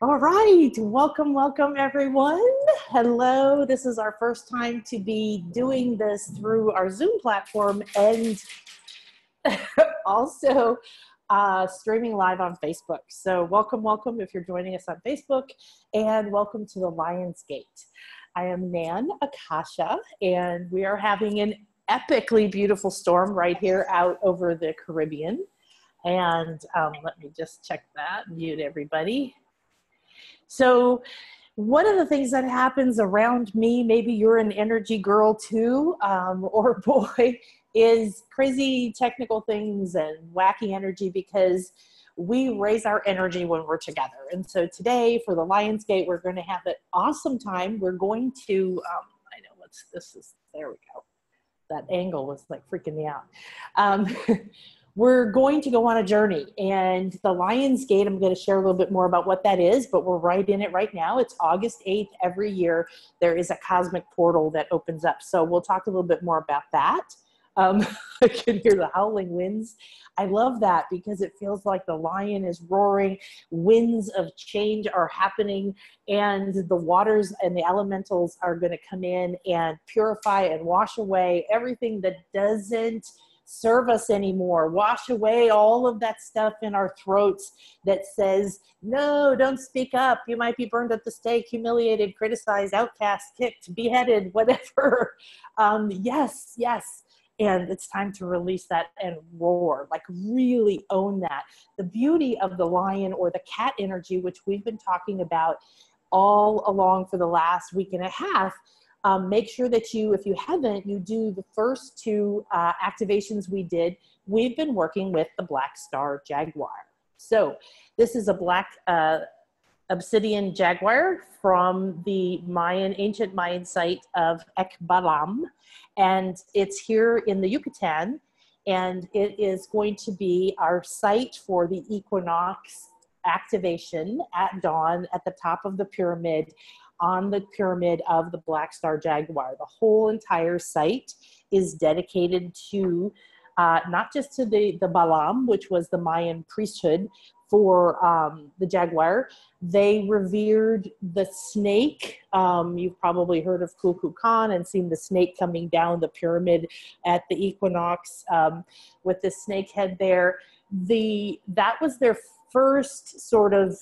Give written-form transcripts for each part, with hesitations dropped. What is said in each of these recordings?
All right, welcome everyone. Hello, this is our first time to be doing this through our Zoom platform and also streaming live on Facebook. So welcome if you're joining us on Facebook, and welcome to the Lion's Gate. I am Nan Akasha, and we are having an epically beautiful storm right here out over the Caribbean. And let me just check that, mute everybody. So one of the things that happens around me, maybe you're an energy girl too, or boy, is crazy technical things and wacky energy, because we raise our energy when we're together. And so today for the Lionsgate, we're going to have an awesome time. We're going to, there we go. That angle was like freaking me out. We're going to go on a journey, and the Lion's Gate, I'm going to share a little bit more about what that is, but we're right in it right now. It's August 8th. Every year there is a cosmic portal that opens up. So we'll talk a little bit more about that. I can hear the howling winds. I love that because it feels like the lion is roaring, winds of change are happening, and the waters and the elementals are going to come in and purify and wash away everything that doesn't serve us anymore, wash away all of that stuff in our throats that says, no, don't speak up. You might be burned at the stake, humiliated, criticized, outcast, kicked, beheaded, whatever. Yes. And it's time to release that and roar, like really own that. The beauty of the lion or the cat energy, which we've been talking about all along for the last week and a half, make sure that you, if you haven't, you do the first two activations we did. We've been working with the Black Star Jaguar. So this is a black obsidian jaguar from the ancient Mayan site of Ekbalam. And it's here in the Yucatan. And it is going to be our site for the equinox activation at dawn at the top of the pyramid, on the pyramid of the Black Star Jaguar. The whole entire site is dedicated to not just to the Balam, which was the Mayan priesthood for the Jaguar. They revered the snake. You've probably heard of Kukulkan and seen the snake coming down the pyramid at the equinox with the snake head there. That was their first sort of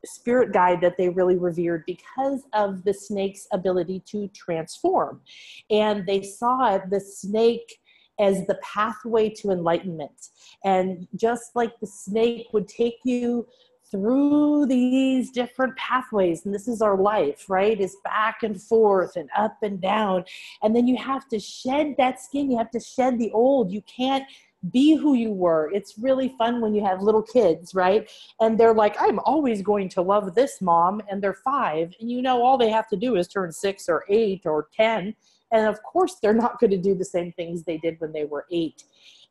spirit guide that they really revered because of the snake's ability to transform. And they saw the snake as the pathway to enlightenment. And just like the snake would take you through these different pathways, and this is our life, right? Is back and forth and up and down. And then you have to shed that skin. You have to shed the old. You can't be who you were. It's really fun when you have little kids, right? And they're like, I'm always going to love this, mom. And they're 5. And you know, all they have to do is turn 6 or 8 or 10. And of course, they're not going to do the same things they did when they were 8.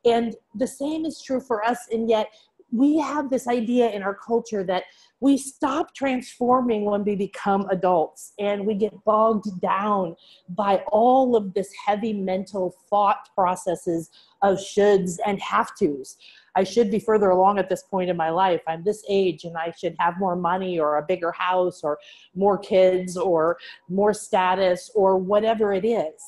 And the same is true for us. And yet we have this idea in our culture that we stop transforming when we become adults, and we get bogged down by all of this heavy mental thought processes of shoulds and have tos. I should be further along at this point in my life. I'm this age and I should have more money or a bigger house or more kids or more status or whatever it is.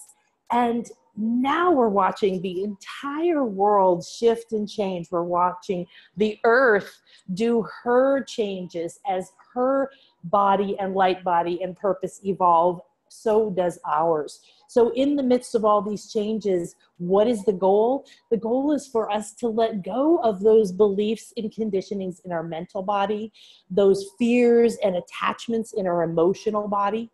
And now we're watching the entire world shift and change. We're watching the earth do her changes as her body and light body and purpose evolve. So does ours. So in the midst of all these changes, what is the goal? The goal is for us to let go of those beliefs and conditionings in our mental body, those fears and attachments in our emotional body,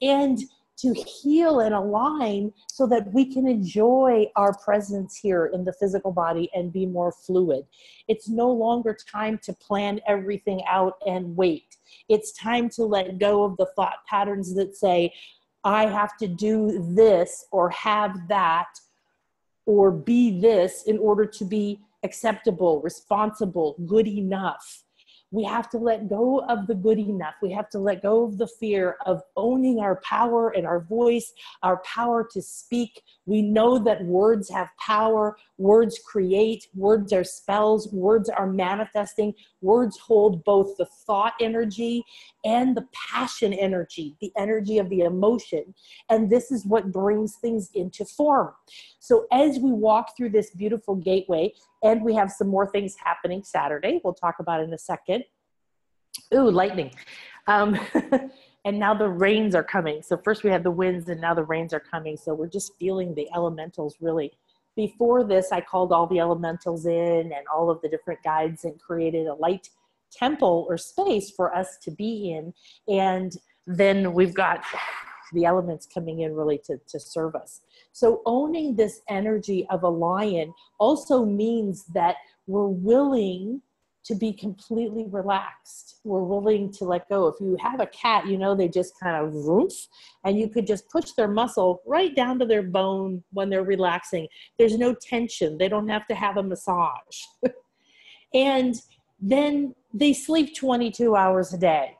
and to heal and align so that we can enjoy our presence here in the physical body and be more fluid. It's no longer time to plan everything out and wait. It's time to let go of the thought patterns that say, I have to do this or have that or be this in order to be acceptable, responsible, good enough. We have to let go of the good enough. We have to let go of the fear of owning our power and our voice, our power to speak. We know that words have power. Words create. Words are spells. Words are manifesting. Words hold both the thought energy and the passion energy, the energy of the emotion. And this is what brings things into form. So as we walk through this beautiful gateway, and we have some more things happening Saturday, we'll talk about in a second. Ooh, lightning. And now the rains are coming. So first we had the winds and now the rains are coming. So we're just feeling the elementals really. Before this, I called all the elementals in and all of the different guides and created a light temple or space for us to be in. And then we've got the elements coming in really to serve us. So owning this energy of a lion also means that we're willing to be completely relaxed. We're willing to let go. If you have a cat, you know, they just kind of roof, and you could just push their muscle right down to their bone when they're relaxing. There's no tension. They don't have to have a massage. And then they sleep 22 hours a day.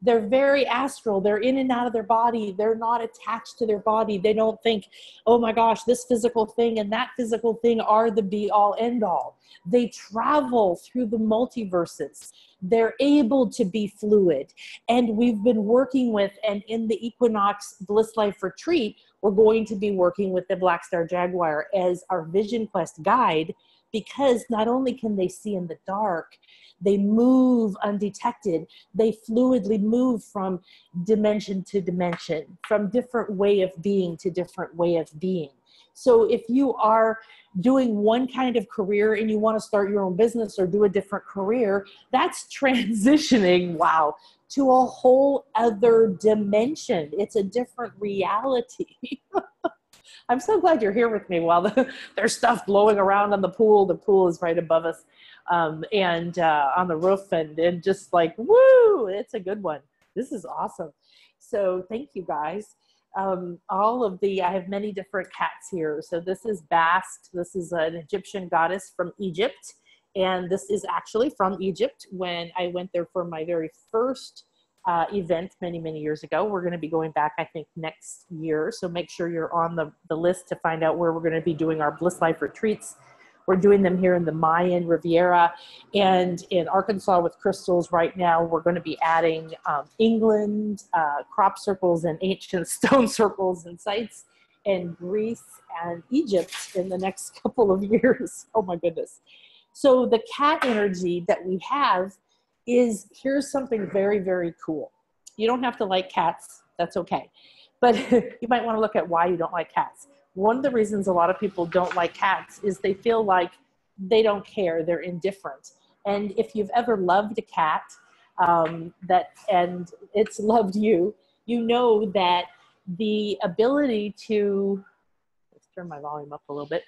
They're very astral. They're in and out of their body. They're not attached to their body. They don't think, oh my gosh, this physical thing and that physical thing are the be all end all. They travel through the multiverses. They're able to be fluid. And we've been working with, and in the Equinox Bliss Life Retreat, we're going to be working with the Black Star Jaguar as our Vision Quest guide, because not only can they see in the dark, they move undetected. They fluidly move from dimension to dimension, from different way of being to different way of being. So if you are doing one kind of career and you want to start your own business or do a different career, that's transitioning, wow, to a whole other dimension. It's a different reality. I'm so glad you're here with me while there's stuff blowing around on the pool. The pool is right above us and on the roof and just like, woo, it's a good one. This is awesome. So thank you guys. I have many different cats here. So this is Bast. This is an Egyptian goddess from Egypt. And this is actually from Egypt when I went there for my very first event many, many years ago. We're going to be going back, I think, next year. So make sure you're on the list to find out where we're going to be doing our Bliss Life retreats. We're doing them here in the Mayan Riviera and in Arkansas with crystals. Right now, we're going to be adding England, crop circles and ancient stone circles and sites, and Greece and Egypt in the next couple of years. Oh my goodness. So the cat energy that we have is, here's something very, very cool. You don't have to like cats. That's okay. But you might want to look at why you don't like cats. One of the reasons a lot of people don't like cats is they feel like they don't care. They're indifferent. And if you've ever loved a cat and it's loved you, you know that the ability to, let's turn my volume up a little bit,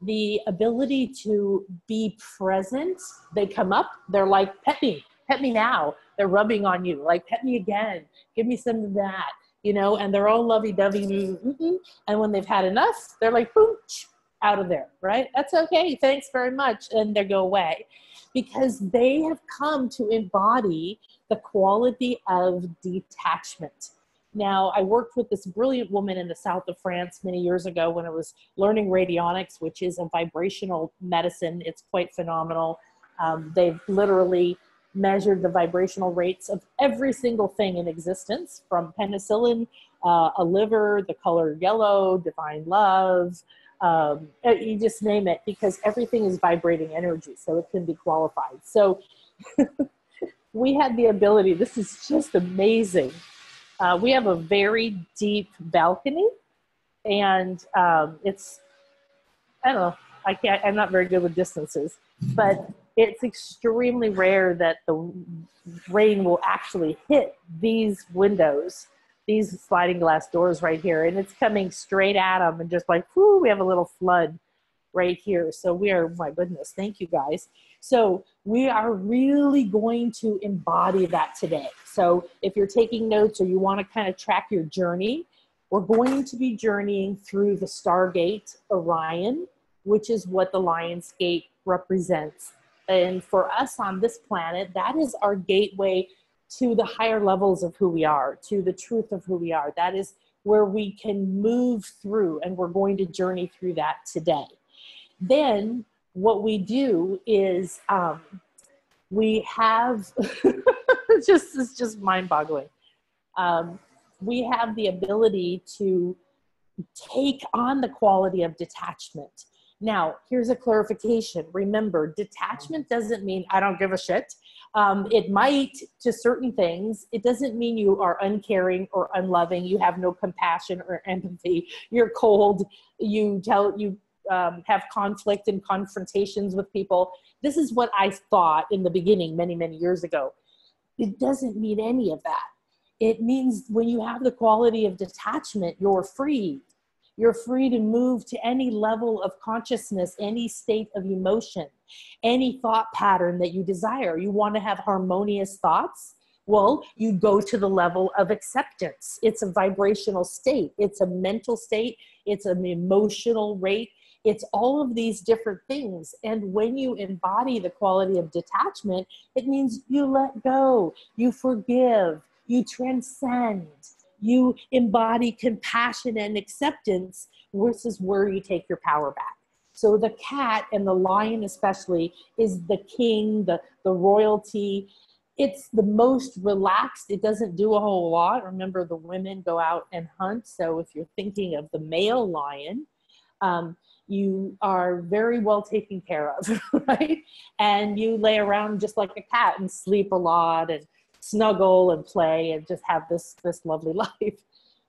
the ability to be present, they come up, they're like, pet me now. They're rubbing on you, like, pet me again, give me some of that, you know, and they're all lovey-dovey, and when they've had enough, they're like, boom, out of there, right? That's okay, thanks very much, and they go away. Because they have come to embody the quality of detachment. Now, I worked with this brilliant woman in the south of France many years ago when I was learning radionics, which is a vibrational medicine. It's quite phenomenal. They've literally measured the vibrational rates of every single thing in existence, from penicillin, a liver, the color yellow, divine love, you just name it, because everything is vibrating energy, so it can be qualified. So we had the ability, this is just amazing. We have a very deep balcony, and it's, I don't know, I'm not very good with distances, but it's extremely rare that the rain will actually hit these windows, these sliding glass doors right here, and it's coming straight at them, and just like, whoo, we have a little flood right here. So we are, my goodness, thank you guys. So we are really going to embody that today. So if you're taking notes or you want to kind of track your journey, we're going to be journeying through the Stargate Orion, which is what the Lion's Gate represents. And for us on this planet, that is our gateway to the higher levels of who we are, to the truth of who we are. That is where we can move through, and we're going to journey through that today. Then what we do is we have, it's just mind-boggling. We have the ability to take on the quality of detachment. Now, here's a clarification. Remember, detachment doesn't mean I don't give a shit. It might to certain things. It doesn't mean you are uncaring or unloving. You have no compassion or empathy. You're cold. You have conflict and confrontations with people. This is what I thought in the beginning many, many years ago. It doesn't mean any of that. It means when you have the quality of detachment, you're free. You're free to move to any level of consciousness, any state of emotion, any thought pattern that you desire. You want to have harmonious thoughts? Well, you go to the level of acceptance. It's a vibrational state. It's a mental state. It's an emotional rate. It's all of these different things. And when you embody the quality of detachment, it means you let go, you forgive, you transcend, you embody compassion and acceptance. This is where you take your power back. So the cat and the lion especially is the king, the royalty. It's the most relaxed. It doesn't do a whole lot. Remember, the women go out and hunt. So if you're thinking of the male lion, you are very well taken care of, right? And you lay around just like a cat and sleep a lot and snuggle and play and just have this lovely life.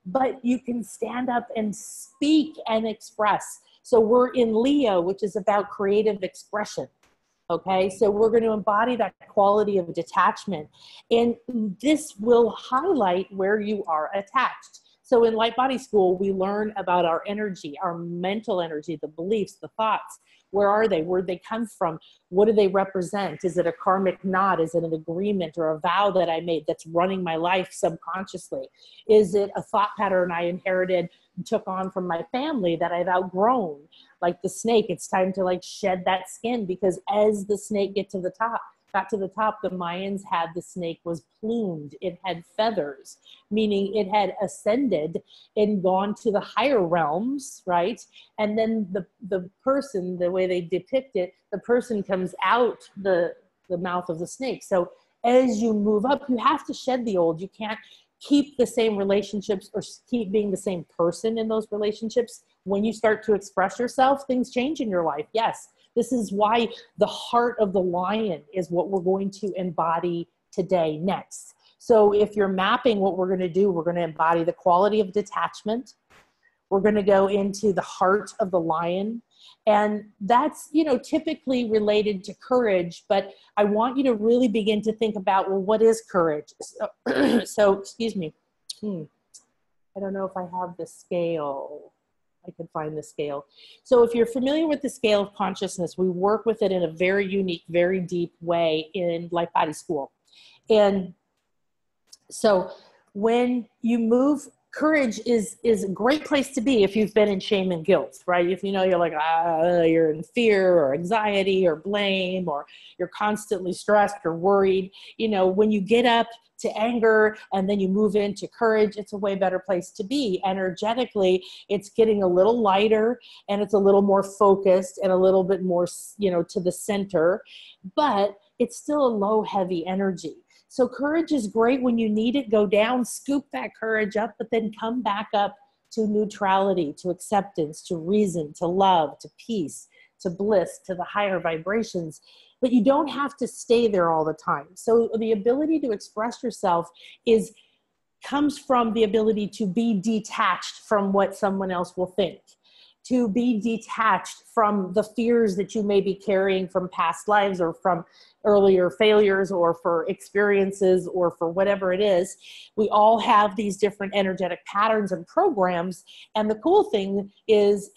But you can stand up and speak and express. So we're in Leo, which is about creative expression. Okay, so we're going to embody that quality of detachment. And this will highlight where you are attached. So in LightBody School, we learn about our energy, our mental energy, the beliefs, the thoughts. Where are they? Where'd they come from? What do they represent? Is it a karmic knot? Is it an agreement or a vow that I made that's running my life subconsciously? Is it a thought pattern I inherited, took on from my family that I've outgrown? Like the snake, it's time to like shed that skin, because as the snake got to the top, the Mayans had the snake was plumed. It had feathers, meaning it had ascended and gone to the higher realms, right? And then the person, the way they depict it, the person comes out the mouth of the snake. So as you move up, you have to shed the old. You can't keep the same relationships or keep being the same person in those relationships. When you start to express yourself, things change in your life. Yes. This is why the heart of the lion is what we're going to embody today next. So if you're mapping what we're going to do, we're going to embody the quality of detachment. We're going to go into the heart of the lion. And that's, typically related to courage. But I want you to really begin to think about, well, what is courage? So excuse me. I don't know if I have the scale. I could find the scale. So if you're familiar with the scale of consciousness, we work with it in a very unique, very deep way in LightBody School. And so when you move, courage is a great place to be if you've been in shame and guilt, right? If you're like, you're in fear or anxiety or blame, or you're constantly stressed or worried, when you get up to anger and then you move into courage, it's a way better place to be. Energetically, it's getting a little lighter and it's a little more focused and a little bit more, to the center, but it's still a low, heavy energy. So courage is great when you need it. Go down, scoop that courage up, but then come back up to neutrality, to acceptance, to reason, to love, to peace, to bliss, to the higher vibrations. But you don't have to stay there all the time. So the ability to express yourself comes from the ability to be detached from what someone else will think, to be detached from the fears that you may be carrying from past lives or from earlier failures or for experiences or for whatever it is. We all have these different energetic patterns and programs. And the cool thing is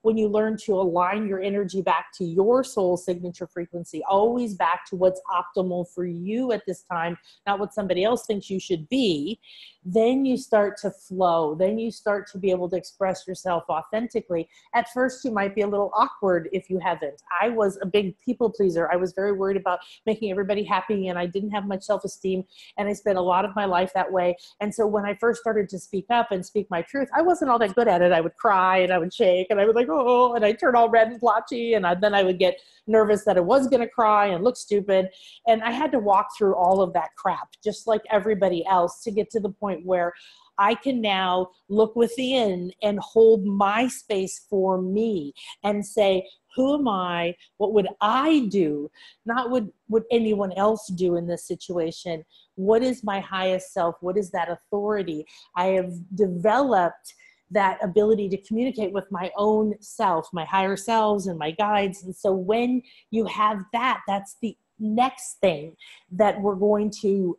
when you learn to align your energy back to your soul signature frequency, always back to what's optimal for you at this time, not what somebody else thinks you should be, then you start to flow. Then you start to be able to express yourself authentically. At first, you might be a little awkward if you haven't. I was a big people pleaser. I was very worried about making everybody happy, and I didn't have much self-esteem, and I spent a lot of my life that way. And so when I first started to speak up and speak my truth, I wasn't all that good at it. I would cry and I would shake and I would like, oh, and I'd turn all red and blotchy, and then I would get nervous that I was going to cry and look stupid. And I had to walk through all of that crap, just like everybody else, to get to the point where I can now look within and hold my space for me and say, who am I? What would I do? Not what would anyone else do in this situation. What is my highest self? What is that authority? I have developed that ability to communicate with my own self, my higher selves and my guides. And so when you have that, that's the next thing that we're going to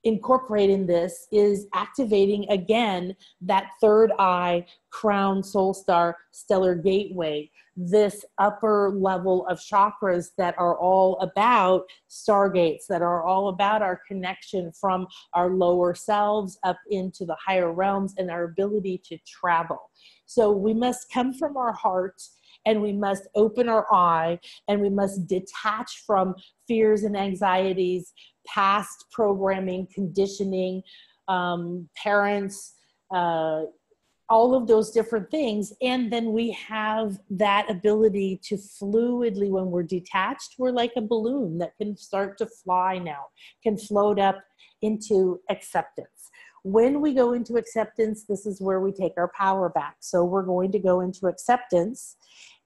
incorporate in this, is activating again that third eye, crown, soul star, stellar gateway, this upper level of chakras that are all about stargates, that are all about our connection from our lower selves up into the higher realms and our ability to travel. So we must come from our heart, and we must open our eye, and we must detach from fears and anxieties, past programming, conditioning, parents, all of those different things. And then we have that ability to fluidly, when we're detached, we're like a balloon that can start to fly now, can float up into acceptance. When we go into acceptance, this is where we take our power back. So we're going to go into acceptance.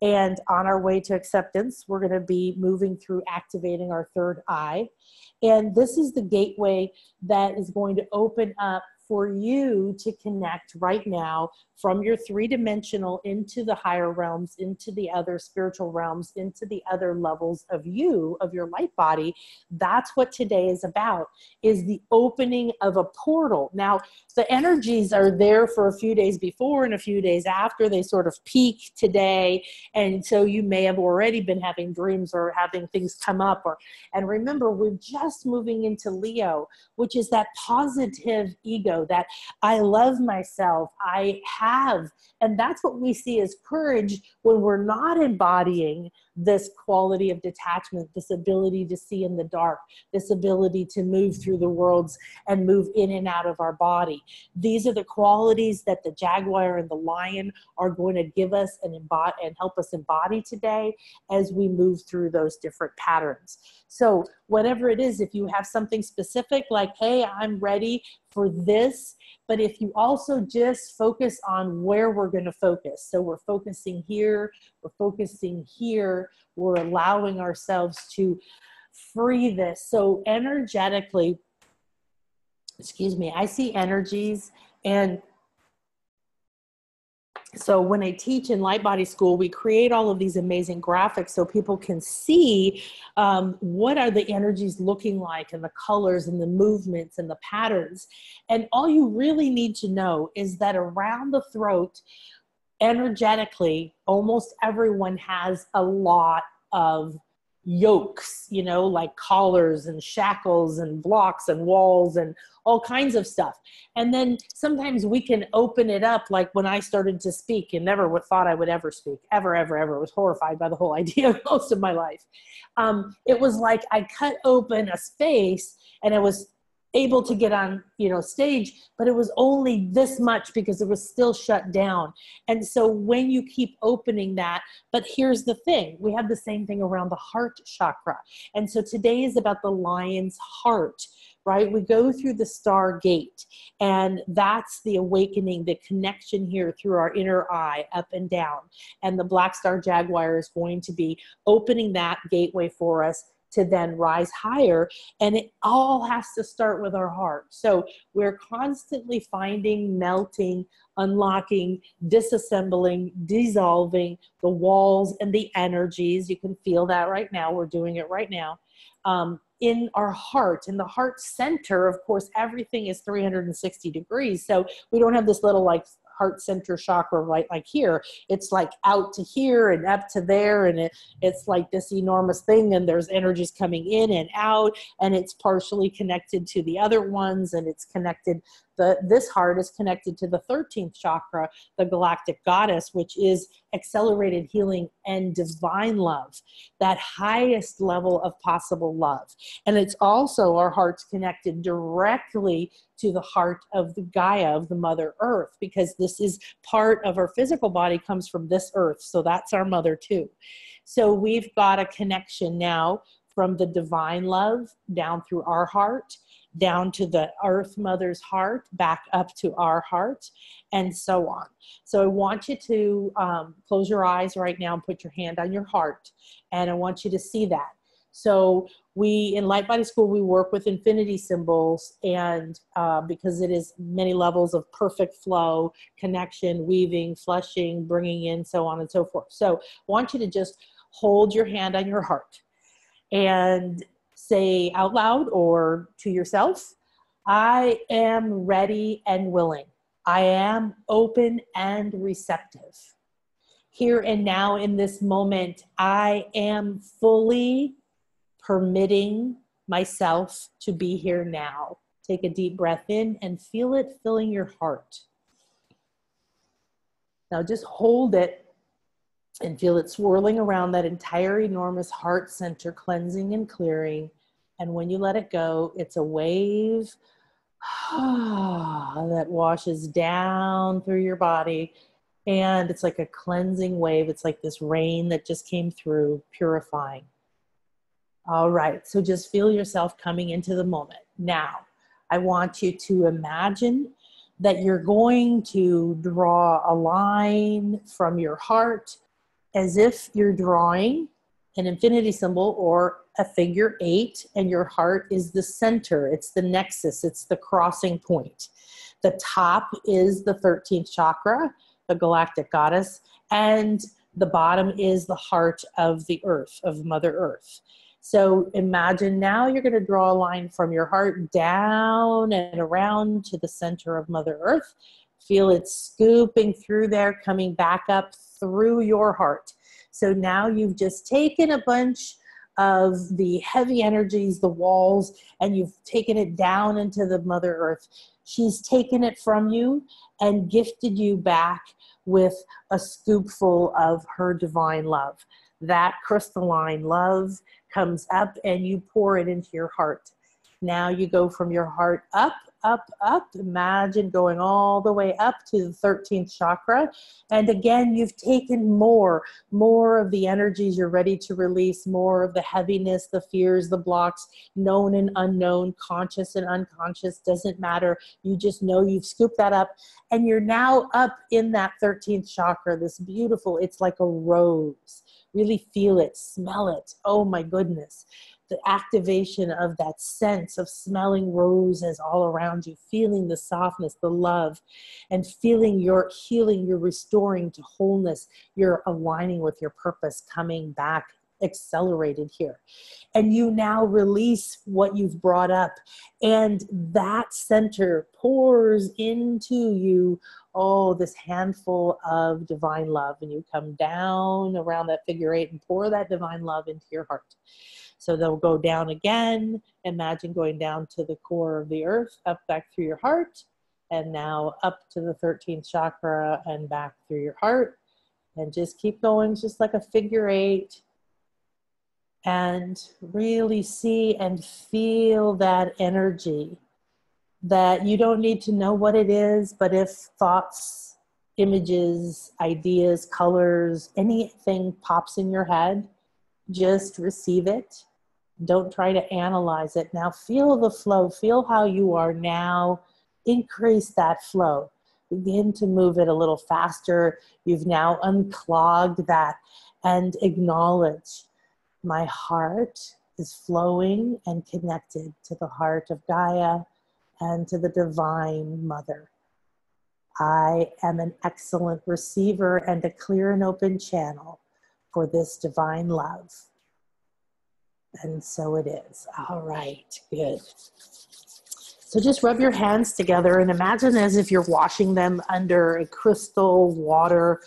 And on our way to acceptance, we're going to be moving through activating our third eye. And this is the gateway that is going to open up for you to connect right now from your three-dimensional into the higher realms, into the other spiritual realms, into the other levels of you, of your light body. That's what today is about, is the opening of a portal. Now, the energies are there for a few days before and a few days after. They sort of peak today. And so you may have already been having dreams or having things come up. And remember, we're just moving into Leo, which is that positive ego, that I love myself, I have. And that's what we see as courage when we're not embodying this quality of detachment, this ability to see in the dark, this ability to move through the worlds and move in and out of our body. These are the qualities that the Jaguar and the Lion are going to give us and help us embody today as we move through those different patterns. So whatever it is, if you have something specific like, hey, I'm ready for this, but if you also just focus on where we're going to focus. So we're focusing here, we're focusing here, we're allowing ourselves to free this. So energetically, excuse me, I see energies. And so when I teach in LightBody School, we create all of these amazing graphics so people can see what are the energies looking like, and the colors and the movements and the patterns. And all you really need to know is that around the throat, energetically, almost everyone has a lot of yokes, you know, like collars and shackles and blocks and walls and all kinds of stuff. And then sometimes we can open it up, like when I started to speak and never thought I would ever speak, ever. I was horrified by the whole idea most of my life. It was like I cut open a space and I was able to get on, stage, but it was only this much because it was still shut down. And so when you keep opening that, but here's the thing, we have the same thing around the heart chakra. And so today is about the lion's heart, right? We go through the star gate, and that's the awakening, the connection here through our inner eye, up and down. And the Black Star Jaguar is going to be opening that gateway for us to then rise higher. And it all has to start with our heart. So we're constantly finding, melting, unlocking, disassembling, dissolving the walls and the energies. You can feel that right now. We're doing it right now. In our heart, in the heart center, of course, everything is 360 degrees. So we don't have this little heart center chakra right like here. It's like out to here and up to there, and it's like this enormous thing, and there's energies coming in and out, and it's partially connected to the other ones, and it's connected This heart is connected to the 13th chakra, the galactic goddess, which is accelerated healing and divine love, that highest level of possible love. And it's also, our heart's connected directly to the heart of the Gaia, of the Mother Earth, because this is part of our physical body, comes from this earth. So that's our mother too. So we've got a connection now from the divine love down through our heart, down to the Earth Mother's heart, back up to our heart, and so on. So I want you to close your eyes right now and put your hand on your heart, and I want you to see that. So we, in LightBody School, we work with infinity symbols, and because it is many levels of perfect flow, connection, weaving, flushing, bringing in, so on and so forth. So I want you to just hold your hand on your heart and say out loud or to yourself, I am ready and willing. I am open and receptive. Here and now in this moment, I am fully permitting myself to be here now. Take a deep breath in and feel it filling your heart. Now just hold it and feel it swirling around that entire enormous heart center, cleansing and clearing. And when you let it go, it's a wave that washes down through your body. And it's like a cleansing wave. It's like this rain that just came through, purifying. All right, so just feel yourself coming into the moment. Now, I want you to imagine that you're going to draw a line from your heart as if you're drawing an infinity symbol or a figure 8, and your heart is the center. It's the nexus. It's the crossing point. The top is the 13th chakra, the galactic goddess, and the bottom is the heart of the earth, of Mother Earth. So imagine now you're going to draw a line from your heart down and around to the center of Mother Earth. Feel it scooping through there, coming back up through your heart. So now you've just taken a bunch of the heavy energies, the walls, and you've taken it down into the Mother Earth. She's taken it from you and gifted you back with a scoopful of her divine love. That crystalline love comes up and you pour it into your heart. Now you go from your heart up, up, up. Imagine going all the way up to the 13th chakra. And again, you've taken more of the energies you're ready to release, more of the heaviness, the fears, the blocks, known and unknown, conscious and unconscious, doesn't matter. You just know you've scooped that up. And you're now up in that 13th chakra, this beautiful, it's like a rose. Really feel it, smell it. Oh my goodness. The activation of that sense of smelling roses all around you, feeling the softness, the love, and feeling your healing, your restoring to wholeness, you're aligning with your purpose, coming back, accelerated here. And you now release what you've brought up, and that center pours into you, oh, this handful of divine love, and you come down around that figure 8 and pour that divine love into your heart. So they'll go down again. Imagine going down to the core of the earth, up back through your heart, and now up to the 13th chakra and back through your heart. And just keep going, just like a figure 8. And really see and feel that energy, that you don't need to know what it is, but if thoughts, images, ideas, colors, anything pops in your head, just receive it. Don't try to analyze it. Now feel the flow. Feel how you are now. Increase that flow. Begin to move it a little faster. You've now unclogged that, and acknowledge my heart is flowing and connected to the heart of Gaia and to the Divine Mother. I am an excellent receiver and a clear and open channel for this divine love. And so it is. All right, good. So just rub your hands together and imagine as if you're washing them under a crystal water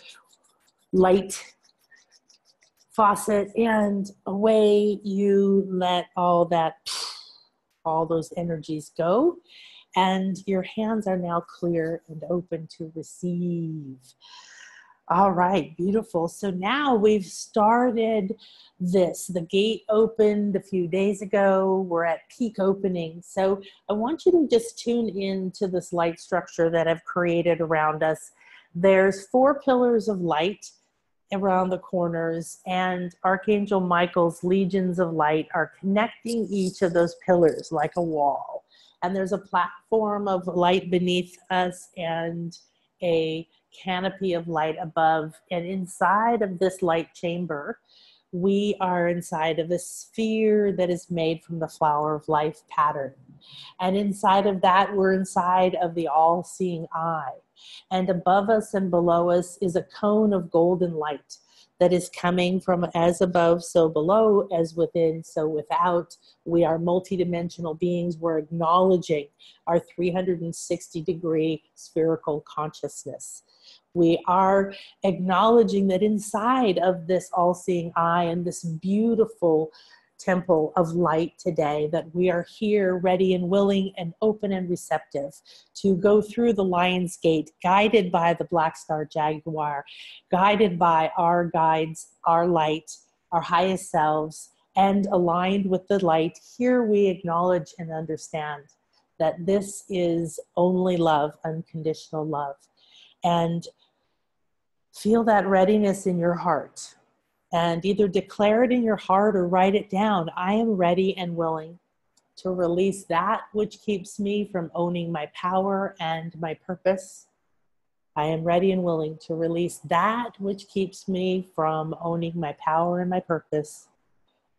light faucet, and away you let all those energies go. and your hands are now clear and open to receive. All right, beautiful. So now we've started this. The gate opened a few days ago. We're at peak opening. So I want you to just tune in to this light structure that I've created around us. There's 4 pillars of light around the corners, and Archangel Michael's legions of light are connecting each of those pillars like a wall. And there's a platform of light beneath us and a canopy of light above. And inside of this light chamber, we are inside of a sphere that is made from the flower of life pattern. And inside of that, we're inside of the all-seeing eye. And above us and below us is a cone of golden light that is coming from as above, so below, as within, so without. We are multidimensional beings. We're acknowledging our 360-degree spherical consciousness. We are acknowledging that inside of this all-seeing eye and this beautiful temple of light today, that we are here ready and willing and open and receptive to go through the Lion's Gate, guided by the Black Star Jaguar, guided by our guides, our light, our highest selves, and aligned with the light. Here we acknowledge and understand that this is only love, unconditional love. And feel that readiness in your heart. And either declare it in your heart or write it down. I am ready and willing to release that which keeps me from owning my power and my purpose. I am ready and willing to release that which keeps me from owning my power and my purpose.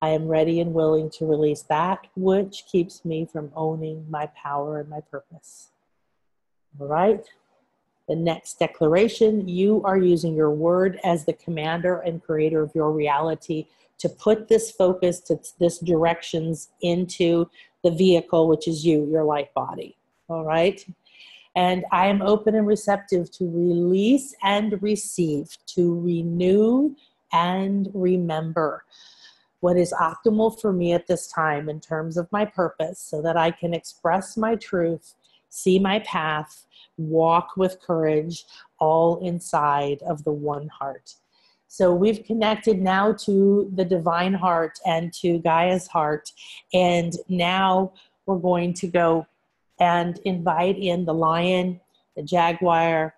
I am ready and willing to release that which keeps me from owning my power and my purpose. All right? The next declaration, you are using your word as the commander and creator of your reality to put this focus, to this directions into the vehicle, which is you, your light body. All right? And I am open and receptive to release and receive, to renew and remember what is optimal for me at this time in terms of my purpose, so that I can express my truth, see my path, walk with courage, all inside of the one heart. So we've connected now to the divine heart and to Gaia's heart. And now we're going to go and invite in the lion, the jaguar,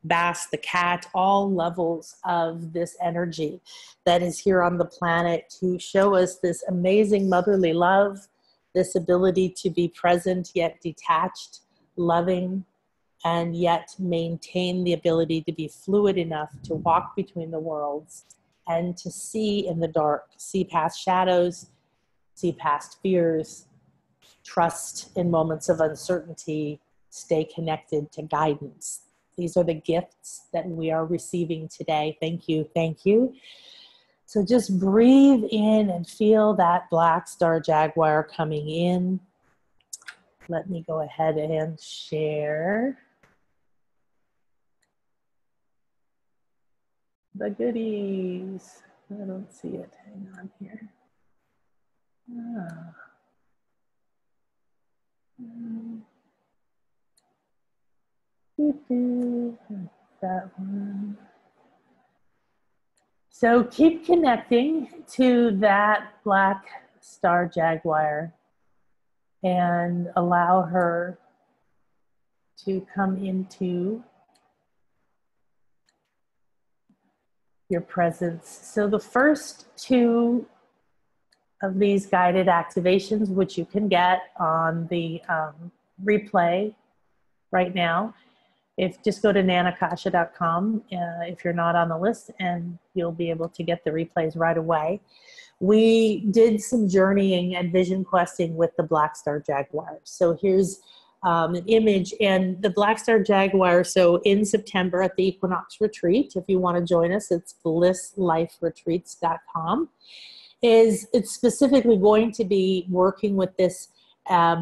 bass, the cat, all levels of this energy that is here on the planet to show us this amazing motherly love, this ability to be present yet detached, loving, and yet maintain the ability to be fluid enough to walk between the worlds and to see in the dark, see past shadows, see past fears, trust in moments of uncertainty, stay connected to guidance. These are the gifts that we are receiving today. Thank you, thank you. So just breathe in and feel that Black Star Jaguar coming in. Let me go ahead and share the goodies. I don't see it. Hang on here. That one. So keep connecting to that Black Star Jaguar and allow her to come into your presence. So the first 2 of these guided activations, which you can get on the replay right now, just go to nanakasha.com if you're not on the list, and you'll be able to get the replays right away. We did some journeying and vision questing with the Black Star Jaguar. So here's an image, and the Black Star Jaguar, so in September at the Equinox Retreat, if you want to join us, it's blissliferetreats.com. It's specifically going to be working with this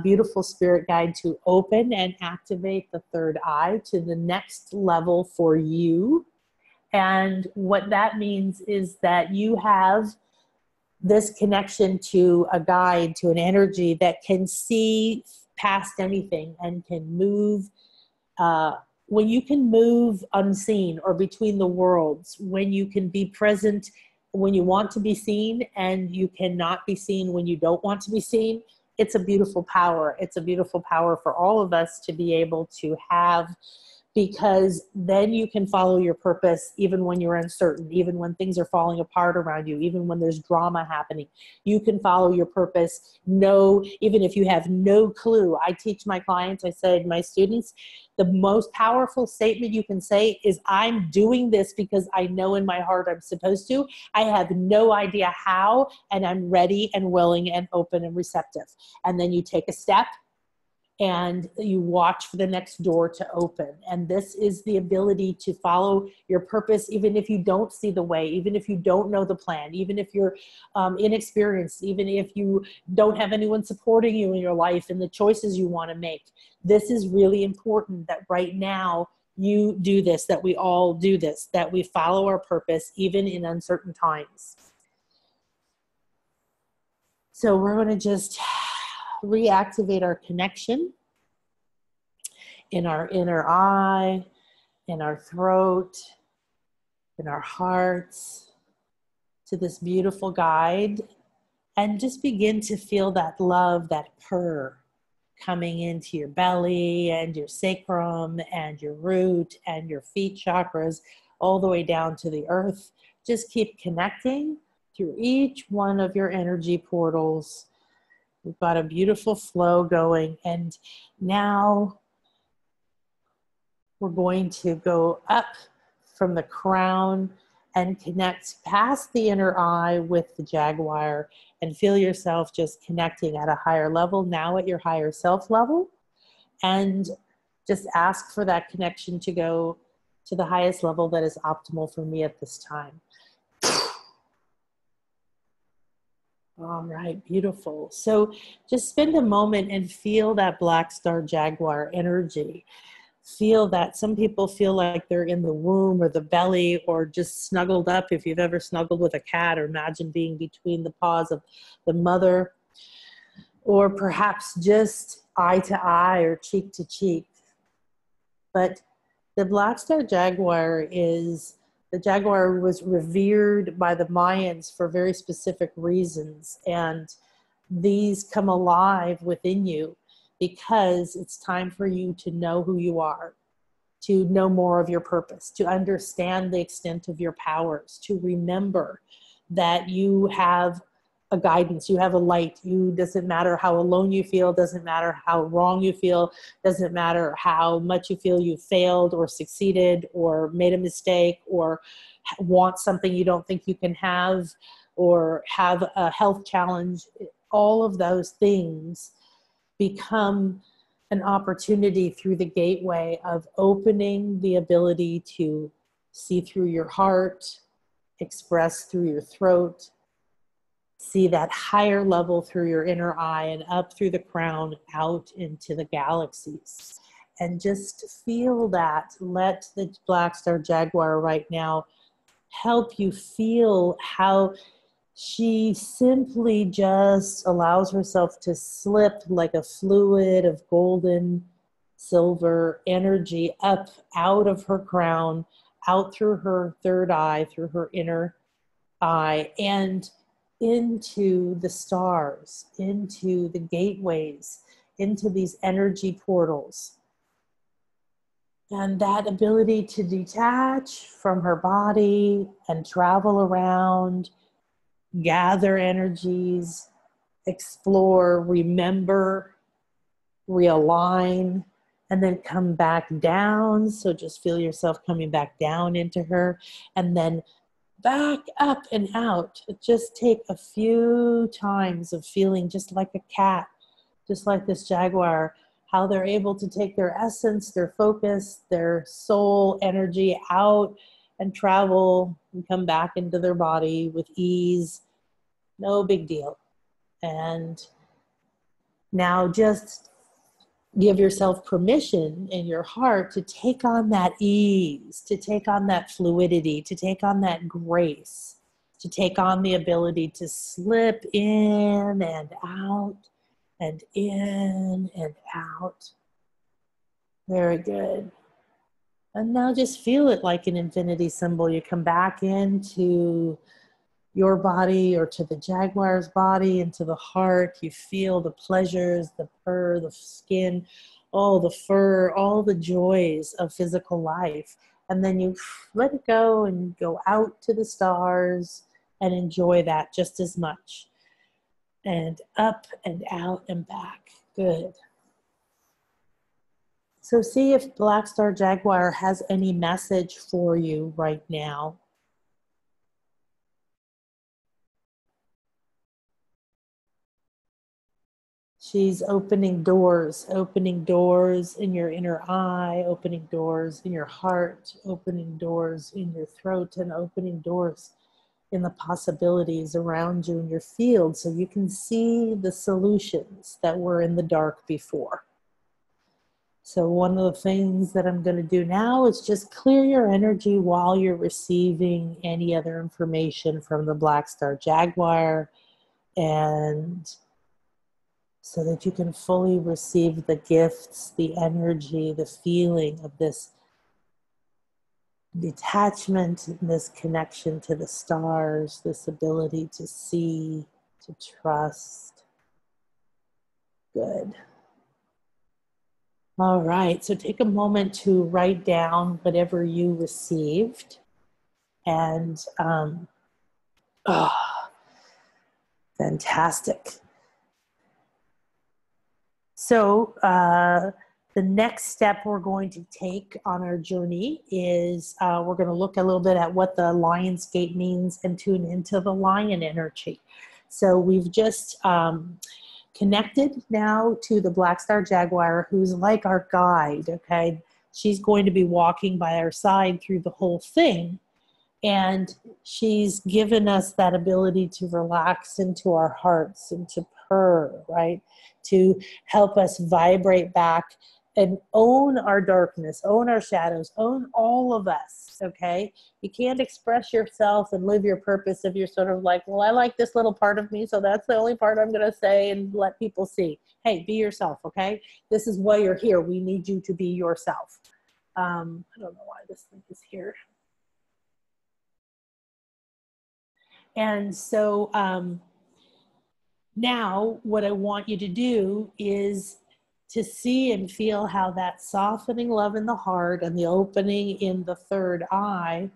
beautiful spirit guide to open and activate the third eye to the next level for you. And what that means is that you have this connection to a guide, to an energy that can see past anything and can move, when you can move unseen or between the worlds, when you can be present when you want to be seen and you cannot be seen when you don't want to be seen, it's a beautiful power. It's a beautiful power for all of us to be able to have, because then you can follow your purpose even when you're uncertain, even when things are falling apart around you, even when there's drama happening. You can follow your purpose. No, even if you have no clue. I teach my clients, I say to my students, the most powerful statement you can say is, I'm doing this because I know in my heart I'm supposed to. I have no idea how, and I'm ready and willing and open and receptive. And then you take a step, and you watch for the next door to open. And this is the ability to follow your purpose, even if you don't see the way, even if you don't know the plan, even if you're inexperienced, even if you don't have anyone supporting you in your life and the choices you want to make. This is really important, that right now you do this, that we all do this, that we follow our purpose even in uncertain times. So we're going to just reactivate our connection in our inner eye, in our throat, in our hearts, to this beautiful guide, and just begin to feel that love, that purr coming into your belly and your sacrum and your root and your feet chakras all the way down to the earth. Just keep connecting through each one of your energy portals. We've got a beautiful flow going, and now we're going to go up from the crown and connect past the inner eye with the Jaguar, and feel yourself just connecting at a higher level, now at your higher self level, and just ask for that connection to go to the highest level that is optimal for me at this time. All right, beautiful. So just spend a moment and feel that Black Star Jaguar energy. Feel that. Some people feel like they're in the womb or the belly, or just snuggled up. If you've ever snuggled with a cat, or imagine being between the paws of the mother, or perhaps just eye to eye or cheek to cheek. But the Black Star Jaguar is, the jaguar was revered by the Mayans for very specific reasons, and these come alive within you because it's time for you to know who you are, to know more of your purpose, to understand the extent of your powers, to remember that you have a guidance, you have a light. You, doesn't matter how alone you feel, doesn't matter how wrong you feel, doesn't matter how much you feel you failed or succeeded or made a mistake or want something you don't think you can have, or have a health challenge. All of those things become an opportunity through the gateway of opening the ability to see through your heart, express through your throat, see that higher level through your inner eye, and up through the crown out into the galaxies. And just feel that. Let the Black Star Jaguar right now help you feel how she simply just allows herself to slip like a fluid of golden, silver energy up out of her crown, out through her third eye, through her inner eye, and into the stars, into the gateways, into these energy portals. And that ability to detach from her body and travel around, gather energies, explore, remember, realign, and then come back down. So just feel yourself coming back down into her, and then back up and out. Just take a few times of feeling just like a cat, just like this jaguar, how they're able to take their essence, their focus, their soul energy out and travel and come back into their body with ease. No big deal. And now just give yourself permission in your heart to take on that ease, to take on that fluidity, to take on that grace, to take on the ability to slip in and out and in and out. Very good. And now just feel it like an infinity symbol. You come back into your body or to the Jaguar's body, into the heart. You feel the pleasures, the fur, the skin, all the fur, all the joys of physical life. And then you let it go and go out to the stars and enjoy that just as much. And up and out and back. Good. So see if Black Star Jaguar has any message for you right now. She's opening doors in your inner eye, opening doors in your heart, opening doors in your throat, and opening doors in the possibilities around you in your field so you can see the solutions that were in the dark before. So one of the things that I'm going to do now is just clear your energy while you're receiving any other information from the Black Star Jaguar, and so that you can fully receive the gifts, the energy, the feeling of this detachment, this connection to the stars, this ability to see, to trust. Good. All right, so take a moment to write down whatever you received. And, fantastic. So the next step we're going to take on our journey is we're going to look a little bit at what the Lion's Gate means and tune into the lion energy. So we've just connected now to the Black Star Jaguar, who's like our guide, okay? She's going to be walking by our side through the whole thing. And she's given us that ability to relax into our hearts and to purr, right? To help us vibrate back and own our darkness, own our shadows, own all of us, okay? You can't express yourself and live your purpose if you're sort of like, well, I like this little part of me, so that's the only part I'm going to say and let people see. Hey, be yourself, okay? This is why you're here. We need you to be yourself. I don't know why this thing is here. And so now what I want you to do is to see and feel how that softening love in the heart and the opening in the third eye,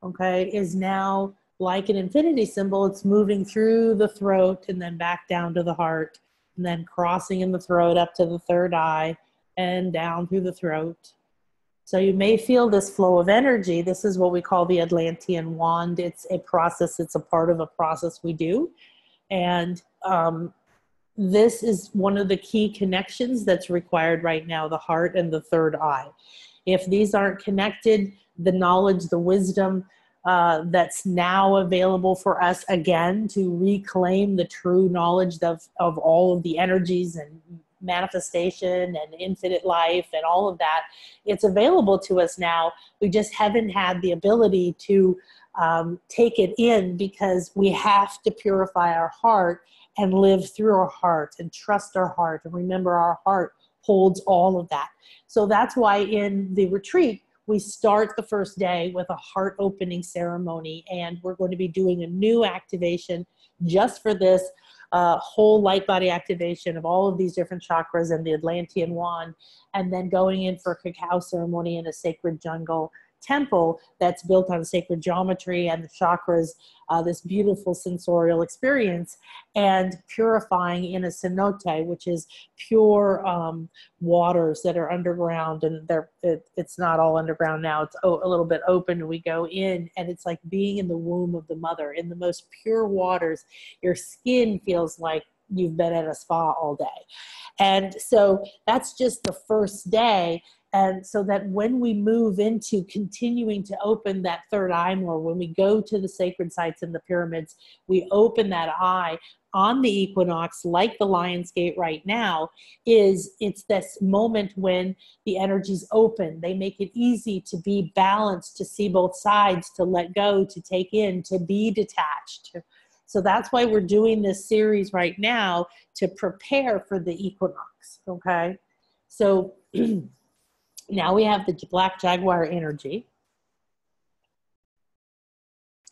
okay, is now like an infinity symbol. It's moving through the throat and then back down to the heart, and then crossing in the throat up to the third eye and down through the throat. So you may feel this flow of energy. This is what we call the Atlantean Wand. It's a process. It's a part of a process we do. And this is one of the key connections that's required right now, the heart and the third eye. If these aren't connected, the knowledge, the wisdom that's now available for us again to reclaim the true knowledge of all of the energies and manifestation and infinite life and all of that, it's available to us now. We just haven't had the ability to take it in because we have to purify our heart and live through our heart and trust our heart and remember our heart holds all of that. So that's why in the retreat, we start the first day with a heart opening ceremony, and we're going to be doing a new activation just for this whole light body activation of all of these different chakras and the Atlantean Wand, and then going in for a cacao ceremony in a sacred jungle temple that's built on sacred geometry and the chakras, this beautiful sensorial experience, and purifying in a cenote, which is pure waters that are underground, and it's not all underground now, it's a little bit open, and we go in, and it's like being in the womb of the mother, in the most pure waters. Your skin feels like you've been at a spa all day. And so that's just the first day. And so that when we move into continuing to open that third eye more, when we go to the sacred sites in the pyramids, we open that eye on the equinox, like the Lion's Gate right now, it's this moment when the energy's open. They make it easy to be balanced, to see both sides, to let go, to take in, to be detached. So that's why we're doing this series right now, to prepare for the equinox, okay? So now we have the Black Jaguar energy.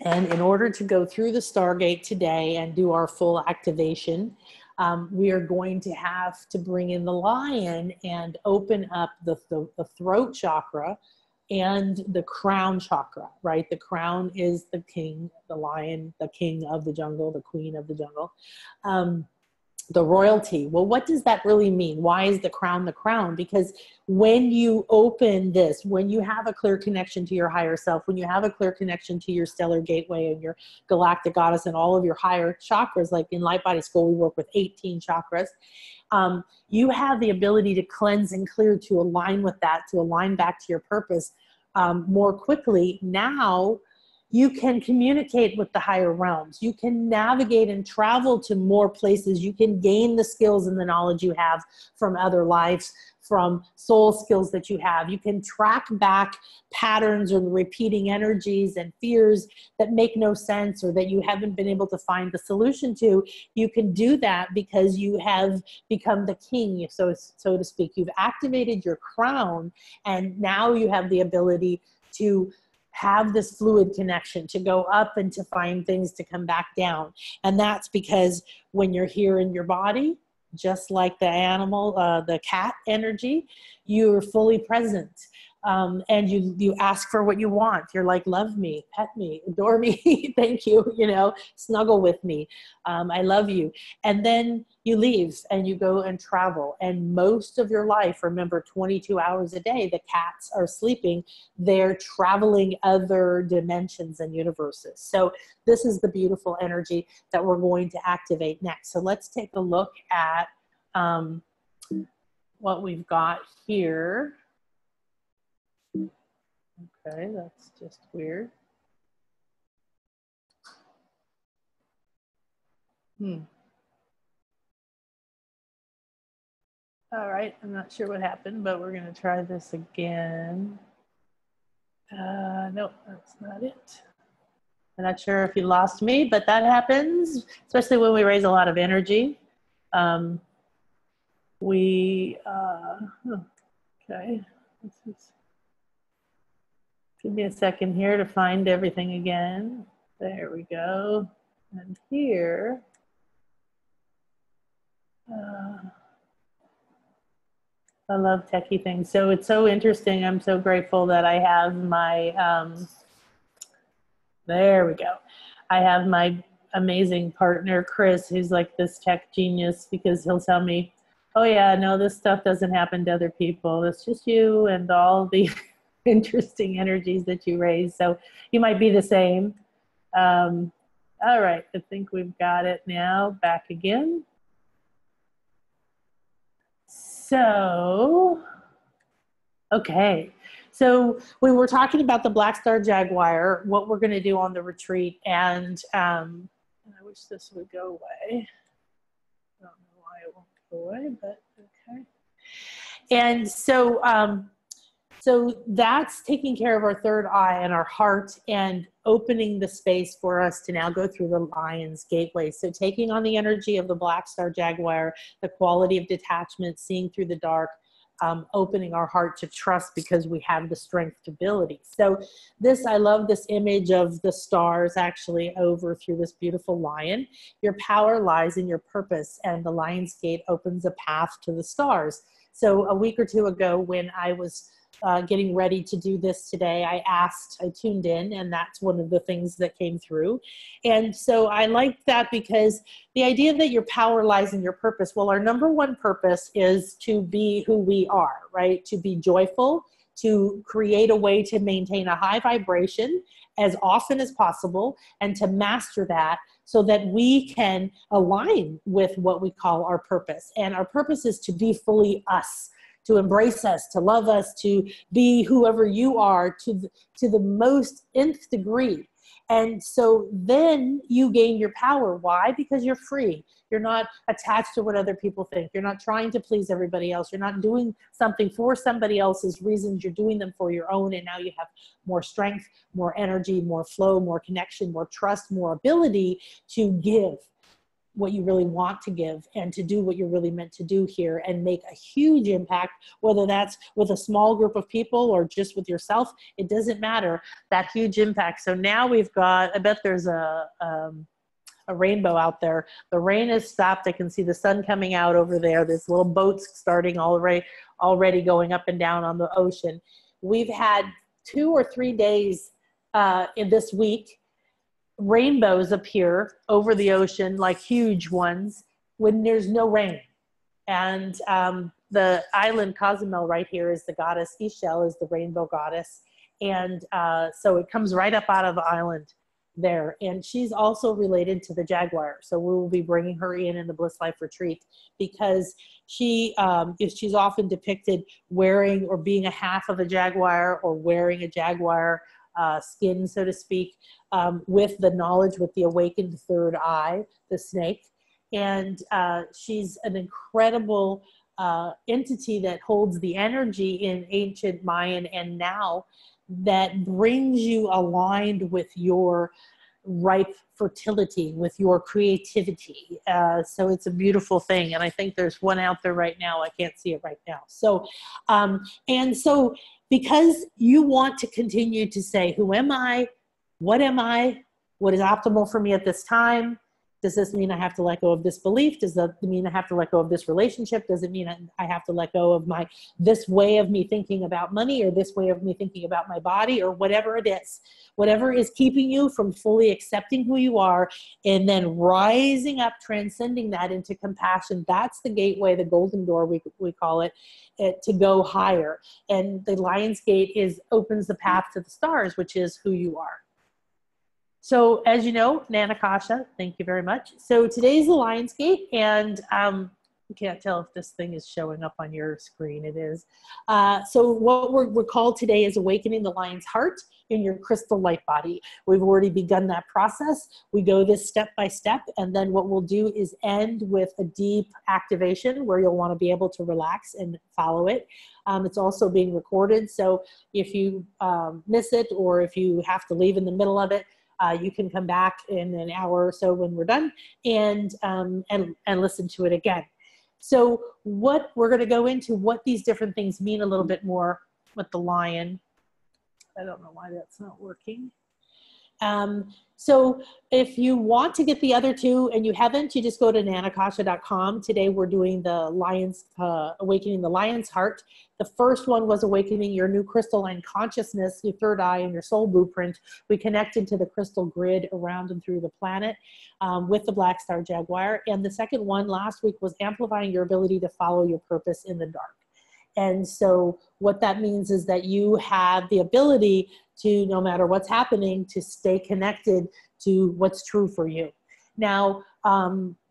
And in order to go through the Stargate today and do our full activation, we are going to have to bring in the lion and open up the throat chakra and the crown chakra, right? The crown is the king, the lion, the king of the jungle, the queen of the jungle. The royalty. Well, what does that really mean? Why is the crown the crown? Because when you open this, when you have a clear connection to your higher self, when you have a clear connection to your stellar gateway and your galactic goddess and all of your higher chakras, like in LightBody School, we work with 18 chakras. You have the ability to cleanse and clear, to align with that, to align back to your purpose more quickly. Now, you can communicate with the higher realms. You can navigate and travel to more places. You can gain the skills and the knowledge you have from other lives, from soul skills that you have. You can track back patterns or repeating energies and fears that make no sense or that you haven't been able to find the solution to. You can do that because you have become the king, so to speak. You've activated your crown, and now you have the ability to have this fluid connection, to go up and to find things to come back down. And that's because when you're here in your body, just like the animal, the cat energy, you're fully present. And you ask for what you want. You're like, love me, pet me, adore me, thank you, snuggle with me. I love you. And then you leave and you go and travel. And most of your life, remember, 22 hours a day, the cats are sleeping. They're traveling other dimensions and universes. So this is the beautiful energy that we're going to activate next. So let's take a look at what we've got here. Okay, that's just weird. All right, I'm not sure what happened, but we're going to try this again. Nope, that's not it. I'm not sure if you lost me, but that happens, especially when we raise a lot of energy. Okay, give me a second here to find everything again. There we go. And here, I love techie things. So it's so interesting. I'm so grateful that I have my, there we go. I have my amazing partner, Chris, who's like this tech genius, because he'll tell me, oh yeah, no, this stuff doesn't happen to other people. It's just you and all the interesting energies that you raise. So you might be the same. All right, I think we've got it now. Back again. So, okay. So we were talking about the Black Star Jaguar, what we're going to do on the retreat, and I wish this would go away. I don't know why it won't go away, but okay. And so, so that's taking care of our third eye and our heart and opening the space for us to now go through the lion's gateway. So taking on the energy of the Black Star Jaguar, the quality of detachment, seeing through the dark, opening our heart to trust because we have the strength to ability. So this, I love this image of the stars actually over through this beautiful lion. Your power lies in your purpose, and the lion's gate opens a path to the stars. So a week or two ago when I was getting ready to do this today, I tuned in, and that's one of the things that came through. And so I liked that because the idea that your power lies in your purpose, well, our number one purpose is to be who we are, right? To be joyful, to create a way to maintain a high vibration as often as possible, and to master that so that we can align with what we call our purpose. And our purpose is to be fully us, to embrace us, to love us, to be whoever you are to the most nth degree. And so then you gain your power. Why? Because you're free. You're not attached to what other people think. You're not trying to please everybody else. You're not doing something for somebody else's reasons. You're doing them for your own. And now you have more strength, more energy, more flow, more connection, more trust, more ability to give what you really want to give and to do what you're really meant to do here and make a huge impact, whether that's with a small group of people or just with yourself. It doesn't matter, that huge impact. So now we've got, I bet there's a rainbow out there. The rain has stopped. I can see the sun coming out over there. There's little boats starting already going up and down on the ocean. We've had 2 or 3 days in this week rainbows appear over the ocean, like huge ones, when there's no rain. And the island Cozumel right here is the goddess. Ishel is the rainbow goddess. And so it comes right up out of the island there. And she's also related to the Jaguar. So we will be bringing her in the Bliss Life Retreat, because she's often depicted wearing or being a half of a Jaguar or wearing a Jaguar skin, so to speak, with the knowledge, with the awakened third eye, the snake. And she's an incredible entity that holds the energy in ancient Mayan and now that brings you aligned with your ripe fertility, with your creativity. So it's a beautiful thing. And I think there's one out there right now. I can't see it right now. So, and so because you want to continue to say, who am I? What am I? What is optimal for me at this time? Does this mean I have to let go of this belief? Does that mean I have to let go of this relationship? Does it mean I have to let go of this way of me thinking about money, or this way of me thinking about my body, or whatever it is? Whatever is keeping you from fully accepting who you are and then rising up, transcending that into compassion. That's the gateway, the golden door, we call it, to go higher. And the Lion's Gate opens the path to the stars, which is who you are. So as you know, Nana Kasha, thank you very much. So today's the Lion's Gate, and you can't tell if this thing is showing up on your screen. It is. So what we're called today is Awakening the Lion's Heart in your crystal light body. We've already begun that process. We go this step by step, and then what we'll do is end with a deep activation where you'll want to be able to relax and follow it. It's also being recorded, so if you miss it or if you have to leave in the middle of it, you can come back in an hour or so when we're done and listen to it again. So what we're going to go into, what these different things mean a little bit more with the lion. I don't know why that's not working. So if you want to get the other two and you haven't, you just go to nanakasha.com. Today we're doing the Awakening the Lion's Heart. The first one was Awakening Your New Crystalline Consciousness, your third eye and your soul blueprint. We connected to the crystal grid around and through the planet with the Black Star Jaguar. And the second one last week was Amplifying Your Ability to Follow Your Purpose in the Dark. And so what that means is that you have the ability to, no matter what's happening, to stay connected to what's true for you. Now,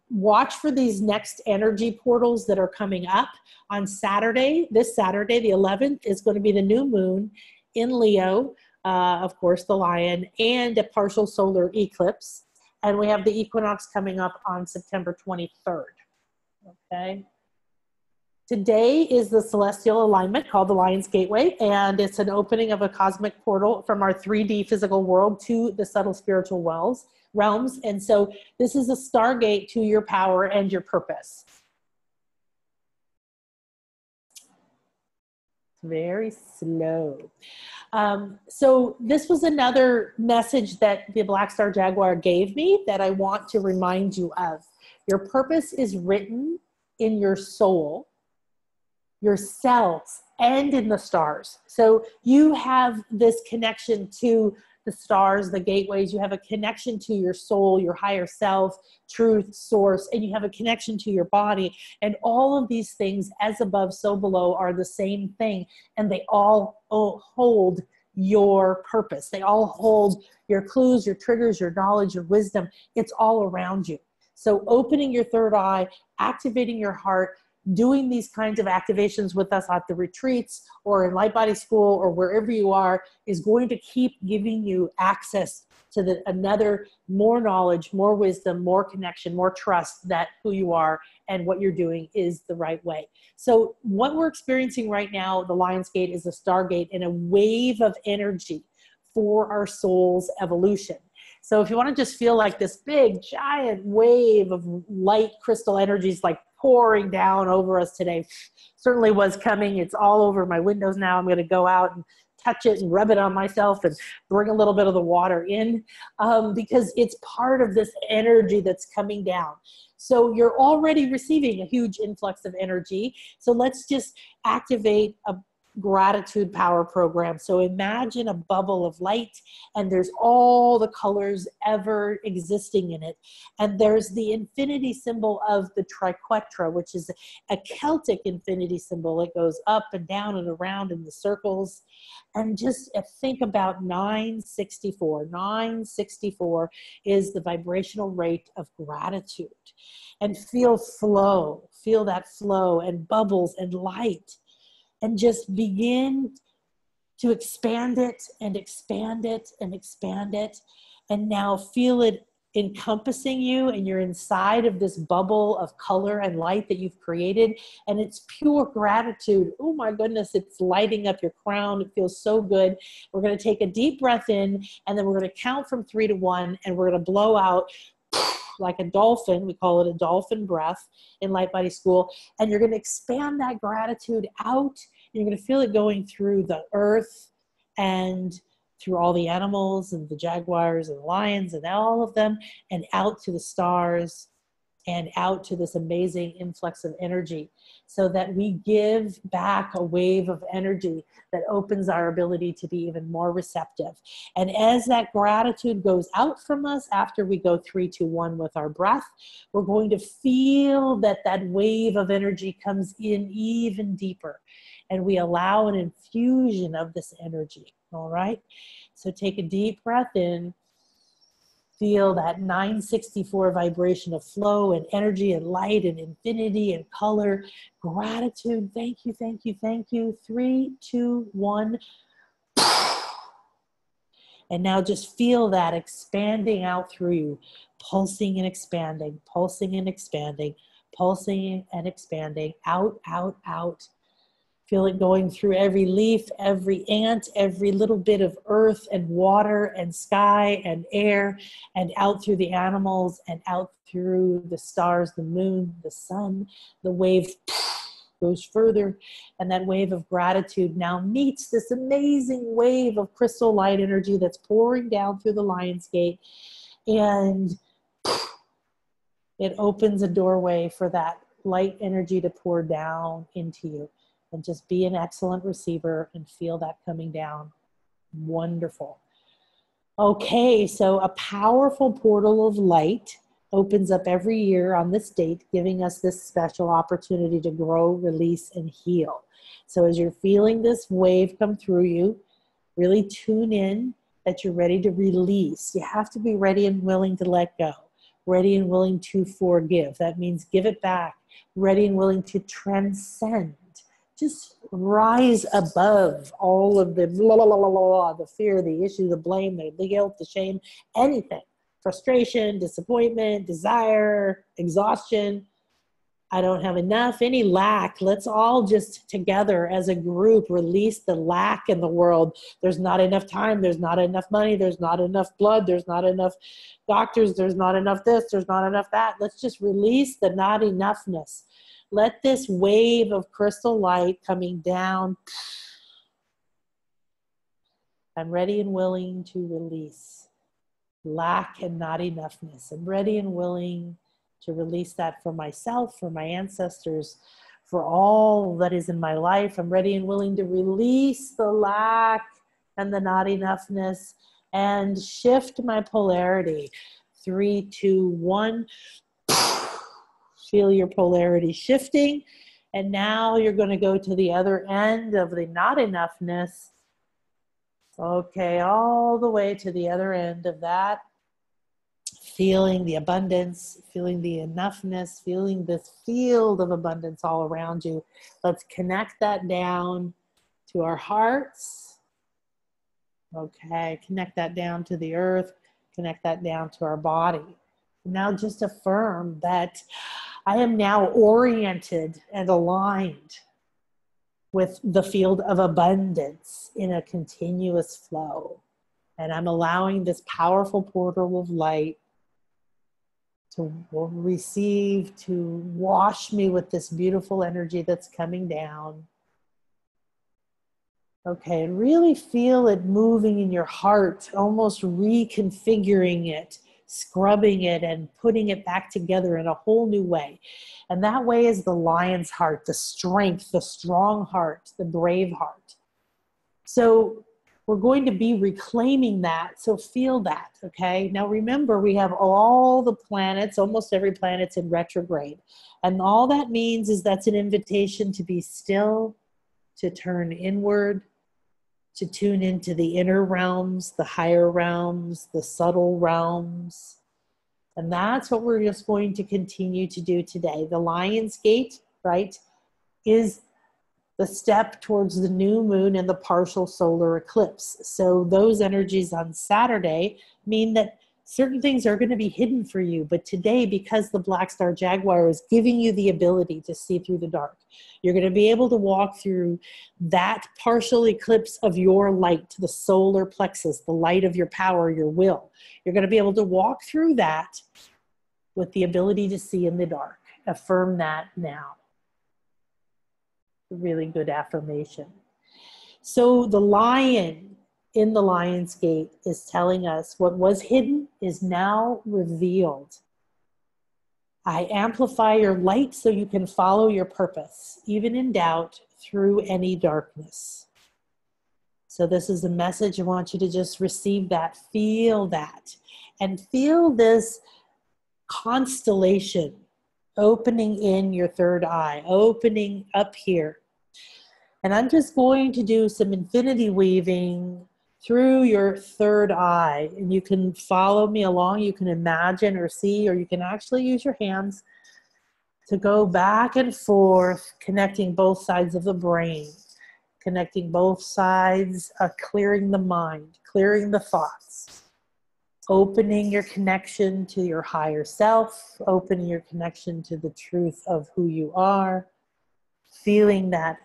watch for these next energy portals that are coming up on Saturday. This Saturday, the 11th, is going to be the new moon in Leo, of course, the lion, and a partial solar eclipse. And we have the equinox coming up on September 23rd. Okay. Today is the celestial alignment called the Lion's Gateway, and it's an opening of a cosmic portal from our 3D physical world to the subtle spiritual realms. And so this is a stargate to your power and your purpose. Very slow. So this was another message that the Black Star Jaguar gave me that I want to remind you of. Your purpose is written in your soul, your cells, and in the stars. So you have this connection to the stars, the gateways. You have a connection to your soul, your higher self, truth, source, and you have a connection to your body. And all of these things, as above, so below, are the same thing. And they all hold your purpose. They all hold your clues, your triggers, your knowledge, your wisdom. It's all around you. So opening your third eye, activating your heart, doing these kinds of activations with us at the retreats or in LightBody School or wherever you are is going to keep giving you access to another more knowledge, more wisdom, more connection, more trust that who you are and what you're doing is the right way. So what we're experiencing right now, the Lion's Gate, is a stargate and a wave of energy for our soul's evolution. So if you want to just feel like this big giant wave of light crystal energies like pouring down over us today, certainly was coming. It's all over my windows now. I'm going to go out and touch it and rub it on myself and bring a little bit of the water in because it's part of this energy that's coming down. So you're already receiving a huge influx of energy. So let's just activate a gratitude power program. So imagine a bubble of light and there's all the colors ever existing in it. And there's the infinity symbol of the triquetra, which is a Celtic infinity symbol. It goes up and down and around in the circles. And just think about 964. 964 is the vibrational rate of gratitude. And feel flow, feel that flow and bubbles and light. And just begin to expand it and expand it and expand it. And now feel it encompassing you and you're inside of this bubble of color and light that you've created. And it's pure gratitude. Oh my goodness, it's lighting up your crown. It feels so good. We're going to take a deep breath in and then we're going to count from 3 to 1 and we're going to blow out like a dolphin. We call it a dolphin breath in LightBody School. And you're going to expand that gratitude out. You're going to feel it going through the earth and through all the animals and the jaguars and the lions and all of them and out to the stars and out to this amazing influx of energy so that we give back a wave of energy that opens our ability to be even more receptive. And as that gratitude goes out from us after we go 3, 2, 1 with our breath, we're going to feel that that wave of energy comes in even deeper. And we allow an infusion of this energy, all right? So take a deep breath in. Feel that 964 vibration of flow and energy and light and infinity and color. Gratitude, thank you, thank you, thank you. 3, 2, 1. And now just feel that expanding out through you, pulsing and expanding, pulsing and expanding, pulsing and expanding, out, out, out. Feel it going through every leaf, every ant, every little bit of earth and water and sky and air, and out through the animals and out through the stars, the moon, the sun. The wave goes further, and that wave of gratitude now meets this amazing wave of crystal light energy that's pouring down through the Lion's Gate, and it opens a doorway for that light energy to pour down into you. And just be an excellent receiver and feel that coming down. Wonderful. Okay, so a powerful portal of light opens up every year on this date, giving us this special opportunity to grow, release, and heal. So as you're feeling this wave come through you, really tune in that you're ready to release. You have to be ready and willing to let go. Ready and willing to forgive. That means give it back. Ready and willing to transcend. Just rise above all of the blah, blah, blah, blah, blah, the fear, the issue, the blame, the guilt, the shame, anything. Frustration, disappointment, desire, exhaustion. I don't have enough, any lack. Let's all just together as a group release the lack in the world. There's not enough time. There's not enough money. There's not enough blood. There's not enough doctors. There's not enough this. There's not enough that. Let's just release the not enoughness. Let this wave of crystal light coming down. I'm ready and willing to release lack and not enoughness. I'm ready and willing to release that for myself, for my ancestors, for all that is in my life. I'm ready and willing to release the lack and the not enoughness and shift my polarity. 3, 2, 1. Feel your polarity shifting. And now you're going to go to the other end of the not enoughness. Okay, all the way to the other end of that. feeling the abundance, feeling the enoughness, feeling this field of abundance all around you. Let's connect that down to our hearts. Okay, connect that down to the earth, connect that down to our body. Now just affirm that I am now oriented and aligned with the field of abundance in a continuous flow. And I'm allowing this powerful portal of light to receive, to wash me with this beautiful energy that's coming down. Okay, and really feel it moving in your heart, almost reconfiguring it, scrubbing it and putting it back together in a whole new way. And that way is the lion's heart, the strength, the strong heart, the brave heart. So we're going to be reclaiming that. So feel that, okay? Now remember, we have all the planets, almost every planet's in retrograde. And all that means is that's an invitation to be still, to turn inward, to tune into the inner realms, the higher realms, the subtle realms. And that's what we're just going to continue to do today. The Lion's Gate, right, is the step towards the new moon and the partial solar eclipse. So those energies on Saturday mean that certain things are going to be hidden for you. But today, because the Black Star Jaguar is giving you the ability to see through the dark, you're going to be able to walk through that partial eclipse of your light, the solar plexus, the light of your power, your will. You're going to be able to walk through that with the ability to see in the dark. Affirm that now. Really good affirmation. So the lion in the Lion's Gate is telling us what was hidden is now revealed. I amplify your light so you can follow your purpose, even in doubt, through any darkness. So this is a message. I want you to just receive that, and feel this constellation opening in your third eye, opening up here. And I'm just going to do some infinity weaving through your third eye. And you can follow me along. You can imagine or see, or you can actually use your hands to go back and forth, connecting both sides of the brain, connecting both sides, clearing the mind, clearing the thoughts, opening your connection to your higher self, opening your connection to the truth of who you are, feeling that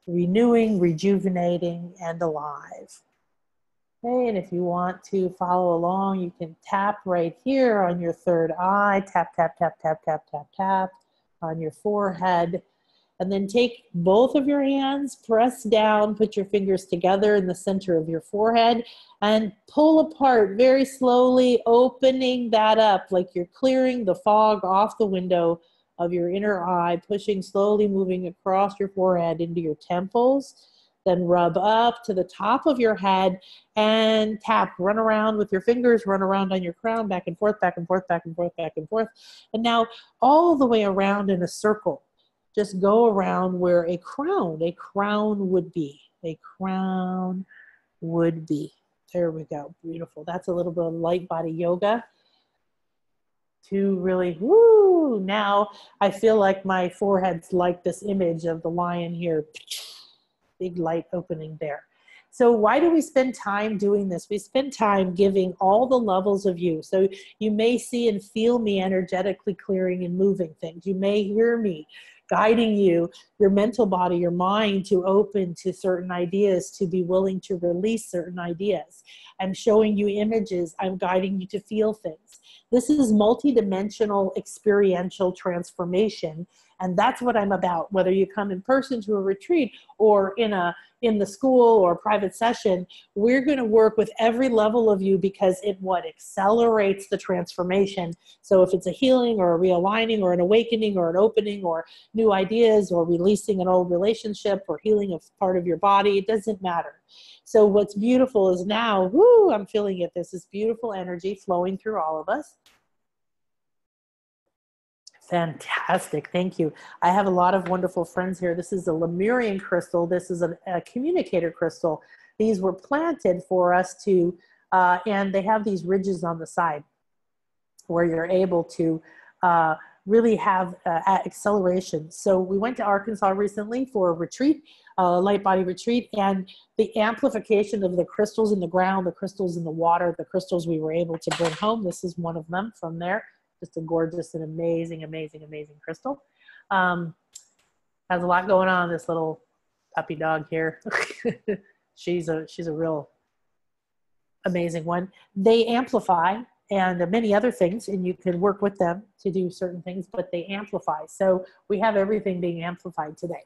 renewing, rejuvenating, and alive. Okay, and if you want to follow along, you can tap right here on your third eye, tap, tap, tap, tap, tap, tap, tap on your forehead, and then take both of your hands, press down, put your fingers together in the center of your forehead, and pull apart very slowly, opening that up like you're clearing the fog off the window of your inner eye, pushing slowly, moving across your forehead into your temples, then rub up to the top of your head and tap, run around with your fingers, run around on your crown, back and forth, back and forth, back and forth, back and forth. And now all the way around in a circle, just go around where a crown would be. A crown would be. There we go, beautiful. That's a little bit of light body yoga. To really, woo, now I feel like my forehead's like this image of the lion here. Big light opening there. So why do we spend time doing this? We spend time giving all the levels of you. So you may see and feel me energetically clearing and moving things. You may hear me guiding you, your mental body, your mind to open to certain ideas, to be willing to release certain ideas. I'm showing you images. I'm guiding you to feel things. This is multidimensional experiential transformation. And that's what I'm about, whether you come in person to a retreat or in the school or a private session. We're going to work with every level of you because it accelerates the transformation. So if it's a healing or a realigning or an awakening or an opening or new ideas or releasing an old relationship or healing of part of your body, it doesn't matter. So what's beautiful is now, woo, I'm feeling it. This is beautiful energy flowing through all of us. Fantastic. Thank you. I have a lot of wonderful friends here. This is a Lemurian crystal. This is a communicator crystal. These were planted for us to, and they have these ridges on the side. where you're able to really have acceleration. So we went to Arkansas recently for a retreat, LightBody retreat, and the amplification of the crystals in the ground, the crystals in the water, the crystals we were able to bring home. This is one of them from there. Just a gorgeous and amazing, amazing, amazing crystal. Has a lot going on, this little puppy dog here. She's a real amazing one. They amplify and many other things, and you can work with them to do certain things, but they amplify. So we have everything being amplified today.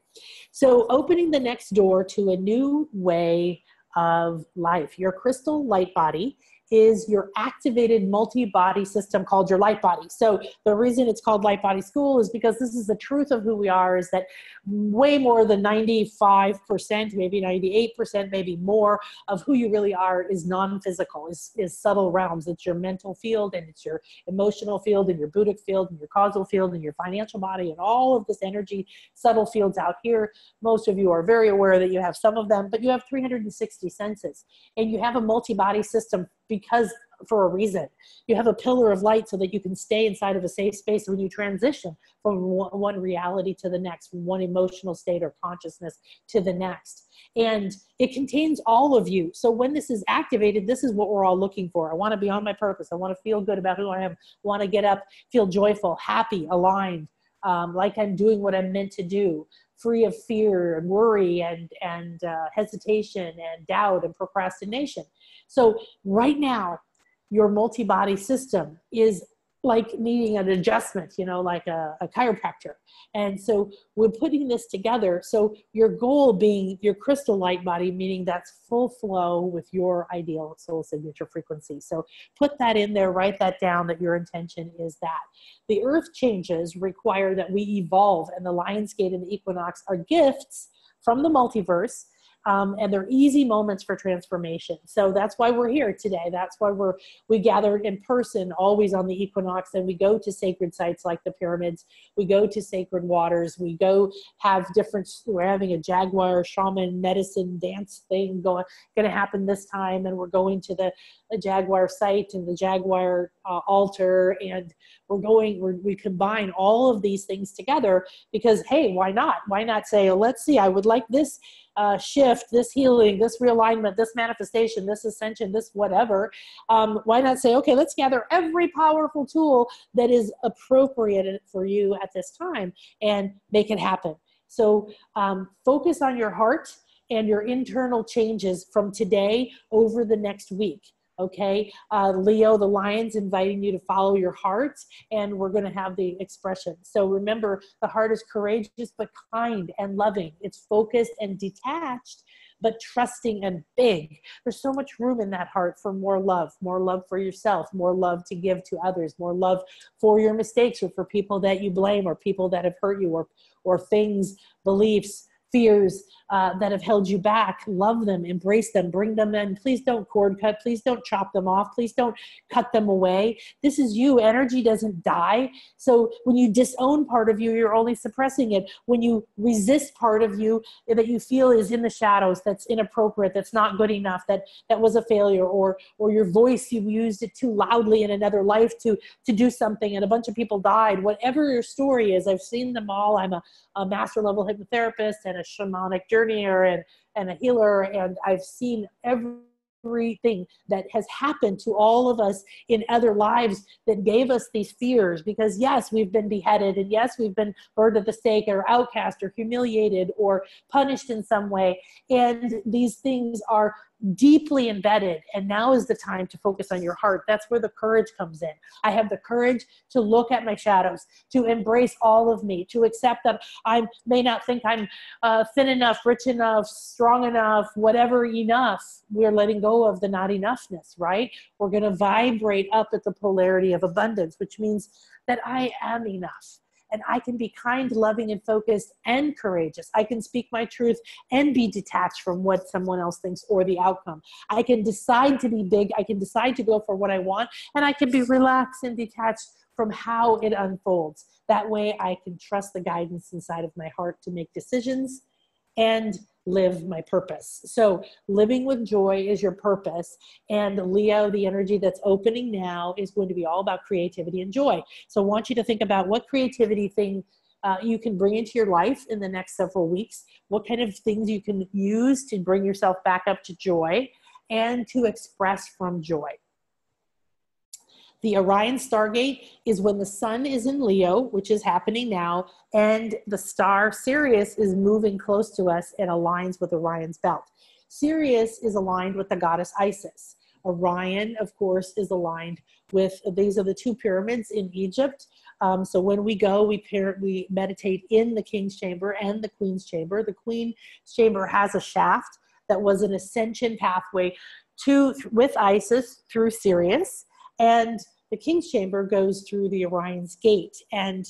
So opening the next door to a new way of life. Your crystal light body is your activated multi-body system called your light body. So the reason it's called Light Body School is because this is the truth of who we are, is that way more than 95%, maybe 98%, maybe more of who you really are is non-physical, is subtle realms. It's your mental field, and it's your emotional field, and your Buddhic field, and your causal field, and your financial body, and all of this energy, subtle fields out here. Most of you are very aware that you have some of them, but you have 360 senses, and you have a multi-body system because for a reason. You have a pillar of light so that you can stay inside of a safe space when you transition from one reality to the next, from one emotional state or consciousness to the next. And it contains all of you. So when this is activated, this is what we're all looking for. I want to be on my purpose. I want to feel good about who I am. I want to get up, feel joyful, happy, aligned, like I'm doing what I'm meant to do, free of fear and worry and hesitation and doubt and procrastination. So right now, your multi-body system is like needing an adjustment, you know, like a chiropractor. And so we're putting this together. So your goal being your crystal light body, meaning that's full flow with your ideal soul signature frequency. So put that in there, write that down, that your intention is that. The earth changes require that we evolve, and the Lion's Gate and the equinox are gifts from the multiverse. And they're easy moments for transformation. So that's why we're here today. That's why we gather in person, always on the equinox, and we go to sacred sites like the pyramids. We go to sacred waters. We go have we're having a Jaguar shaman medicine dance thing going to happen this time. And we're going to the Jaguar site and the Jaguar altar. And we combine all of these things together because, hey, why not? Why not say, let's see, I would like this shift, this healing, this realignment, this manifestation, this ascension, this whatever. Why not say, okay, let's gather every powerful tool that is appropriate for you at this time and make it happen. So focus on your heart and your internal changes from today over the next week. Okay, Leo, the lion's inviting you to follow your heart, and we're going to have the expression. So remember, the heart is courageous, but kind and loving. It's focused and detached, but trusting and big. There's so much room in that heart for more love for yourself, more love to give to others, more love for your mistakes or for people that you blame or people that have hurt you or things, beliefs, fears that have held you back. Love them, embrace them, bring them in. Please don't cord cut. Please don't chop them off. Please don't cut them away. This is you. Energy doesn't die. So when you disown part of you, you're only suppressing it. When you resist part of you that you feel is in the shadows, that's inappropriate, that's not good enough, that was a failure, or your voice, you used it too loudly in another life to do something and a bunch of people died. Whatever your story is, I've seen them all. I'm a master level hypnotherapist and a shamanic journeyer and a healer, and I've seen everything that has happened to all of us in other lives that gave us these fears, because yes, we've been beheaded, and yes, we've been burned at the stake or outcast or humiliated or punished in some way, and these things are deeply embedded, and now is the time to focus on your heart. That's where the courage comes in. I have the courage to look at my shadows, to embrace all of me, to accept that I may not think I'm thin enough, rich enough, strong enough, whatever enough. We're letting go of the not enoughness, right? We're going to vibrate up at the polarity of abundance, which means that I am enough. And I can be kind, loving, and focused and courageous. I can speak my truth and be detached from what someone else thinks or the outcome. I can decide to be big. I can decide to go for what I want. And I can be relaxed and detached from how it unfolds. That way I can trust the guidance inside of my heart to make decisions and live my purpose. So living with joy is your purpose. And Leo, the energy that's opening now, is going to be all about creativity and joy. So I want you to think about what creativity thing you can bring into your life in the next several weeks, what kind of things you can use to bring yourself back up to joy and to express from joy. The Orion Stargate is when the sun is in Leo, which is happening now, and the star Sirius is moving close to us and aligns with Orion's belt. Sirius is aligned with the goddess Isis. Orion, of course, is aligned with, these are the two pyramids in Egypt. So when we go, we meditate in the King's Chamber and the Queen's Chamber. The Queen's Chamber has a shaft that was an ascension pathway with Isis through Sirius. And the King's Chamber goes through the Orion's Gate. And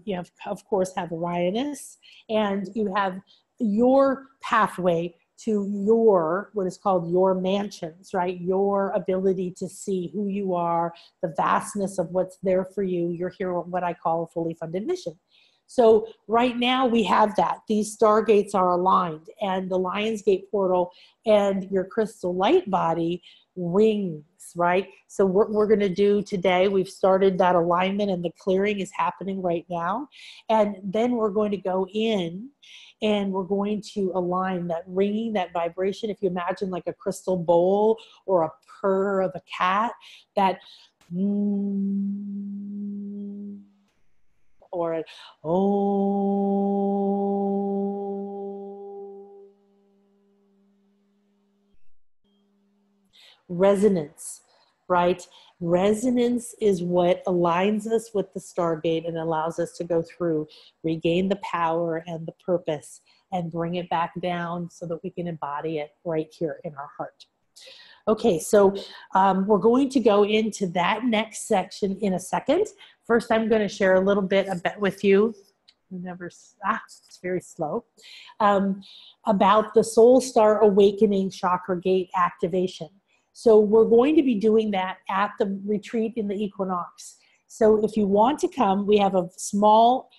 you have, of course, have Orionis, and you have your pathway to your, what is called your mansions, right? Your ability to see who you are, the vastness of what's there for you. You're here on what I call a fully funded mission. So right now we have that. These stargates are aligned, and the Lionsgate portal and your crystal light body rings, right? So what we're going to do today, we've started that alignment, and the clearing is happening right now. And then we're going to go in and we're going to align that ringing, that vibration. If you imagine like a crystal bowl or a purr of a cat, that or an oh, resonance, right? Resonance is what aligns us with the Stargate and allows us to go through, regain the power and the purpose, and bring it back down so that we can embody it right here in our heart. Okay, so we're going to go into that next section in a second. First, I'm going to share a little bit with you. It's very slow. About the Soul Star Awakening Chakra Gate activation. So we're going to be doing that at the retreat in the equinox. So if you want to come, we have a small,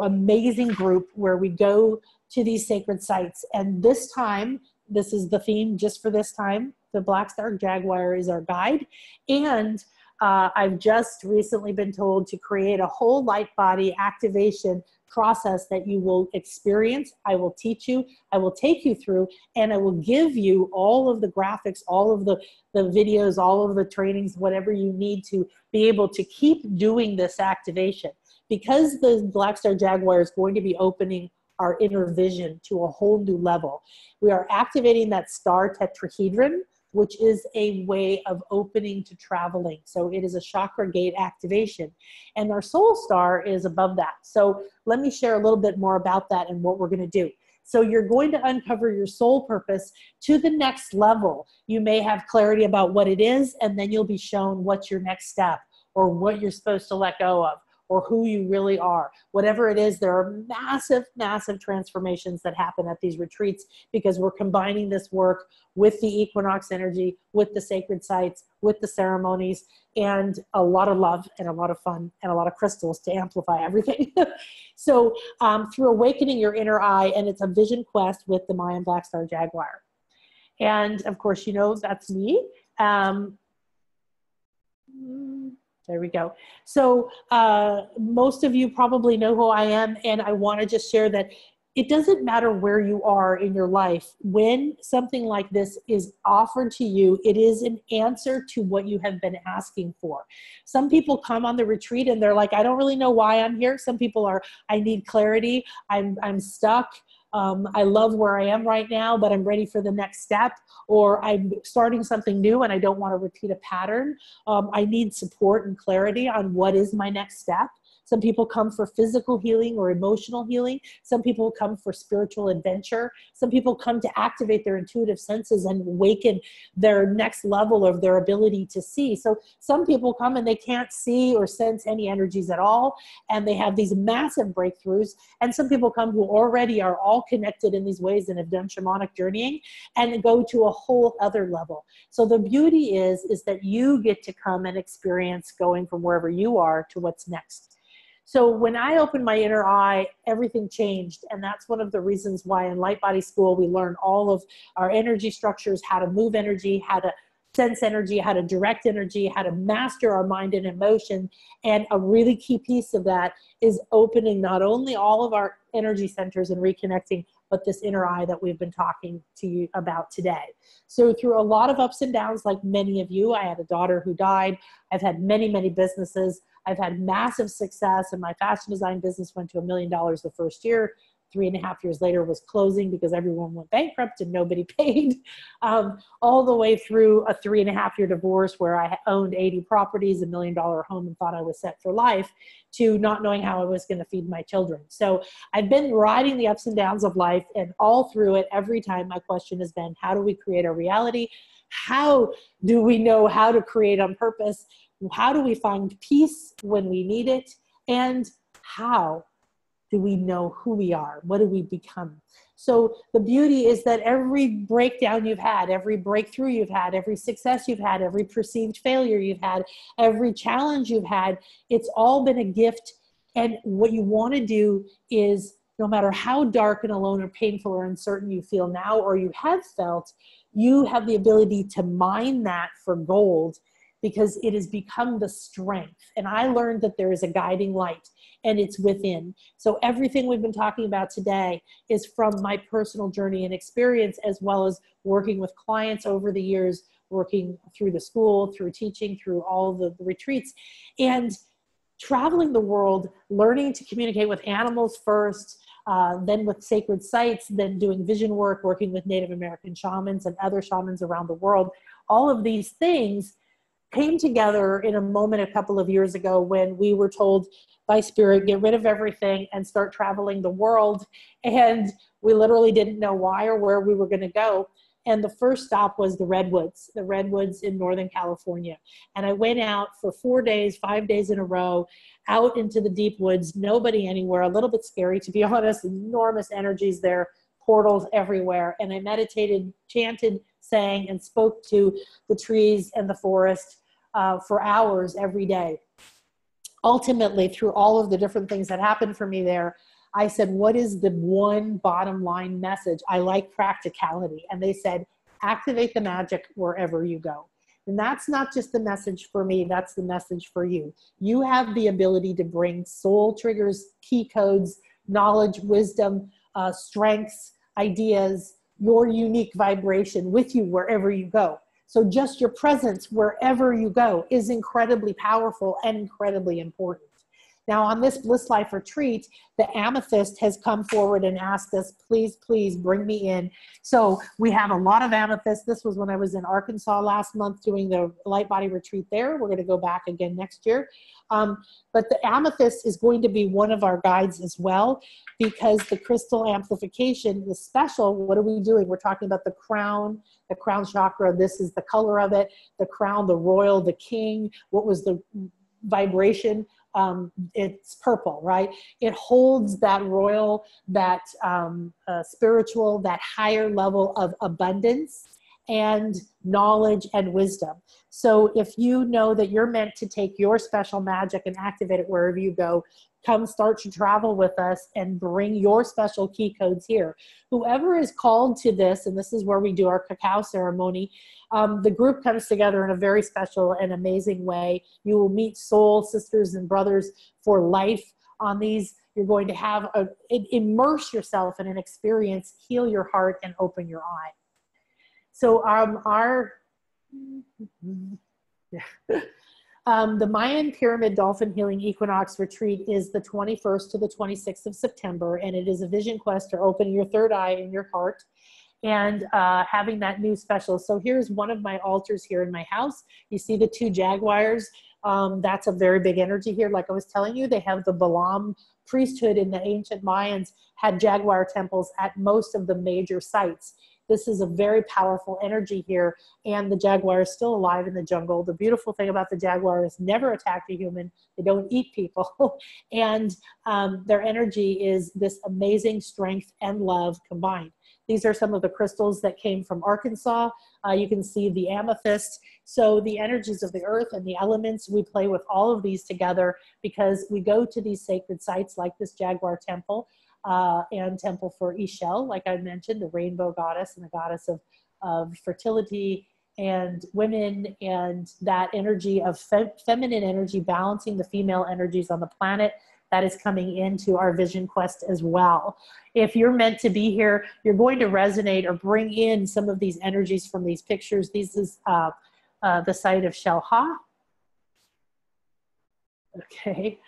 amazing group where we go to these sacred sites. And this time, this is the theme just for this time. The Black Star Jaguar is our guide. And I've just recently been told to create a whole light body activation process that you will experience. I will teach you, I will take you through, and I will give you all of the graphics, all of the videos, all of the trainings, whatever you need to be able to keep doing this activation. Because the Black Star Jaguar is going to be opening our inner vision to a whole new level. We are activating that star tetrahedron, which is a way of opening to traveling. So it is a chakra gate activation. And our soul star is above that. So let me share a little bit more about that and what we're gonna do. So you're going to uncover your soul purpose to the next level. You may have clarity about what it is, and then you'll be shown what's your next step, or what you're supposed to let go of, or who you really are. Whatever it is, there are massive, massive transformations that happen at these retreats because we're combining this work with the equinox energy, with the sacred sites, with the ceremonies, and a lot of love and a lot of fun and a lot of crystals to amplify everything. So through awakening your inner eye, and it's a vision quest with the Mayan Black Star Jaguar. And of course, you know, that's me. There we go. So most of you probably know who I am, and I want to just share that it doesn't matter where you are in your life. When something like this is offered to you, it is an answer to what you have been asking for. Some people come on the retreat and they're like, I don't really know why I'm here. Some people are, I need clarity. I'm stuck. I love where I am right now, but I'm ready for the next step, or I'm starting something new and I don't want to repeat a pattern. I need support and clarity on what is my next step. Some people come for physical healing or emotional healing. Some people come for spiritual adventure. Some people come to activate their intuitive senses and awaken their next level of their ability to see. So some people come and they can't see or sense any energies at all, and they have these massive breakthroughs. And some people come who already are all connected in these ways and have done shamanic journeying and go to a whole other level. So the beauty is that you get to come and experience going from wherever you are to what's next. So when I opened my inner eye, everything changed. And that's one of the reasons why in LightBody School, we learn all of our energy structures, how to move energy, how to sense energy, how to direct energy, how to master our mind and emotion. And a really key piece of that is opening not only all of our energy centers and reconnecting, but this inner eye that we've been talking to you about today. So through a lot of ups and downs, like many of you, I had a daughter who died. I've had many, many businesses. I've had massive success, and my fashion design business went to $1 million the first year. 3.5 years later was closing because everyone went bankrupt and nobody paid. All the way through a 3.5-year divorce where I owned 80 properties, $1 million home, and thought I was set for life, to not knowing how I was going to feed my children. So I've been riding the ups and downs of life, and all through it, every time my question has been, how do we create our reality? How do we know how to create on purpose? How do we find peace when we need it? And how do we know who we are? What do we become? So the beauty is that every breakdown you've had, every breakthrough you've had, every success you've had, every perceived failure you've had, every challenge you've had, it's all been a gift. And what you want to do is, no matter how dark and alone or painful or uncertain you feel now or you have felt, you have the ability to mine that for gold, because it has become the strength. And I learned that there is a guiding light, and it's within. So everything we've been talking about today is from my personal journey and experience, as well as working with clients over the years, working through the school, through teaching, through all the retreats, and traveling the world, learning to communicate with animals first, then with sacred sites, then doing vision work, working with Native American shamans and other shamans around the world. All of these things came together in a moment a couple of years ago when we were told by Spirit, get rid of everything and start traveling the world. And we literally didn't know why or where we were going to go. And the first stop was the Redwoods in Northern California. And I went out for 4 days, 5 days in a row, out into the deep woods, nobody anywhere, a little bit scary, to be honest, enormous energies there, portals everywhere. And I meditated, chanted, sang, and spoke to the trees and the forest for hours every day. Ultimately, through all of the different things that happened for me there, I said, what is the one bottom line message? I like practicality. And they said, activate the magic wherever you go. And that's not just the message for me, that's the message for you. You have the ability to bring soul triggers, key codes, knowledge, wisdom, strengths, ideas, your unique vibration with you wherever you go. So just your presence wherever you go is incredibly powerful and incredibly important. Now on this Bliss Life retreat, the Amethyst has come forward and asked us, please, please bring me in. So we have a lot of amethyst. This was when I was in Arkansas last month doing the LightBody retreat there. We're going to go back again next year. But the amethyst is going to be one of our guides as well, because the crystal amplification is special. What are we doing? We're talking about the crown chakra. This is the color of it, the crown, the royal, the king. What was the vibration? It's purple, right? It holds that royal, that spiritual, that higher level of abundance and knowledge and wisdom. So if you know that you're meant to take your special magic and activate it wherever you go, come start to travel with us and bring your special key codes here. Whoever is called to this, and this is where we do our cacao ceremony, the group comes together in a very special and amazing way. You will meet soul sisters and brothers for life on these. You're going to have immerse yourself in an experience, heal your heart, and open your eye. So the Mayan Pyramid Dolphin Healing Equinox Retreat is the 21st to the 26th of September, and it is a vision quest for opening your third eye in your heart and having that new special. So here's one of my altars here in my house. You see the two jaguars. That's a very big energy here. Like I was telling you, they have the Balaam priesthood in the ancient Mayans had Jaguar temples at most of the major sites. This is a very powerful energy here, and the Jaguar is still alive in the jungle. The beautiful thing about the Jaguar is never attack a human. They don't eat people. And their energy is this amazing strength and love combined. These are some of the crystals that came from Arkansas. You can see the amethyst. So the energies of the earth and the elements, we play with all of these together because we go to these sacred sites like this Jaguar temple and temple for Ishel, like I mentioned, the rainbow goddess and the goddess of fertility and women, and that energy of feminine energy balancing the female energies on the planet. That is coming into our vision quest as well. If you're meant to be here, you're going to resonate or bring in some of these energies from these pictures. This is the site of Shelha. Okay.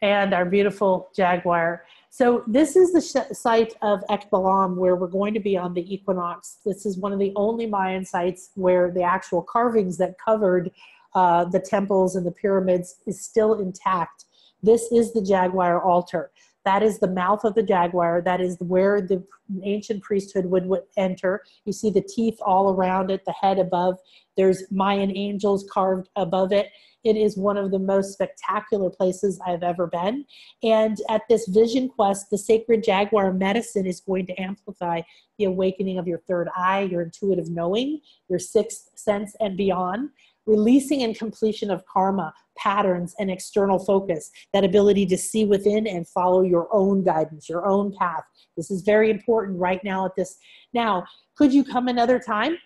And our beautiful Jaguar. So this is the site of Ekbalam, where we're going to be on the equinox. This is one of the only Mayan sites where the actual carvings that covered the temples and the pyramids is still intact. This is the Jaguar altar. That is the mouth of the Jaguar. That is where the ancient priesthood would enter. You see the teeth all around it, the head above. There's Mayan angels carved above it. It is one of the most spectacular places I've ever been. And at this vision quest, the sacred Jaguar medicine is going to amplify the awakening of your third eye, your intuitive knowing, your sixth sense and beyond, releasing and completion of karma, patterns, and external focus, that ability to see within and follow your own guidance, your own path. This is very important right now at this. Now, could you come another time?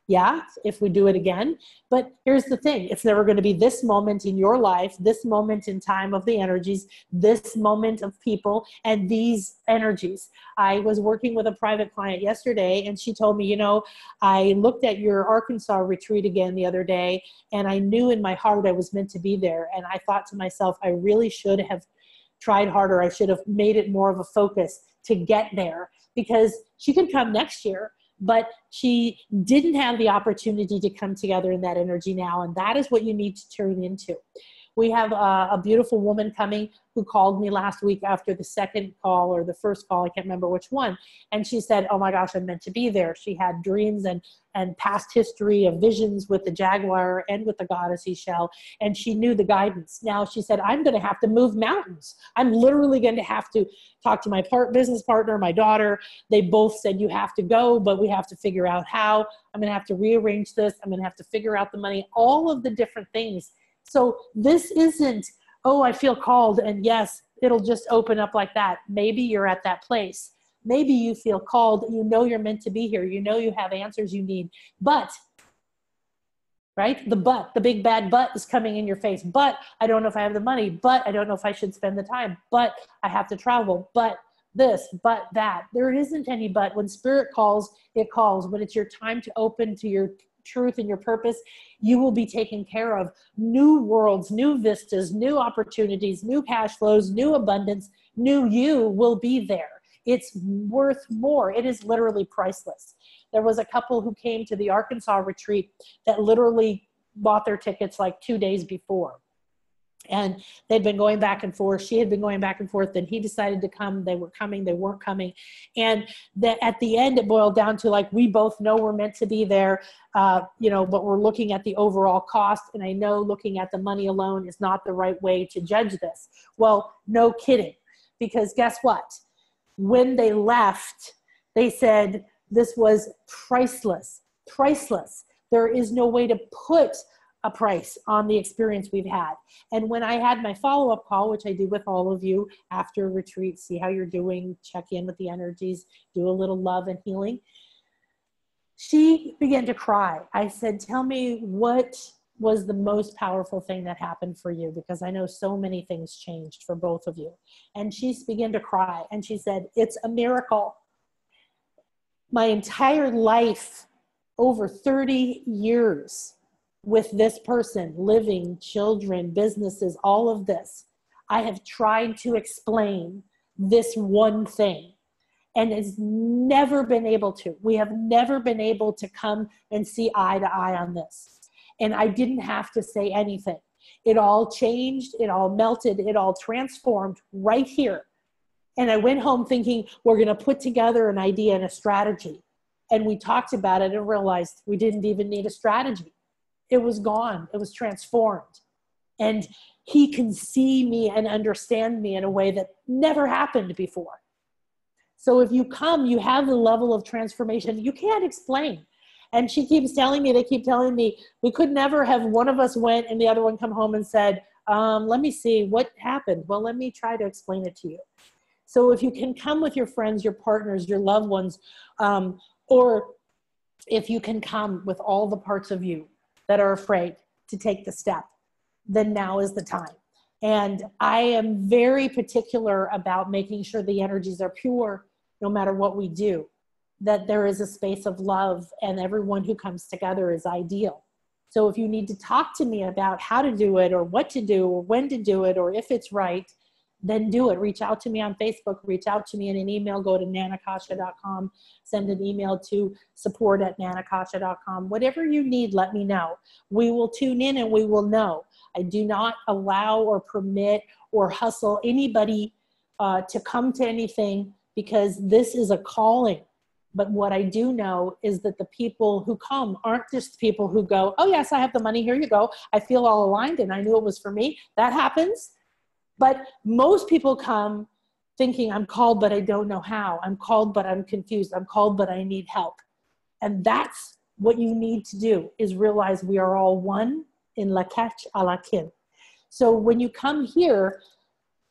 Yeah, if we do it again. But here's the thing. It's never going to be this moment in your life, this moment in time of the energies, this moment of people, and these energies. I was working with a private client yesterday, and she told me, you know, I looked at your Arkansas retreat again the other day, and I knew in my heart I was meant to be there. And I thought to myself, I really should have tried harder. I should have made it more of a focus to get there, because she could come next year. But she didn't have the opportunity to come together in that energy now. And that is what you need to turn into. We have a beautiful woman coming who called me last week after the second call or the first call. I can't remember which one. And she said, oh my gosh, I'm meant to be there. She had dreams and past history of visions with the Jaguar and with the goddess Ishel. And she knew the guidance. Now she said, I'm going to have to move mountains. I'm literally going to have to talk to my business partner, my daughter. They both said, you have to go, but we have to figure out how. I'm going to have to rearrange this. I'm going to have to figure out the money, all of the different things. So this isn't, oh, I feel called, and yes, it'll just open up like that. Maybe you're at that place. Maybe you feel called. You know you're meant to be here. You know you have answers you need. But, right? The big bad but is coming in your face. But I don't know if I have the money. But I don't know if I should spend the time. But I have to travel. But this, but that. There isn't any but. When spirit calls, it calls. When it's your time to open to your truth and your purpose, you will be taken care of. New worlds, new vistas, new opportunities, new cash flows, new abundance, new you will be there. It's worth more. It is literally priceless. There was a couple who came to the Arkansas retreat that literally bought their tickets like 2 days before. And they'd been going back and forth. She had been going back and forth. Then he decided to come. They were coming. They weren't coming. And at the end, it boiled down to like, we both know we're meant to be there, you know, but we're looking at the overall cost. And I know looking at the money alone is not the right way to judge this. Well, no kidding. Because guess what? When they left, they said this was priceless, priceless. There is no way to put a price on the experience we've had. And when I had my follow-up call, which I do with all of you after retreat, see how you're doing, check in with the energies, do a little love and healing, she began to cry. I said, tell me what was the most powerful thing that happened for you, because I know so many things changed for both of you. And she began to cry and she said, it's a miracle. My entire life, over 30 years, with this person, living, children, businesses, all of this, I have tried to explain this one thing and has never been able to. We have never been able to come and see eye to eye on this. And I didn't have to say anything. It all changed, it all melted, it all transformed right here And I went home thinking we're going to put together an idea and a strategy. And we talked about it and realized we didn't even need a strategy. It was gone. It was transformed. And he can see me and understand me in a way that never happened before. So if you come, you have the level of transformation you can't explain. And she keeps telling me, they keep telling me, we could never have one of us went and the other one come home and said, let me see what happened. Well, let me try to explain it to you. So if you can come with your friends, your partners, your loved ones, or if you can come with all the parts of you that are afraid to take the step, then now is the time. And I am very particular about making sure the energies are pure no matter what we do, that there is a space of love and everyone who comes together is ideal. So if you need to talk to me about how to do it or what to do or when to do it or if it's right, then do it. Reach out to me on Facebook, reach out to me in an email, go to nanakasha.com, send an email to support@nanakasha.com. Whatever you need, let me know. We will tune in and we will know. I do not allow or permit or hustle anybody to come to anything because this is a calling. But what I do know is that the people who come aren't just people who go, oh yes, I have the money, here you go. I feel all aligned and I knew it was for me. That happens. But most people come thinking I'm called, but I don't know how. I'm called, but I'm confused. I'm called, but I need help. And that's what you need to do, is realize we are all one in Lakach Alakin. So when you come here,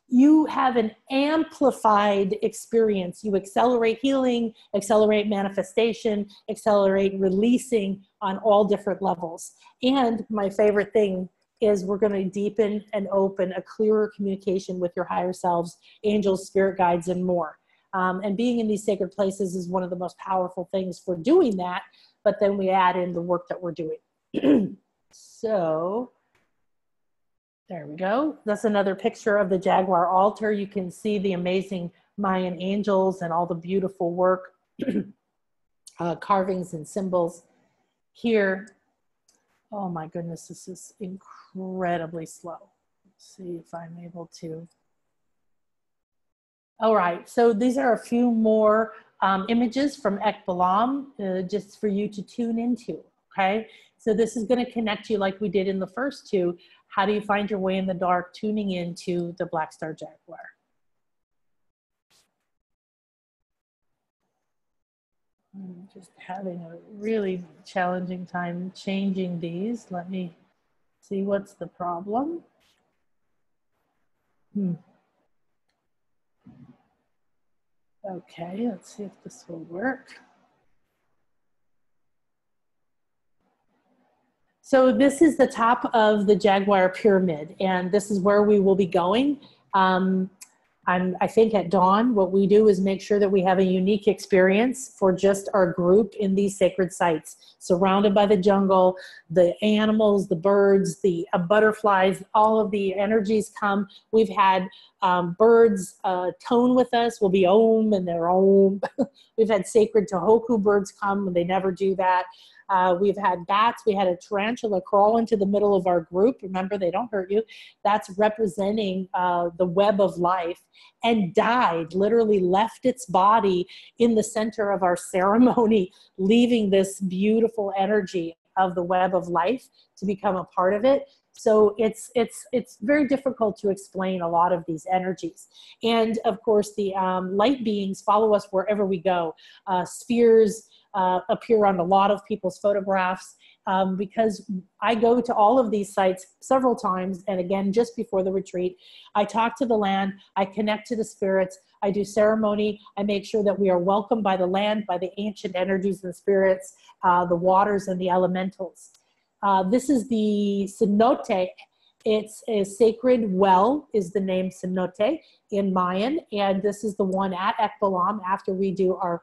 you have an amplified experience. You accelerate healing, accelerate manifestation, accelerate releasing on all different levels. And my favorite thing is we're going to deepen and open a clearer communication with your higher selves, angels, spirit guides, and more. And being in these sacred places is one of the most powerful things for doing that, but then we add in the work that we're doing. So there we go. That's another picture of the Jaguar altar. You can see the amazing Mayan angels and all the beautiful work, carvings and symbols here. Oh my goodness, this is incredibly slow. Let's see if I'm able to. All right, so these are a few more images from Ekbalam just for you to tune into, okay? So this is gonna connect you like we did in the first two. How do you find your way in the dark, tuning into the Black Star Jaguar? I'm just having a really challenging time changing these. Let me see what's the problem. Okay, let's see if this will work. So this is the top of the Jaguar pyramid, and this is where we will be going. I think at dawn, what we do is make sure that we have a unique experience for just our group in these sacred sites, surrounded by the jungle, the animals, the birds, the butterflies, all of the energies come. We've had birds tone with us. We'll be Om and they're Om. We've had sacred Tohoku birds come and they never do that. We've had bats. We had a tarantula crawl into the middle of our group. Remember, they don't hurt you. That's representing the web of life, and died, literally left its body in the center of our ceremony, leaving this beautiful energy of the web of life to become a part of it. So it's very difficult to explain a lot of these energies. And of course, the light beings follow us wherever we go. Spheres appear on a lot of people's photographs because I go to all of these sites several times. And again, just before the retreat, I talk to the land, I connect to the spirits, I do ceremony, I make sure that we are welcomed by the land, by the ancient energies and spirits, the waters and the elementals. This is the cenote. It's a sacred well, is the name cenote in Mayan. And this is the one at Ekbalam after we do our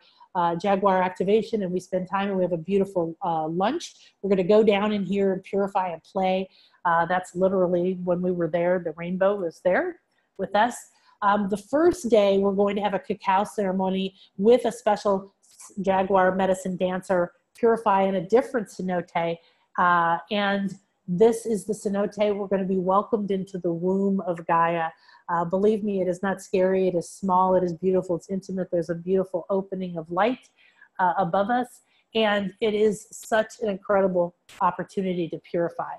Jaguar activation and we spend time and we have a beautiful lunch. We're gonna go down in here and purify and play. That's literally when we were there, the rainbow was there with us. The first day we're going to have a cacao ceremony with a special Jaguar medicine dancer, purify in a different cenote. And this is the cenote. We're going to be welcomed into the womb of Gaia. Believe me, it is not scary. It is small. It is beautiful. It's intimate. There's a beautiful opening of light above us. And it is such an incredible opportunity to purify.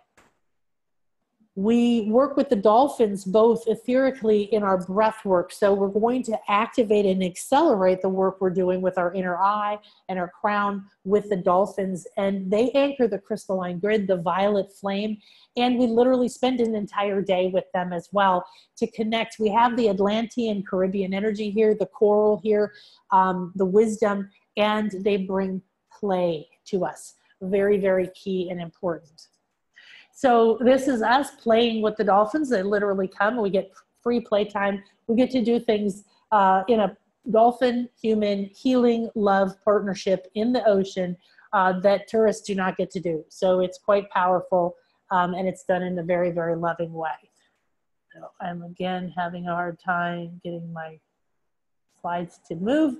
We work with the dolphins both etherically in our breath work. So we're going to activate and accelerate the work we're doing with our inner eye and our crown with the dolphins. And they anchor the crystalline grid, the violet flame. And we literally spend an entire day with them as well to connect. We have the Atlantean Caribbean energy here, the coral here, the wisdom, and they bring play to us. Very, very key and important. So this is us playing with the dolphins. They literally come and we get free playtime. We get to do things in a dolphin-human healing love partnership in the ocean that tourists do not get to do. So it's quite powerful and it's done in a very, very loving way. So I'm again having a hard time getting my slides to move.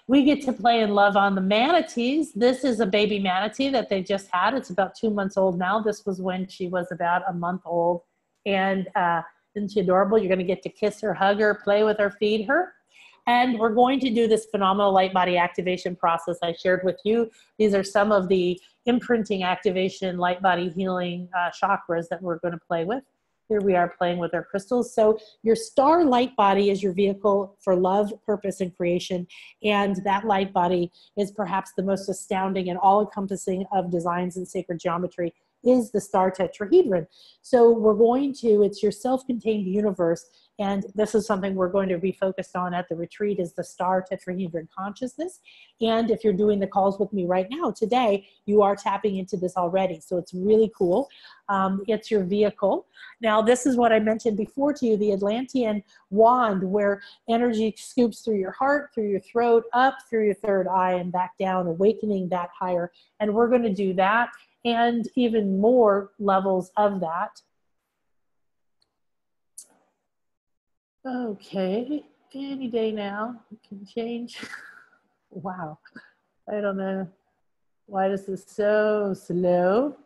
We get to play and love on the manatees. This is a baby manatee that they just had. It's about 2 months old now. This was when she was about a month old. And isn't she adorable? You're gonna get to kiss her, hug her, play with her, feed her. And we're going to do this phenomenal light body activation process I shared with you. These are some of the imprinting activation, light body healing chakras that we're gonna play with. Here we are playing with our crystals. So your star light body is your vehicle for love, purpose, and creation. And that light body is perhaps the most astounding and all-encompassing of designs in sacred geometry is the star tetrahedron. So we're going to, it's your self-contained universe. And this is something we're going to be focused on at the retreat is the star tetrahedron consciousness. And if you're doing the calls with me right now today, you are tapping into this already. So it's really cool. It's your vehicle. Now, this is what I mentioned before to you, the Atlantean Wand, where energy scoops through your heart, through your throat, up through your third eye and back down, awakening that higher. And we're going to do that and even more levels of that. Okay, any day now, it can change. Wow, I don't know why this is so slow.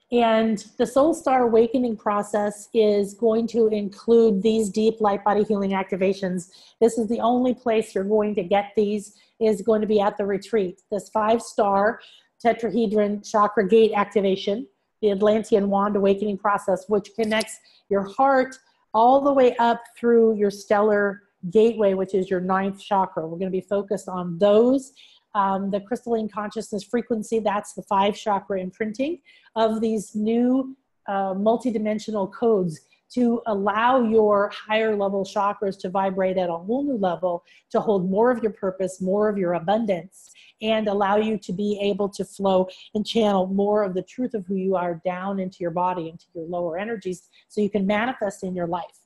And the Soul Star Awakening process is going to include these deep light body healing activations. This is the only place you're going to get these is going to be at the retreat. This 5-star tetrahedron chakra gate activation, the Atlantean Wand Awakening process, which connects your heart all the way up through your stellar gateway, which is your 9th chakra. We're going to be focused on those. The crystalline consciousness frequency, that's the 5 chakra imprinting of these new multidimensional codes to allow your higher level chakras to vibrate at a whole new level, to hold more of your purpose, more of your abundance, and allow you to be able to flow and channel more of the truth of who you are down into your body, into your lower energies, so you can manifest in your life.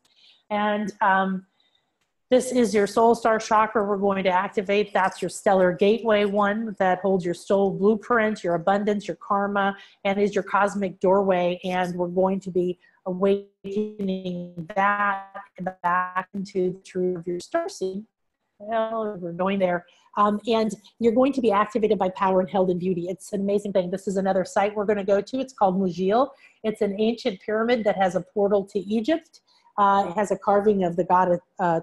And this is your soul star chakra we're going to activate. That's your stellar gateway one that holds your soul blueprint, your abundance, your karma, and is your cosmic doorway. And we're going to be awakening that back into the truth of your star seed. Well, we're going there. And you're going to be activated by power and held in beauty. It's an amazing thing. This is another site we're going to go to. It's called Mujil. It's an ancient pyramid that has a portal to Egypt. It has a carving of the god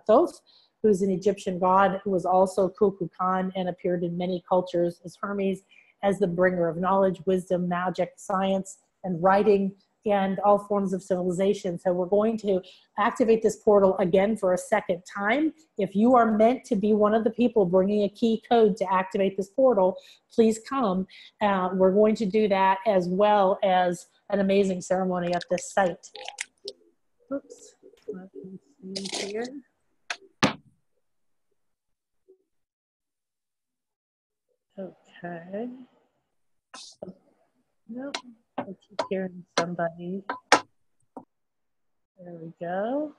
Thoth, who's an Egyptian god who was also Kukulkan and appeared in many cultures as Hermes, as the bringer of knowledge, wisdom, magic, science, and writing, and all forms of civilization. So we're going to activate this portal again for a second time. If you are meant to be one of the people bringing a key code to activate this portal, please come. We're going to do that as well as an amazing ceremony at this site. Oops. Let me see here. Okay. Nope. I keep hearing somebody. There we go.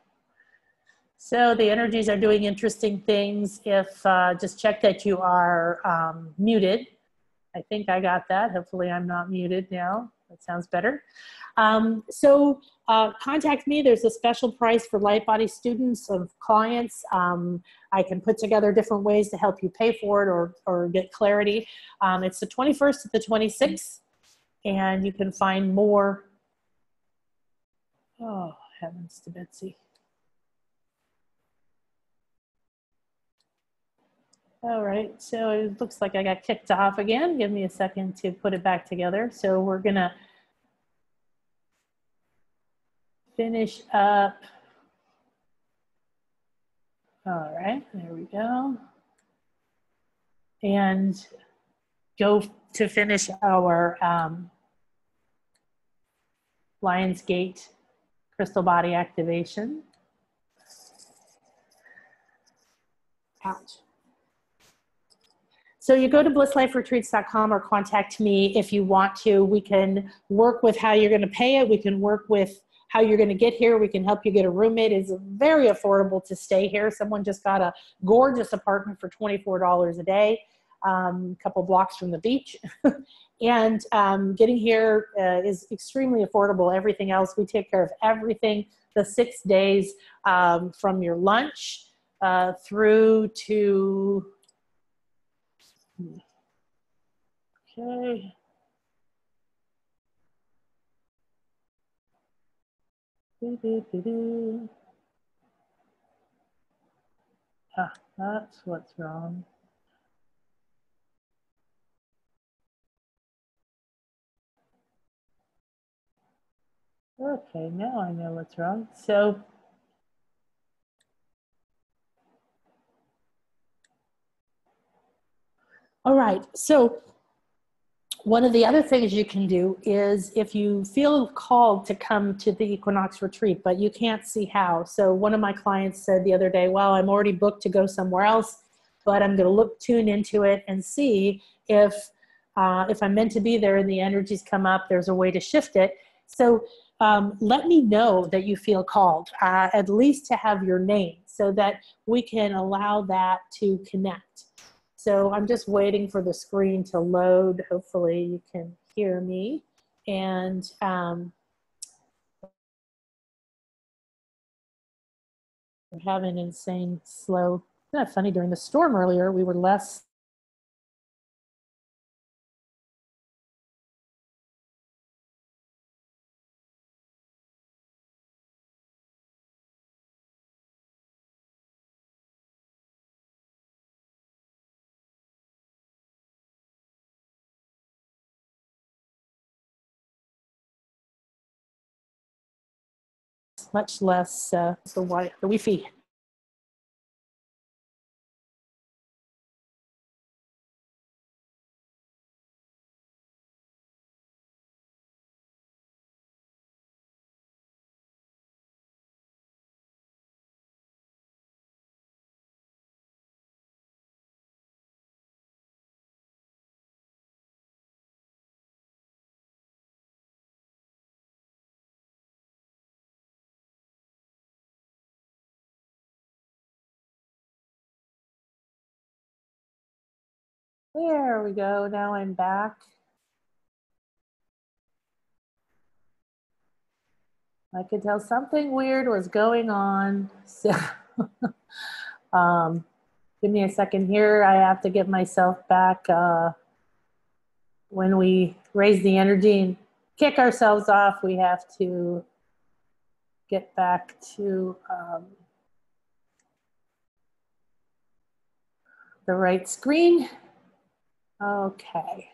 So the energies are doing interesting things. If just check that you are muted. I think I got that. Hopefully I'm not muted now. That sounds better. Contact me. There's a special price for LightBody students of clients. I can put together different ways to help you pay for it or get clarity. It's the 21st to the 26th, and you can find more Oh, heavens to Betsy. All right, so it looks like I got kicked off again. Give me a second to put it back together. So we're gonna finish up. All right, there we go. And go to finish our Lionsgate crystal body activation. Ouch. So you go to blissliferetreats.com or contact me if you want to. We can work with how you're going to pay it. We can work with how you're going to get here. We can help you get a roommate. It's very affordable to stay here. Someone just got a gorgeous apartment for $24 a day, a couple blocks from the beach. And getting here is extremely affordable. Everything else, we take care of everything. The 6 days from your lunch through to... Okay. Ah, that's what's wrong. Okay, now I know what's wrong. So, all right, so one of the other things you can do is if you feel called to come to the equinox retreat, but you can't see how. So one of my clients said the other day, well, I'm already booked to go somewhere else, but I'm going to tune into it and see if I'm meant to be there and the energies come up, there's a way to shift it. So let me know that you feel called, at least to have your name so that we can allow that to connect. So I'm just waiting for the screen to load. Hopefully you can hear me. And we're having insane slow. Isn't that funny? During the storm earlier, we were less. Much less the Wi-Fi. There we go. Now I'm back. I could tell something weird was going on. So give me a second here. I have to get myself back. When we raise the energy and kick ourselves off, we have to get back to the right screen. Okay.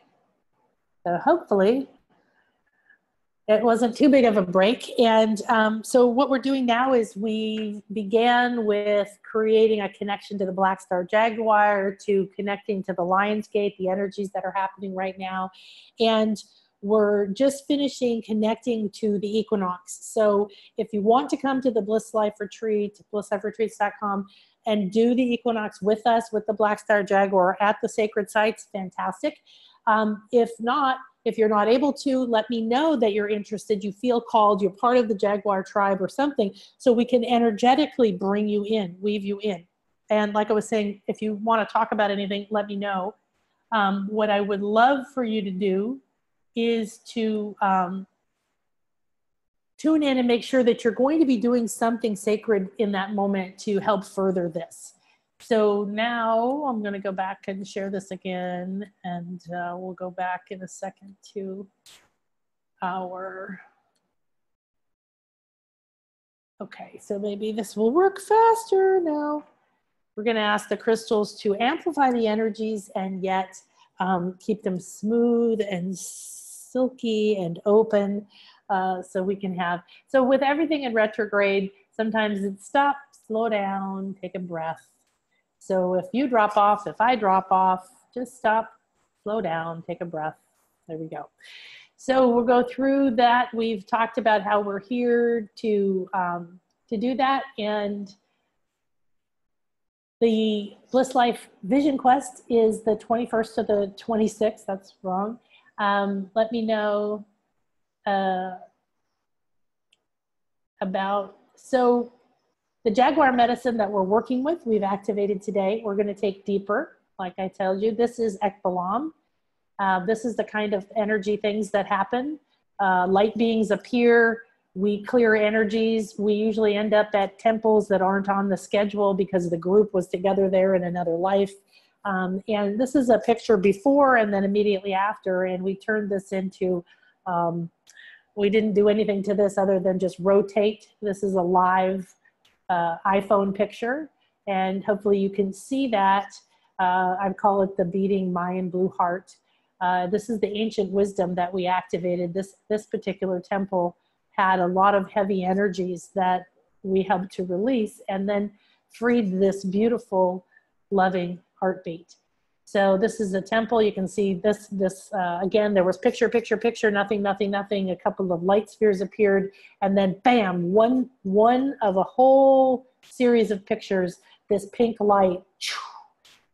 So hopefully it wasn't too big of a break. And so what we're doing now is we began with creating a connection to the Black Star Jaguar, to connecting to the Lionsgate, the energies that are happening right now. And we're just finishing connecting to the equinox. So if you want to come to the Bliss Life Retreat, blissliferetreats.com, and do the equinox with us, with the Black Star Jaguar at the sacred sites, fantastic. If not, if you're not able to, let me know that you're interested, you feel called, you're part of the Jaguar tribe or something, so we can energetically bring you in, weave you in. And like I was saying, if you want to talk about anything, let me know. What I would love for you to do is to tune in and make sure that you're going to be doing something sacred in that moment to help further this. So now I'm going to go back and share this again, and we'll go back in a second to our Okay, so maybe this will work faster now. We're going to ask the crystals to amplify the energies and yet keep them smooth and silky and open, so we can have, so with everything in retrograde, sometimes it's stop, slow down, take a breath. So if you drop off, if I drop off, just stop, slow down, take a breath. There we go. So we'll go through that. We've talked about how we're here to do that. And the Bliss Life Vision Quest is the 21st to the 26th. That's wrong. Let me know about, so the Jaguar medicine that we're working with, we've activated today. We're going to take deeper. Like I told you, this is Ekbalam. This is the kind of energy things that happen. Light beings appear. We clear energies. We usually end up at temples that aren't on the schedule because the group was together there in another life. And this is a picture before and then immediately after. And we turned this into, we didn't do anything to this other than just rotate. This is a live iPhone picture. And hopefully you can see that. I call it the beating Mayan blue heart. This is the ancient wisdom that we activated. This particular temple had a lot of heavy energies that we helped to release and then freed this beautiful, loving heartbeat. So this is the temple. You can see this, again, there was picture, nothing, nothing, nothing. A couple of light spheres appeared and then bam, one of a whole series of pictures, this pink light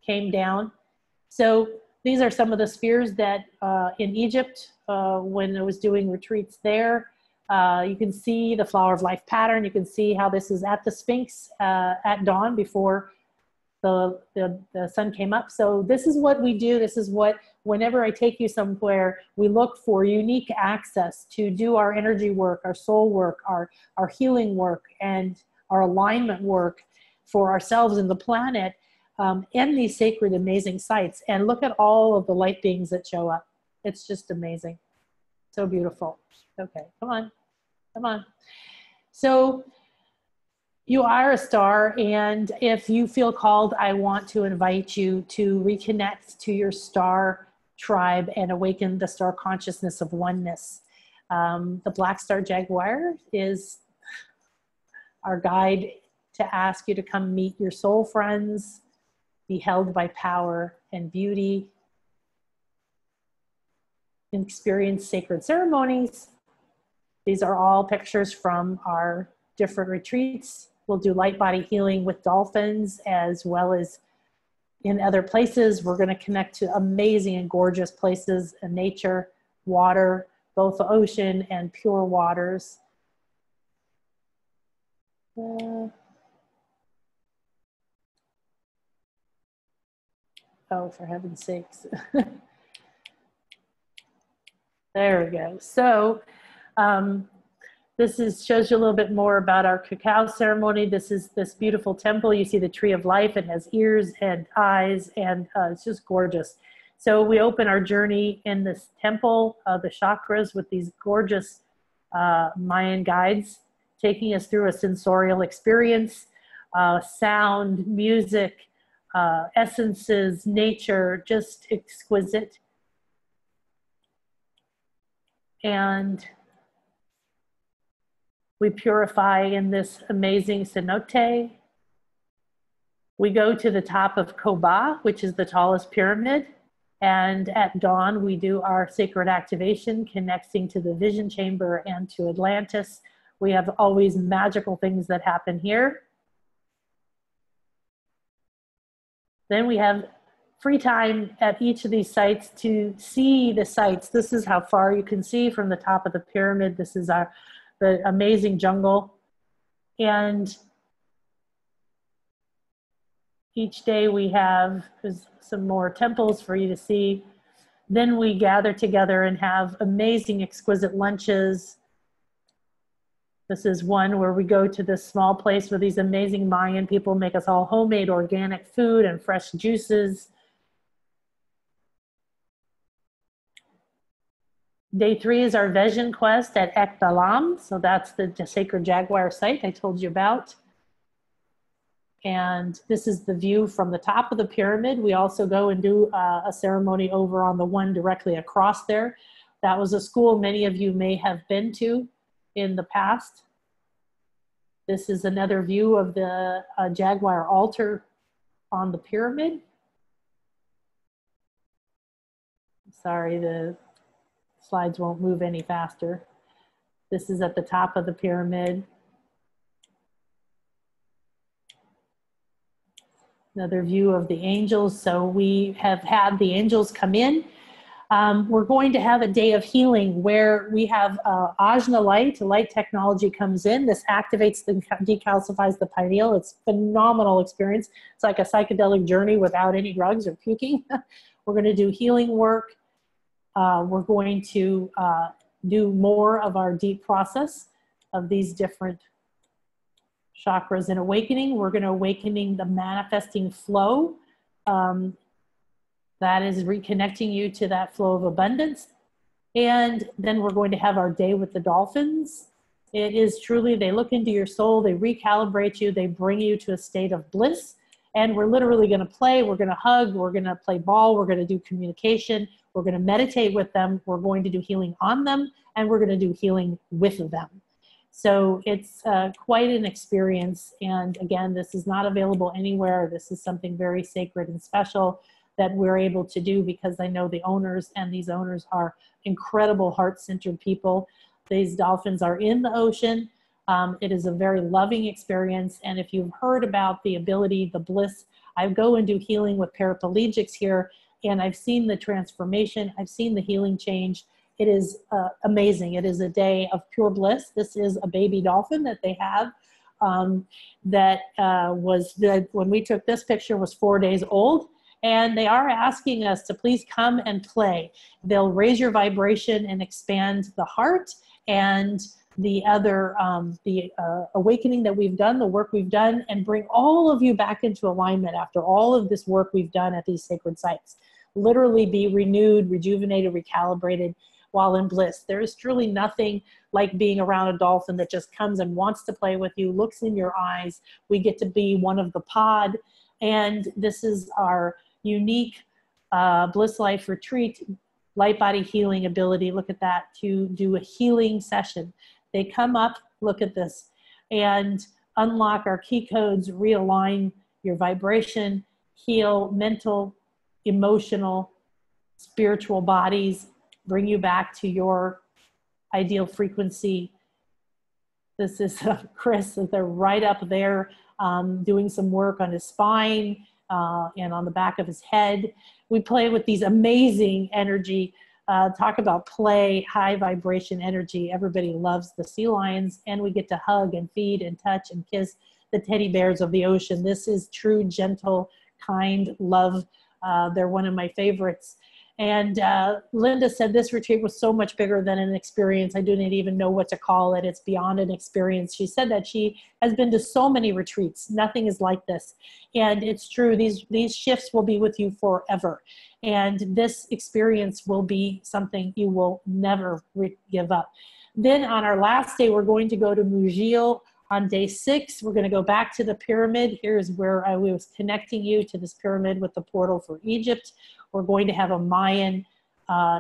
came down. So these are some of the spheres that in Egypt, when I was doing retreats there, you can see the flower of life pattern. You can see how this is at the Sphinx at dawn before the sun came up. So this is what we do. This is what, whenever I take you somewhere, we look for unique access to do our energy work, our soul work, our healing work, and our alignment work for ourselves and the planet, and these sacred, amazing sites. And look at all of the light beings that show up. It's just amazing. So beautiful. Okay, come on, come on. So you are a star, and if you feel called, I want to invite you to reconnect to your star tribe and awaken the star consciousness of oneness. The Black Star Jaguar is our guide to ask you to come meet your soul friends, be held by power and beauty, experience sacred ceremonies. These are all pictures from our different retreats. We'll do light body healing with dolphins as well as in other places. We're going to connect to amazing and gorgeous places in nature, water, both the ocean and pure waters. Oh, for heaven's sakes. There we go. So this shows you a little bit more about our cacao ceremony. This is this beautiful temple. You see the tree of life. It has ears and eyes, and it's just gorgeous. So we open our journey in this temple of the chakras with these gorgeous Mayan guides, taking us through a sensorial experience, sound, music, essences, nature, just exquisite. And we purify in this amazing cenote. We go to the top of Koba, which is the tallest pyramid. And at dawn, we do our sacred activation, connecting to the vision chamber and to Atlantis. We have always magical things that happen here. Then we have free time at each of these sites to see the sites. This is how far you can see from the top of the pyramid. This is the amazing jungle. And each day we have some more temples for you to see. Then we gather together and have amazing, exquisite lunches. This is one where we go to this small place where these amazing Mayan people make us all homemade organic food and fresh juices. Day 3 is our Vision Quest at Ekdalam. So that's the sacred Jaguar site I told you about. And this is the view from the top of the pyramid. We also go and do a ceremony over on the one directly across there. That was a school many of you may have been to in the past. This is another view of the Jaguar altar on the pyramid. Sorry, the slides won't move any faster. This is at the top of the pyramid. Another view of the angels. So we have had the angels come in. We're going to have a day of healing where we have ajna light technology comes in. This activates and decalcifies the pineal. It's a phenomenal experience. It's like a psychedelic journey without any drugs or puking. We're going to do healing work. We're going to do more of our deep process of these different chakras and awakening. We're going to awakening the manifesting flow. That is reconnecting you to that flow of abundance. And then we're going to have our day with the dolphins. It is truly, they look into your soul, they recalibrate you, they bring you to a state of bliss. And we're literally going to play, we're going to hug, we're going to play ball, we're going to do communication, we're going to meditate with them, we're going to do healing on them, and we're going to do healing with them. So it's quite an experience. And again, this is not available anywhere. This is something very sacred and special that we're able to do because I know the owners, and these owners are incredible heart-centered people. These dolphins are in the ocean. It is a very loving experience. And if you've heard about the ability, the bliss, I go and do healing with paraplegics here, and I've seen the transformation. I've seen the healing change. It is amazing. It is a day of pure bliss. This is a baby dolphin that they have when we took this picture, was 4 days old. And they are asking us to please come and play. They'll raise your vibration and expand the heart. And the other, awakening that we've done, the work we've done, and bring all of you back into alignment after all of this work we've done at these sacred sites. Literally be renewed, rejuvenated, recalibrated while in bliss. There is truly nothing like being around a dolphin that just comes and wants to play with you, looks in your eyes. We get to be one of the pod. And this is our unique Bliss Life Retreat, LightBody healing ability. Look at that, to do a healing session. They come up, look at this, and unlock our key codes, realign your vibration, heal mental, emotional, spiritual bodies, bring you back to your ideal frequency. This is Chris, they're right up there doing some work on his spine and on the back of his head. We play with these amazing energy. Talk about play, high vibration energy. Everybody loves the sea lions, and we get to hug and feed and touch and kiss the teddy bears of the ocean. This is true, gentle, kind love. They're one of my favorites. And Linda said this retreat was so much bigger than an experience. I didn't even know what to call it. It's beyond an experience. She said that she has been to so many retreats. Nothing is like this. And it's true. These shifts will be with you forever. And this experience will be something you will never give up. Then on our last day, we're going to go to Mujil. On day 6, we're going to go back to the pyramid. Here's where I was connecting you to this pyramid with the portal for Egypt. We're going to have a Mayan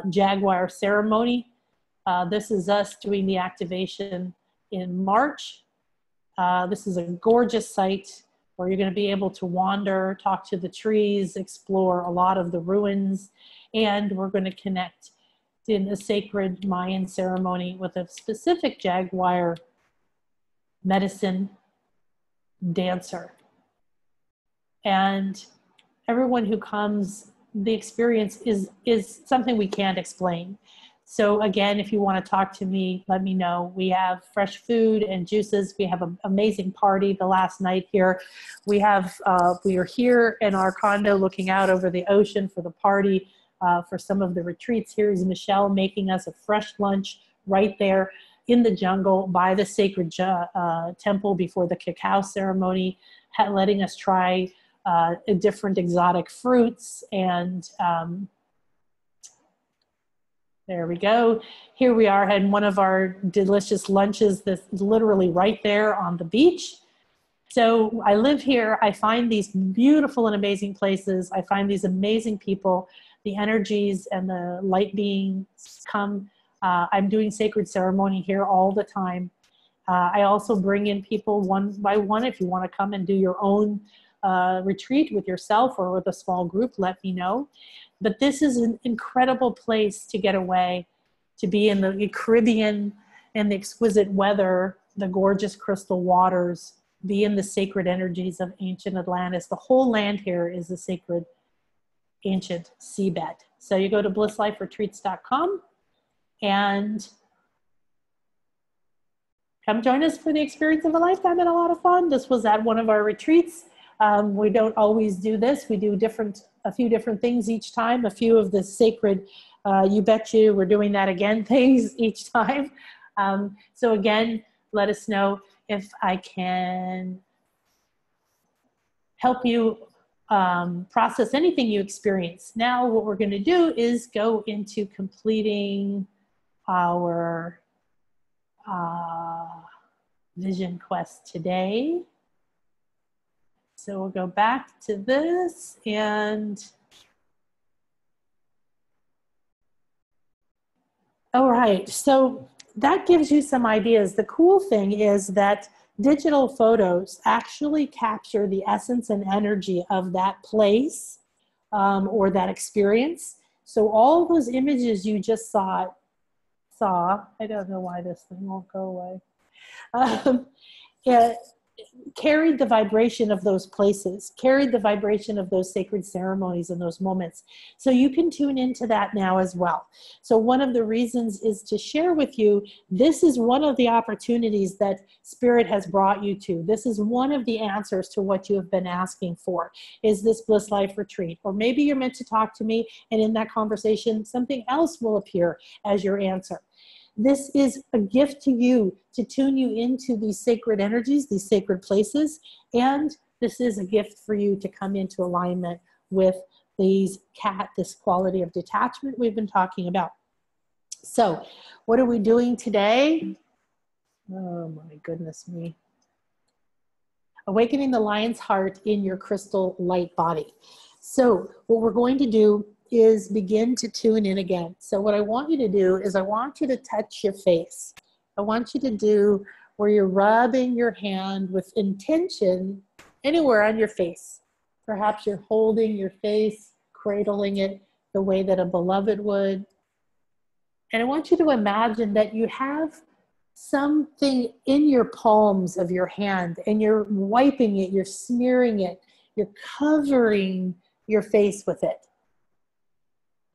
Jaguar ceremony. This is us doing the activation in March. This is a gorgeous site where you're going to be able to wander, talk to the trees, explore a lot of the ruins, and we're going to connect in a sacred Mayan ceremony with a specific Jaguar medicine dancer. And everyone who comes, the experience is something we can't explain. So again, if you want to talk to me, let me know. We have fresh food and juices. We have an amazing party the last night here. We are here in our condo looking out over the ocean for the party, for some of the retreats. Here is Michelle making us a fresh lunch right there in the jungle by the sacred temple before the cacao ceremony, letting us try different exotic fruits and There we go. Here we are having one of our delicious lunches that's literally right there on the beach. So I live here. I find these beautiful and amazing places. I find these amazing people. The energies and the light beings come. I'm doing sacred ceremony here all the time. I also bring in people one by one. If you want to come and do your own retreat with yourself or with a small group, let me know. But this is an incredible place to get away, to be in the Caribbean and the exquisite weather, the gorgeous crystal waters, be in the sacred energies of ancient Atlantis. The whole land here is a sacred ancient seabed. So you go to blissliferetreats.com and come join us for the experience of a lifetime and a lot of fun. This was at one of our retreats. We don't always do this. We do a few different things each time, a few of the sacred, you bet you we're doing that again things each time. So again, let us know if I can help you process anything you experience. Now what we're going to do is go into completing our vision quest today. So we'll go back to this and all right, so that gives you some ideas. The cool thing is that digital photos actually capture the essence and energy of that place or that experience. So all those images you just saw, I don't know why this thing won't go away. It carried the vibration of those places, carried the vibration of those sacred ceremonies and those moments. So you can tune into that now as well. So one of the reasons is to share with you, this is one of the opportunities that Spirit has brought you to. This is one of the answers to what you have been asking for, is this Bliss Life Retreat. Or maybe you're meant to talk to me, and in that conversation, something else will appear as your answer. This is a gift to you to tune you into these sacred energies, these sacred places, and this is a gift for you to come into alignment with this quality of detachment we've been talking about. So, what are we doing today? Oh my goodness me. Awakening the lion's heart in your crystal light body. So, what we're going to do is begin to tune in again. So what I want you to do is I want you to touch your face. I want you to do where you're rubbing your hand with intention anywhere on your face. Perhaps you're holding your face, cradling it the way that a beloved would. And I want you to imagine that you have something in your palms of your hand and you're wiping it, you're smearing it, you're covering your face with it.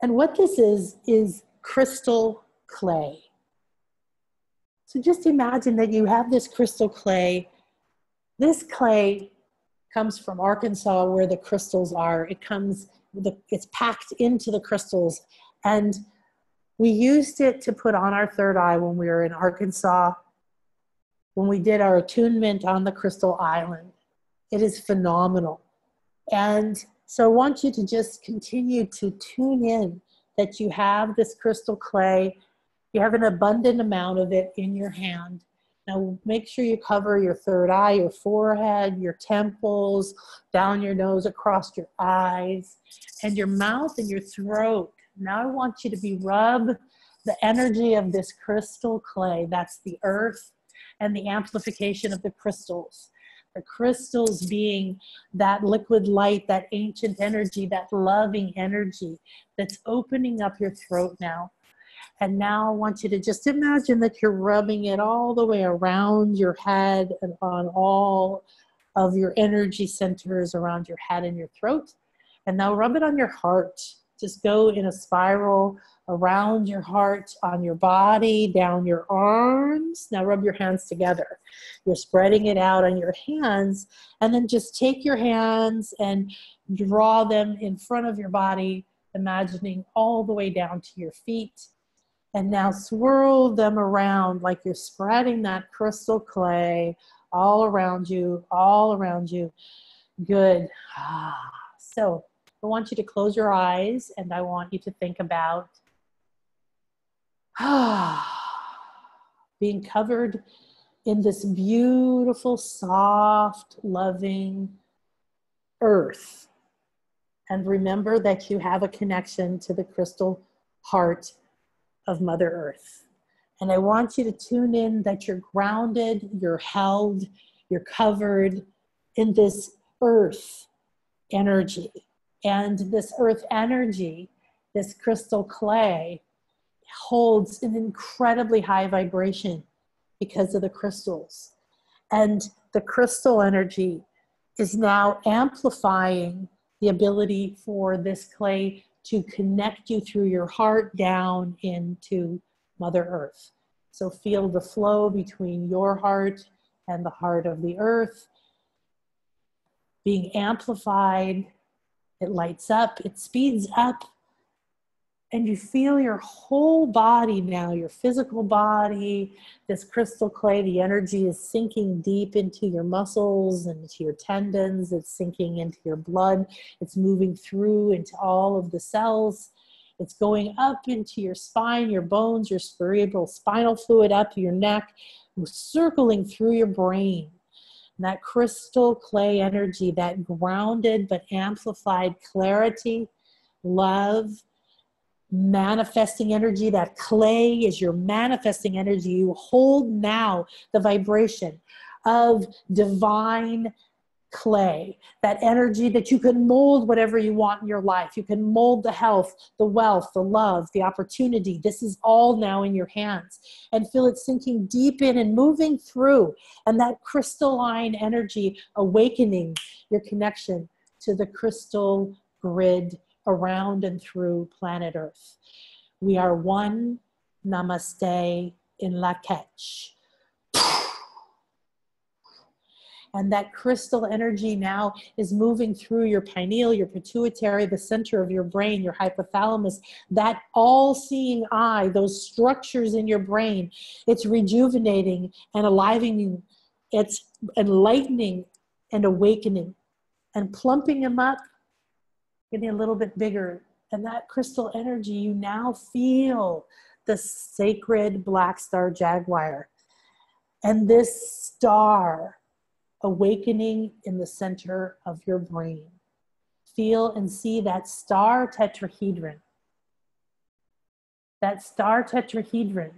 And what this is crystal clay. So just imagine that you have this crystal clay. This clay comes from Arkansas where the crystals are. It's packed into the crystals. And we used it to put on our third eye when we were in Arkansas, when we did our attunement on the Crystal Island. It is phenomenal. And so I want you to just continue to tune in that you have this crystal clay. You have an abundant amount of it in your hand. Now make sure you cover your third eye, your forehead, your temples, down your nose, across your eyes, and your mouth and your throat. Now I want you to rub the energy of this crystal clay. That's the earth and the amplification of the crystals. The crystals being that liquid light, that ancient energy, that loving energy that's opening up your throat now. And now I want you to just imagine that you're rubbing it all the way around your head and on all of your energy centers around your head and your throat. And now rub it on your heart. Just go in a spiral around your heart, on your body, down your arms. Now rub your hands together. You're spreading it out on your hands, and then just take your hands and draw them in front of your body, imagining all the way down to your feet. And now swirl them around like you're spreading that crystal clay all around you, all around you. Good. So I want you to close your eyes, and I want you to think about Being covered in this beautiful, soft, loving earth. And remember that you have a connection to the crystal heart of Mother Earth. And I want you to tune in that you're grounded, you're held, you're covered in this earth energy. And this earth energy, this crystal clay, holds an incredibly high vibration because of the crystals. And the crystal energy is now amplifying the ability for this clay to connect you through your heart down into Mother Earth. So feel the flow between your heart and the heart of the earth being amplified. It lights up, it speeds up, and you feel your whole body now, your physical body, this crystal clay, the energy is sinking deep into your muscles and into your tendons. It's sinking into your blood. It's moving through into all of the cells. It's going up into your spine, your bones, your cerebral spinal fluid, up your neck, circling through your brain. And that crystal clay energy, that grounded but amplified clarity, love, manifesting energy, that clay is your manifesting energy. You hold now the vibration of divine clay, that energy that you can mold whatever you want in your life. You can mold the health, the wealth, the love, the opportunity. This is all now in your hands. And feel it sinking deep in and moving through. And that crystalline energy awakening your connection to the crystal grid around and through planet Earth. We are one. Namaste in Lak'ech. And that crystal energy now is moving through your pineal, your pituitary, the center of your brain, your hypothalamus, that all-seeing eye, those structures in your brain. It's rejuvenating and alivening. It's enlightening and awakening and plumping them up, getting a little bit bigger. And that crystal energy, you now feel the sacred black star Jaguar. And this star awakening in the center of your brain. Feel and see that star tetrahedron. That star tetrahedron.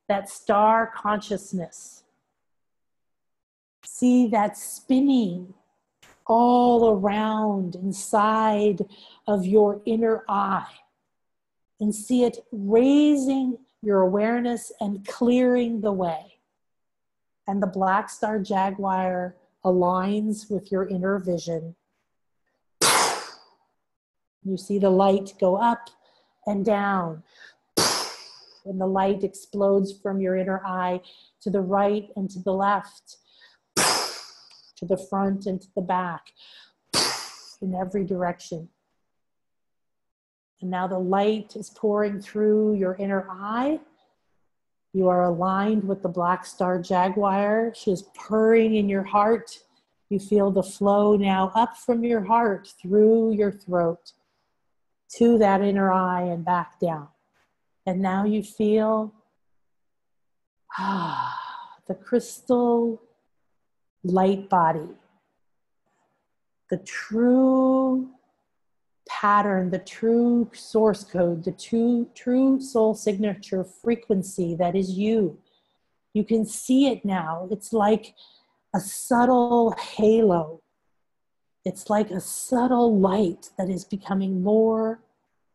That star consciousness. See that spinning all around inside of your inner eye. And see it raising your awareness and clearing the way. And the black star Jaguar aligns with your inner vision. You see the light go up and down. And the light explodes from your inner eye to the right and to the left, to the front and to the back, in every direction. And now the light is pouring through your inner eye. You are aligned with the black star Jaguar. She is purring in your heart. You feel the flow now up from your heart through your throat to that inner eye and back down. And now you feel the crystal light body, the true pattern, the true source code, the true soul signature frequency that is you. You can see it now. It's like a subtle halo. It's like a subtle light that is becoming more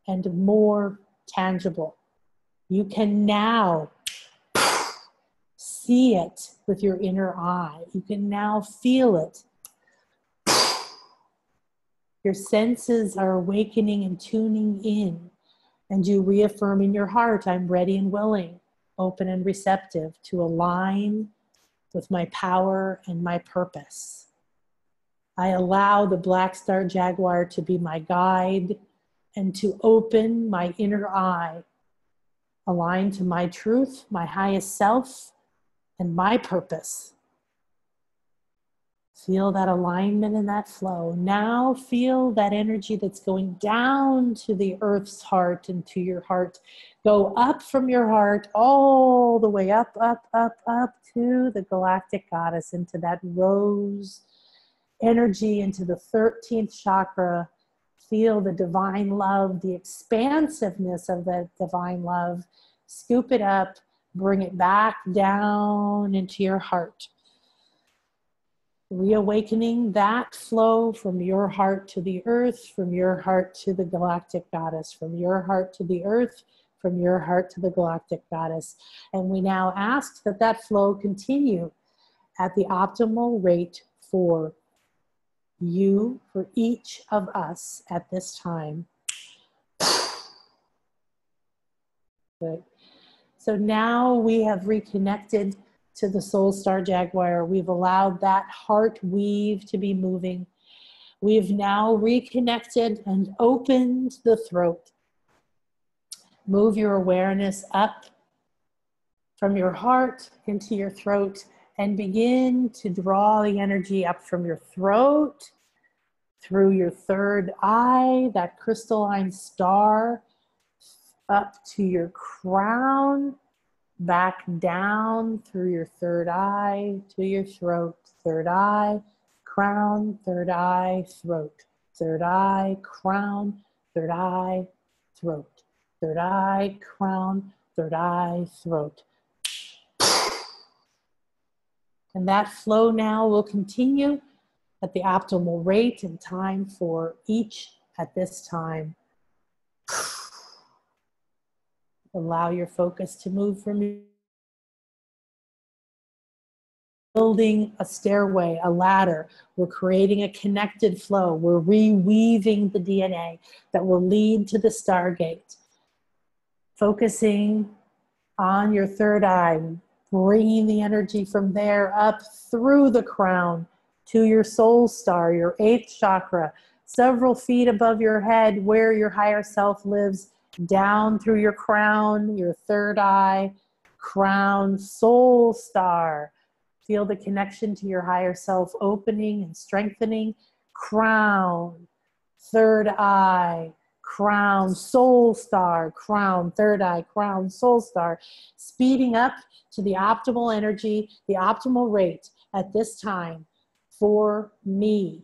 and more tangible. You can now see it with your inner eye. You can now feel it. Your senses are awakening and tuning in, and you reaffirm in your heart, I'm ready and willing, open and receptive to align with my power and my purpose. I allow the black star Jaguar to be my guide and to open my inner eye, aligned to my truth, my highest self, and my purpose. Feel that alignment and that flow. Now feel that energy that's going down to the earth's heart and to your heart. Go up from your heart all the way up, up, up, up to the galactic goddess, into that rose energy, into the 13th chakra. Feel the divine love, the expansiveness of that divine love. Scoop it up, bring it back down into your heart. Reawakening that flow from your heart to the earth, from your heart to the galactic goddess, from your heart to the earth, from your heart to the galactic goddess. And we now ask that that flow continue at the optimal rate for you, for each of us at this time. Good. So now we have reconnected to the soul star Jaguar. We've allowed that heart weave to be moving. We've now reconnected and opened the throat. Move your awareness up from your heart into your throat and begin to draw the energy up from your throat, through your third eye, that crystalline star, up to your crown, back down through your third eye to your throat. Third eye, crown, third eye, throat. Third eye, crown, third eye, throat. Third eye, crown, third eye, throat. And that flow now will continue at the optimal rate and time for each at this time. Allow your focus to move from building a stairway, a ladder. We're creating a connected flow. We're reweaving the DNA that will lead to the Stargate. Focusing on your third eye, bringing the energy from there up through the crown to your soul star, your 8th chakra, several feet above your head where your higher self lives, down through your crown, your third eye, crown, soul star. Feel the connection to your higher self opening and strengthening. Crown, third eye, crown, soul star, crown, third eye, crown, soul star. Speeding up to the optimal energy, the optimal rate at this time for me.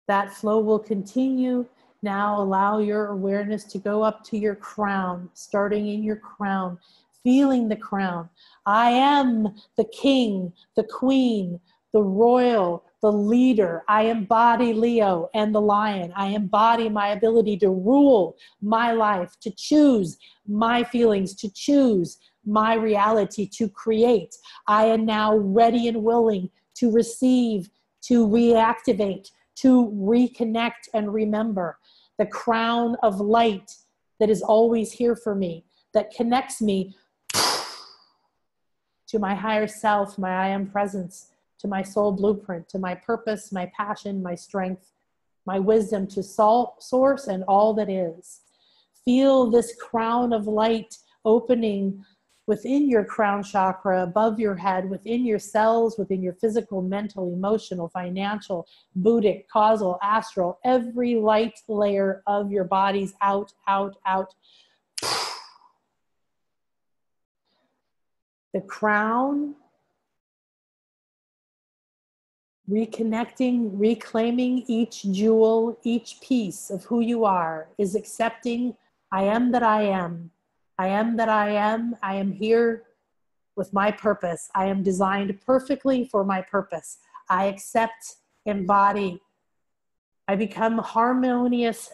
That flow will continue. Now allow your awareness to go up to your crown, starting in your crown, feeling the crown. I am the king, the queen, the royal, the leader. I embody Leo and the lion. I embody my ability to rule my life, to choose my feelings, to choose my reality, to create. I am now ready and willing to receive, to reactivate, to reconnect and remember the crown of light that is always here for me, that connects me to my higher self, my I am presence, to my soul blueprint, to my purpose, my passion, my strength, my wisdom, to source and all that is. Feel this crown of light opening within your crown chakra, above your head, within your cells, within your physical, mental, emotional, financial, Buddhic, causal, astral, every light layer of your body's out, out, out. The crown, reconnecting, reclaiming each jewel, each piece of who you are, is accepting, I am that I am. I am that I am. I am here with my purpose. I am designed perfectly for my purpose. I accept, embody. I become harmonious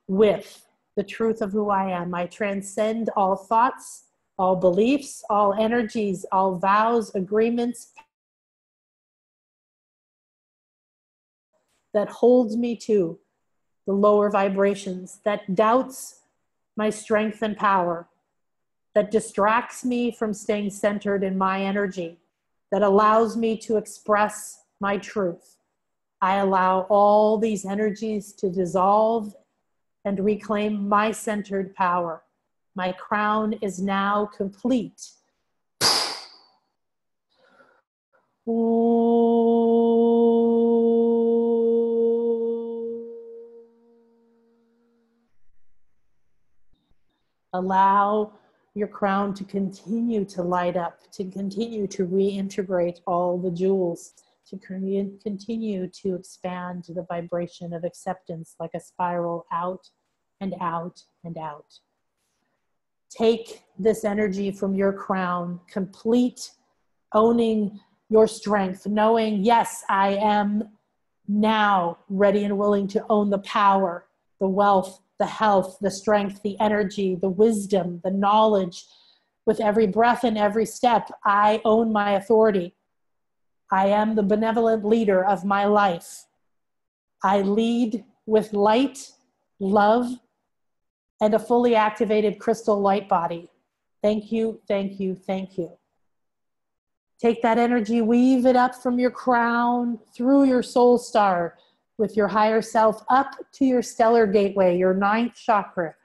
with the truth of who I am. I transcend all thoughts, all beliefs, all energies, all vows, agreements that holds me to the lower vibrations, that doubts my strength and power, that distracts me from staying centered in my energy, that allows me to express my truth. I allow all these energies to dissolve and reclaim my centered power. My crown is now complete. Allow your crown to continue to light up, to continue to reintegrate all the jewels, to continue to expand the vibration of acceptance like a spiral out and out and out. Take this energy from your crown, complete owning your strength, knowing, yes, I am now ready and willing to own the power, the wealth, the health, the strength, the energy, the wisdom, the knowledge. With every breath and every step, I own my authority. I am the benevolent leader of my life. I lead with light, love, and a fully activated crystal light body. Thank you, thank you, thank you. Take that energy, weave it up from your crown, through your soul star, with your higher self, up to your stellar gateway, your 9th chakra.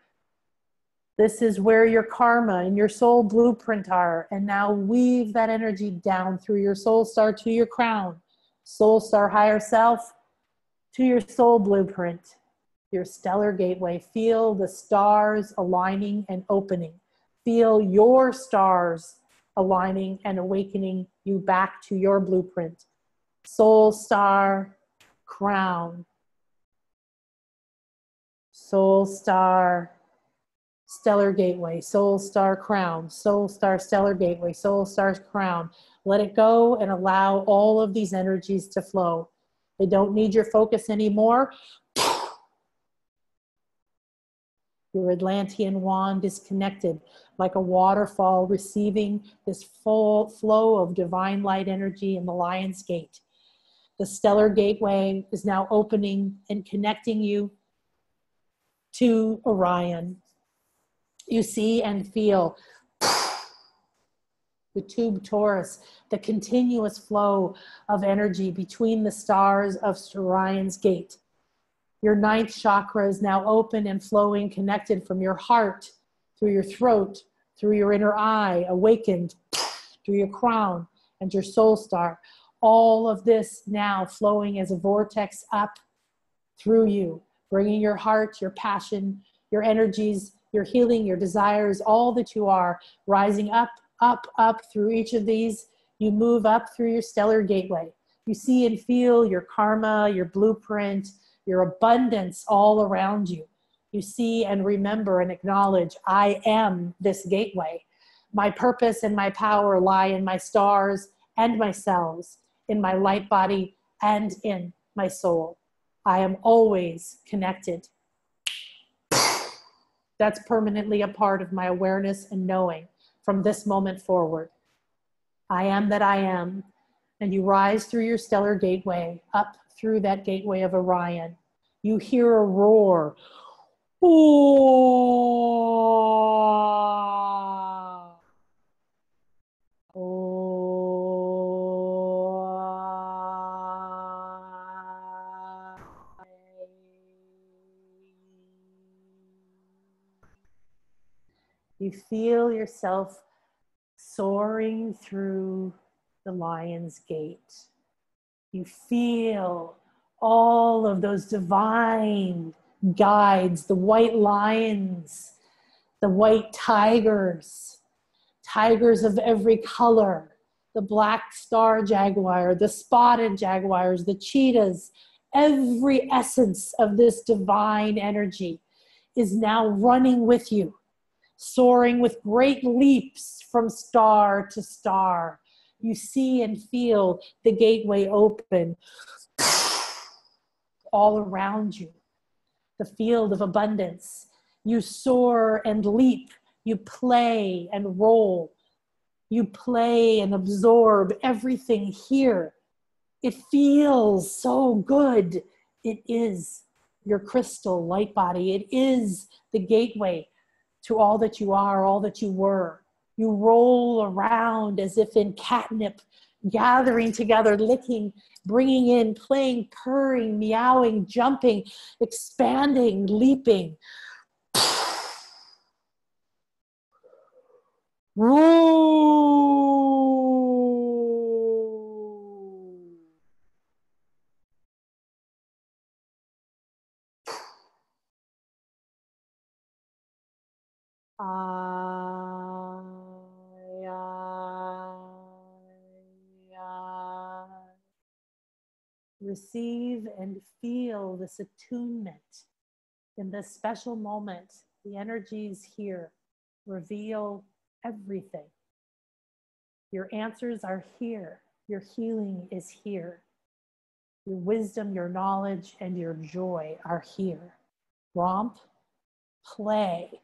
This is where your karma and your soul blueprint are. And now weave that energy down through your soul star to your crown, soul star higher self, to your soul blueprint, your stellar gateway. Feel the stars aligning and opening. Feel your stars aligning and awakening you back to your blueprint. Soul star, crown. Soul star, stellar gateway. Soul star, crown. Soul star, stellar gateway. Soul star, crown. Let it go and allow all of these energies to flow. They don't need your focus anymore. Your Atlantean wand is connected like a waterfall, receiving this full flow of divine light energy in the Lion's Gate. The stellar gateway is now opening and connecting you to Orion. You see and feel the tube torus, the continuous flow of energy between the stars of Orion's Gate. Your 9th chakra is now open and flowing, connected from your heart, through your throat, through your inner eye, awakened through your crown and your soul star. All of this now flowing as a vortex up through you, bringing your heart, your passion, your energies, your healing, your desires, all that you are, rising up, up, up through each of these. You move up through your stellar gateway. You see and feel your karma, your blueprint, your abundance all around you. You see and remember and acknowledge, I am this gateway. My purpose and my power lie in my stars and my cells, in my light body and in my soul. I am always connected. That's permanently a part of my awareness and knowing from this moment forward. I am that I am. And you rise through your stellar gateway, up through that gateway of Orion. You hear a roar. Oh. Oh. You feel yourself soaring through the Lion's Gate. You feel all of those divine guides, the white lions, the white tigers, tigers of every color, the black star jaguar, the spotted jaguars, the cheetahs. Every essence of this divine energy is now running with you, soaring with great leaps from star to star. You see and feel the gateway open all around you, the field of abundance. You soar and leap. You play and roll. You play and absorb everything here. It feels so good. It is your crystal light body. It is the gateway to all that you are, all that you were. You roll around as if in catnip, gathering together, licking, bringing in, playing, purring, meowing, jumping, expanding, leaping. I, receive and feel this attunement in this special moment. The energies here reveal everything. Your answers are here. Your healing is here. Your wisdom, your knowledge, and your joy are here. Romp, play.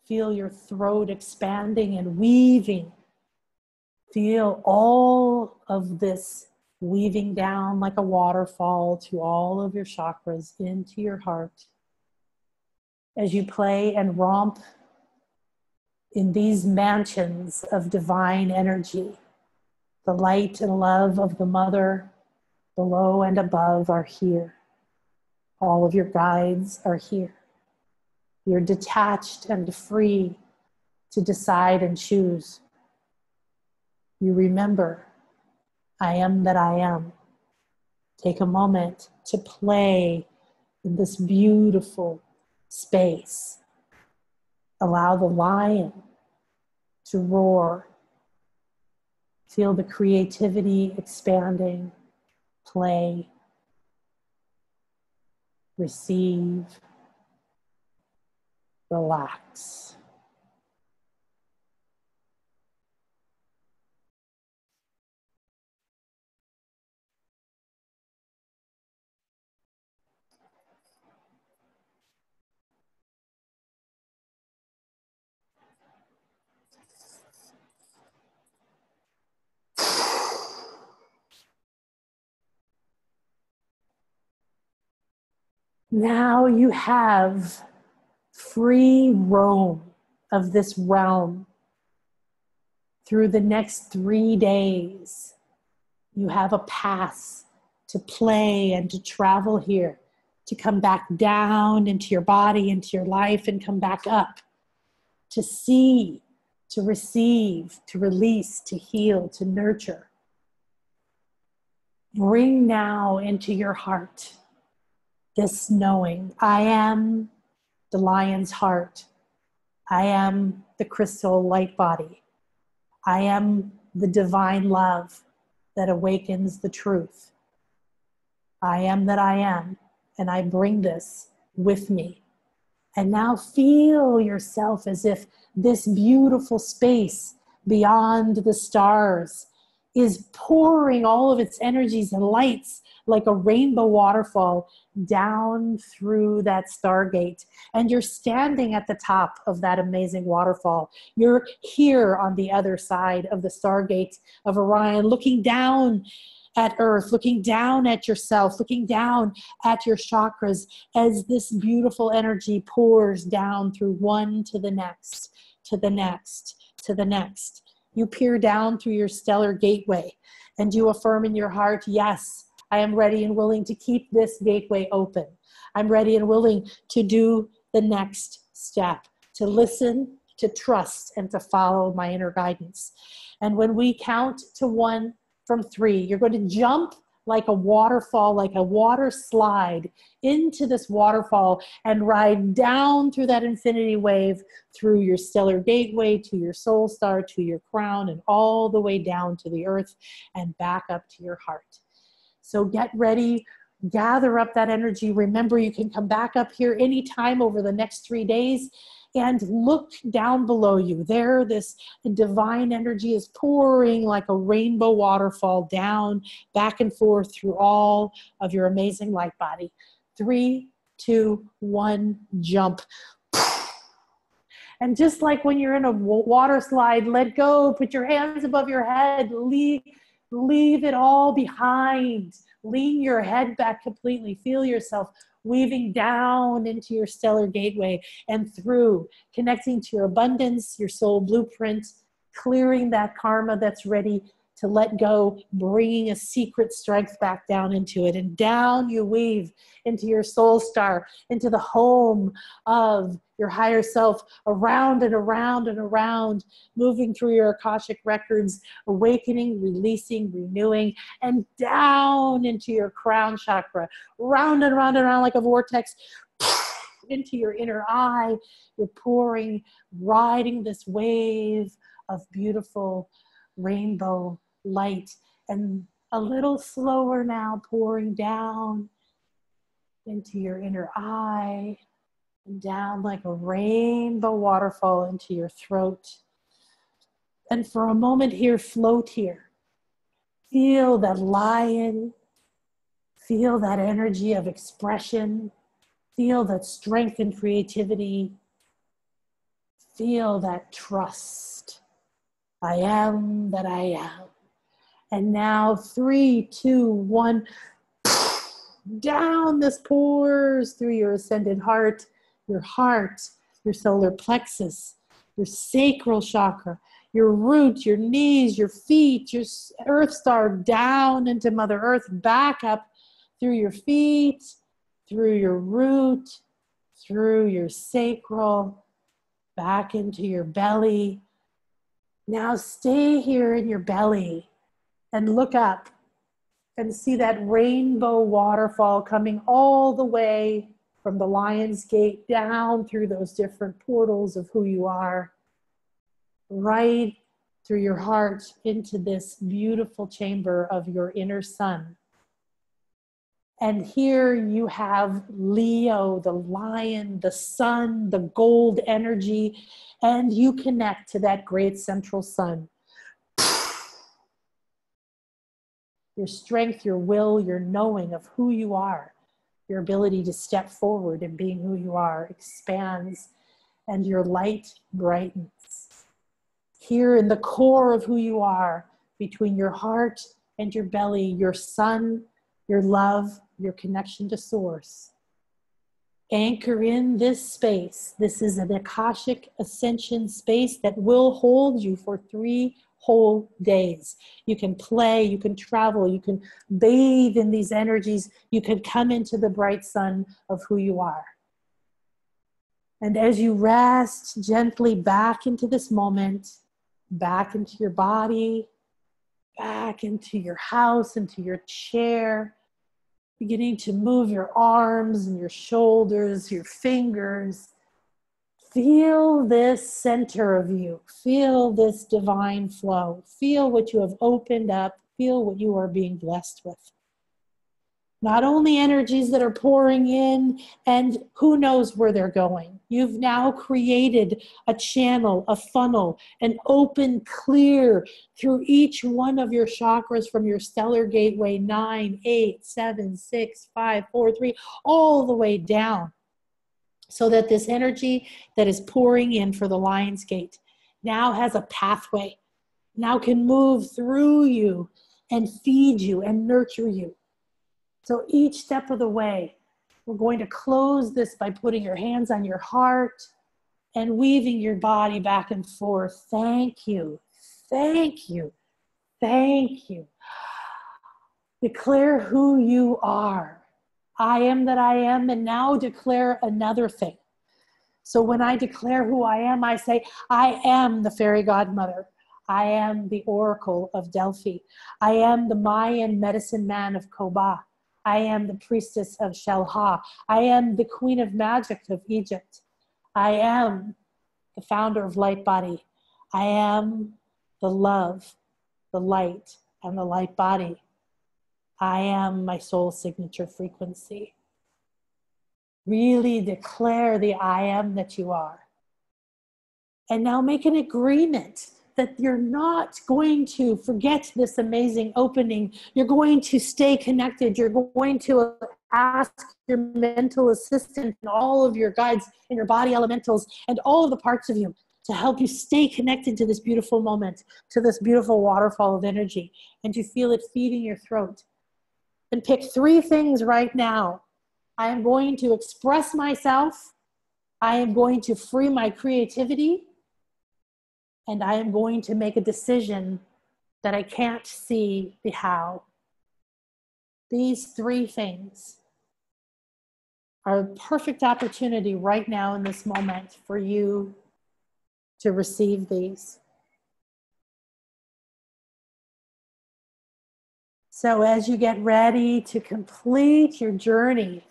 Feel your throat expanding and weaving. Feel all of this weaving down like a waterfall to all of your chakras into your heart. As you play and romp in these mansions of divine energy, the light and love of the mother below and above are here. All of your guides are here. You're detached and free to decide and choose. You remember, I am that I am. Take a moment to play in this beautiful space. Allow the lion to roar. Feel the creativity expanding. Play. Receive. Relax. Now you have free roam of this realm through the next 3 days. You have a pass to play and to travel here, to come back down into your body, into your life, and come back up, to see, to receive, to release, to heal, to nurture. Bring now into your heart this knowing, I am the lion's heart. I am the crystal light body. I am the divine love that awakens the truth. I am that I am, and I bring this with me. And now feel yourself as if this beautiful space beyond the stars is pouring all of its energies and lights like a rainbow waterfall down through that stargate. And you're standing at the top of that amazing waterfall. You're here on the other side of the stargate of Orion, looking down at Earth, looking down at yourself, looking down at your chakras as this beautiful energy pours down through one to the next, to the next, to the next. You peer down through your stellar gateway and you affirm in your heart, yes, I am ready and willing to keep this gateway open. I'm ready and willing to do the next step, to listen, to trust, and to follow my inner guidance. And when we count to 1 from 3, you're going to jump like a waterfall, like a water slide into this waterfall and ride down through that infinity wave, through your stellar gateway, to your soul star, to your crown, and all the way down to the earth and back up to your heart. So get ready, gather up that energy. Remember, you can come back up here anytime over the next 3 days and look down below you. There, this divine energy is pouring like a rainbow waterfall down, back and forth through all of your amazing light body. 3, 2, 1, jump. And just like when you're in a water slide, let go, put your hands above your head, leave it all behind. Lean your head back completely. Feel yourself weaving down into your stellar gateway and through, connecting to your abundance, your soul blueprint, clearing that karma that's ready to let go, bringing a secret strength back down into it. And down you weave into your soul star, into the home of your higher self, around and around and around, moving through your Akashic records, awakening, releasing, renewing, and down into your crown chakra, round and round and round like a vortex, into your inner eye. You're pouring, riding this wave of beautiful rainbow light. And a little slower now, pouring down into your inner eye, and down like a rainbow waterfall into your throat. And for a moment here, float here. Feel that lion. Feel that energy of expression. Feel that strength and creativity. Feel that trust. I am that I am. And now 3, 2, 1. Down this pours through your ascended heart, your solar plexus, your sacral chakra, your root, your knees, your feet, your earth star, down into Mother Earth, back up through your feet, through your root, through your sacral, back into your belly. Now stay here in your belly and look up and see that rainbow waterfall coming all the way from the Lion's Gate down through those different portals of who you are, right through your heart into this beautiful chamber of your inner sun. And here you have Leo, the lion, the sun, the gold energy, and you connect to that great central sun. Your strength, your will, your knowing of who you are, your ability to step forward and being who you are expands, and your light brightens. Here in the core of who you are, between your heart and your belly, your sun, your love, your connection to source. Anchor in this space. This is an Akashic ascension space that will hold you for 3 whole days. You can play, you can travel, you can bathe in these energies, you can come into the bright sun of who you are. And as you rest gently back into this moment, back into your body, back into your house, into your chair, beginning to move your arms and your shoulders, your fingers. Feel this center of you. Feel this divine flow. Feel what you have opened up. Feel what you are being blessed with. Not only energies that are pouring in, and who knows where they're going. You've now created a channel, a funnel, an open, clear through each one of your chakras from your stellar gateway 9, 8, 7, 6, 5, 4, 3, all the way down. So that this energy that is pouring in for the Lion's Gate now has a pathway, now can move through you and feed you and nurture you. So each step of the way, we're going to close this by putting your hands on your heart and weaving your body back and forth. Thank you, thank you, thank you. Declare who you are. I am that I am, and now declare another thing. So when I declare who I am, I say, I am the fairy godmother. I am the oracle of Delphi. I am the Mayan medicine man of Koba. I am the priestess of Shelha. I am the queen of magic of Egypt. I am the founder of LightBody. I am the love, the light, and the light body. I am my soul signature frequency. Really declare the I am that you are. And now make an agreement that you're not going to forget this amazing opening. You're going to stay connected. You're going to ask your mental assistant and all of your guides and your body elementals and all of the parts of you to help you stay connected to this beautiful moment, to this beautiful waterfall of energy, and to feel it feeding your throat. And pick 3 things right now. I am going to express myself. I am going to free my creativity. And I am going to make a decision that I can't see the how. These 3 things are a perfect opportunity right now in this moment for you to receive these. So as you get ready to complete your journey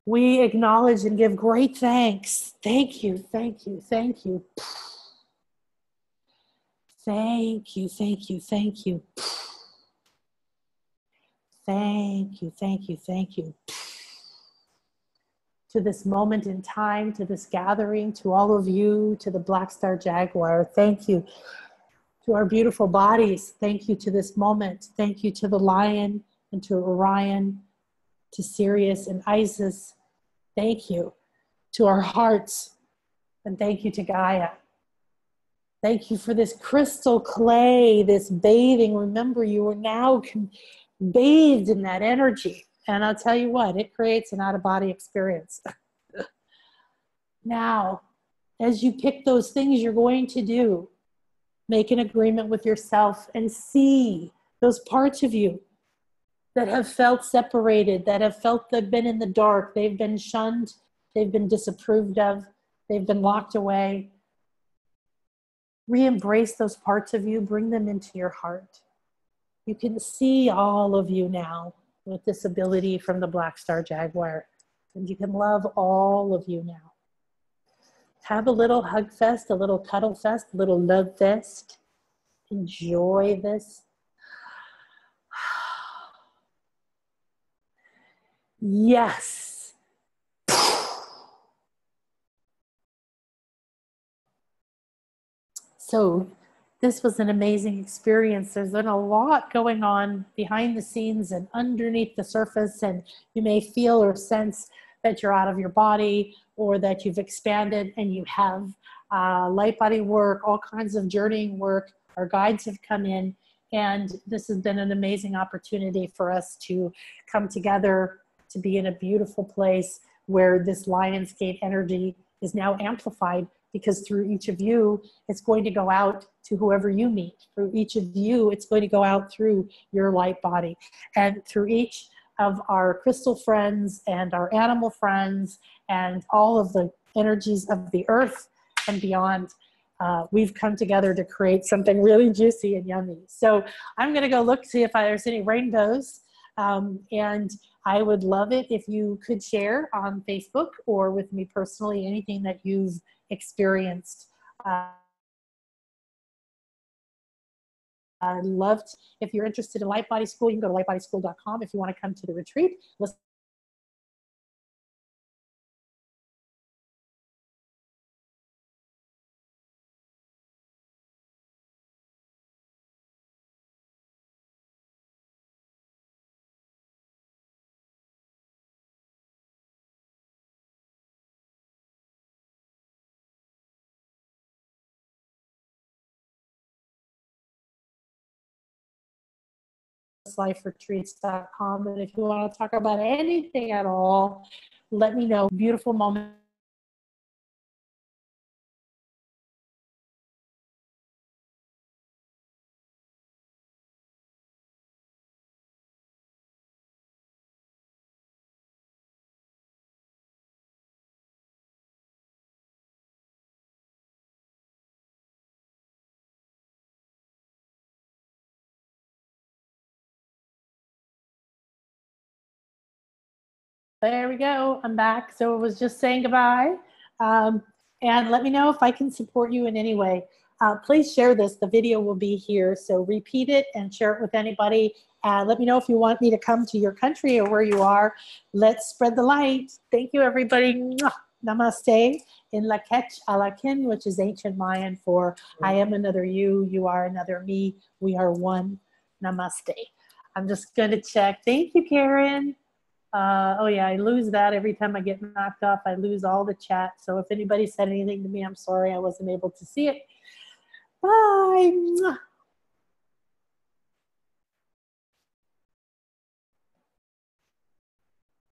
We acknowledge and give great thanks. Thank you, thank you, thank you. Thank you, thank you, thank you. Thank you, thank you, thank you. To this moment in time, to this gathering, to all of you, to the Black Star Jaguar, thank you. To our beautiful bodies, thank you to this moment. Thank you to the Lion and to Orion, to Sirius and Isis. Thank you to our hearts, and thank you to Gaia. Thank you for this crystal clay, this bathing. Remember, you are now bathed in that energy. And I'll tell you what, it creates an out-of-body experience. Now, as you pick those things you're going to do, make an agreement with yourself and see those parts of you that have felt separated, that have felt they've been in the dark, they've been shunned, they've been disapproved of, they've been locked away. Re-embrace those parts of you, bring them into your heart. You can see all of you now with this ability from the Black Star Jaguar, and you can love all of you now. Have a little hug fest, a little cuddle fest, a little love fest. Enjoy this. Yes. So this was an amazing experience. There's been a lot going on behind the scenes and underneath the surface, and you may feel or sense that you're out of your body or that you've expanded and you have light body work, all kinds of journeying work. Our guides have come in, and this has been an amazing opportunity for us to come together, to be in a beautiful place where this Lionsgate energy is now amplified, because through each of you, it's going to go out to whoever you meet. Through each of you, it's going to go out through your light body. And through each of our crystal friends and our animal friends and all of the energies of the earth and beyond, we've come together to create something really juicy and yummy. So I'm gonna go look, see if there's any rainbows. And I would love it if you could share on Facebook or with me personally anything that you've experienced. I'd love to, if you're interested in Light Body School, you can go to lightbodyschool.com if you want to come to the retreat. liferetreats.com, and if you want to talk about anything at all, let me know. Beautiful moment. There we go. I'm back. So I was just saying goodbye. And let me know if I can support you in any way. Please share this. The video will be here. So repeat it and share it with anybody. Let me know if you want me to come to your country or where you are. Let's spread the light. Thank you, everybody. Namaste. In Lakech Alakin, which is ancient Mayan for I am another you, you are another me, we are one. Namaste. I'm just going to check. Thank you, Karen. Oh yeah, I lose that every time I get knocked off. I lose all the chat. So if anybody said anything to me, I'm sorry I wasn't able to see it. Bye.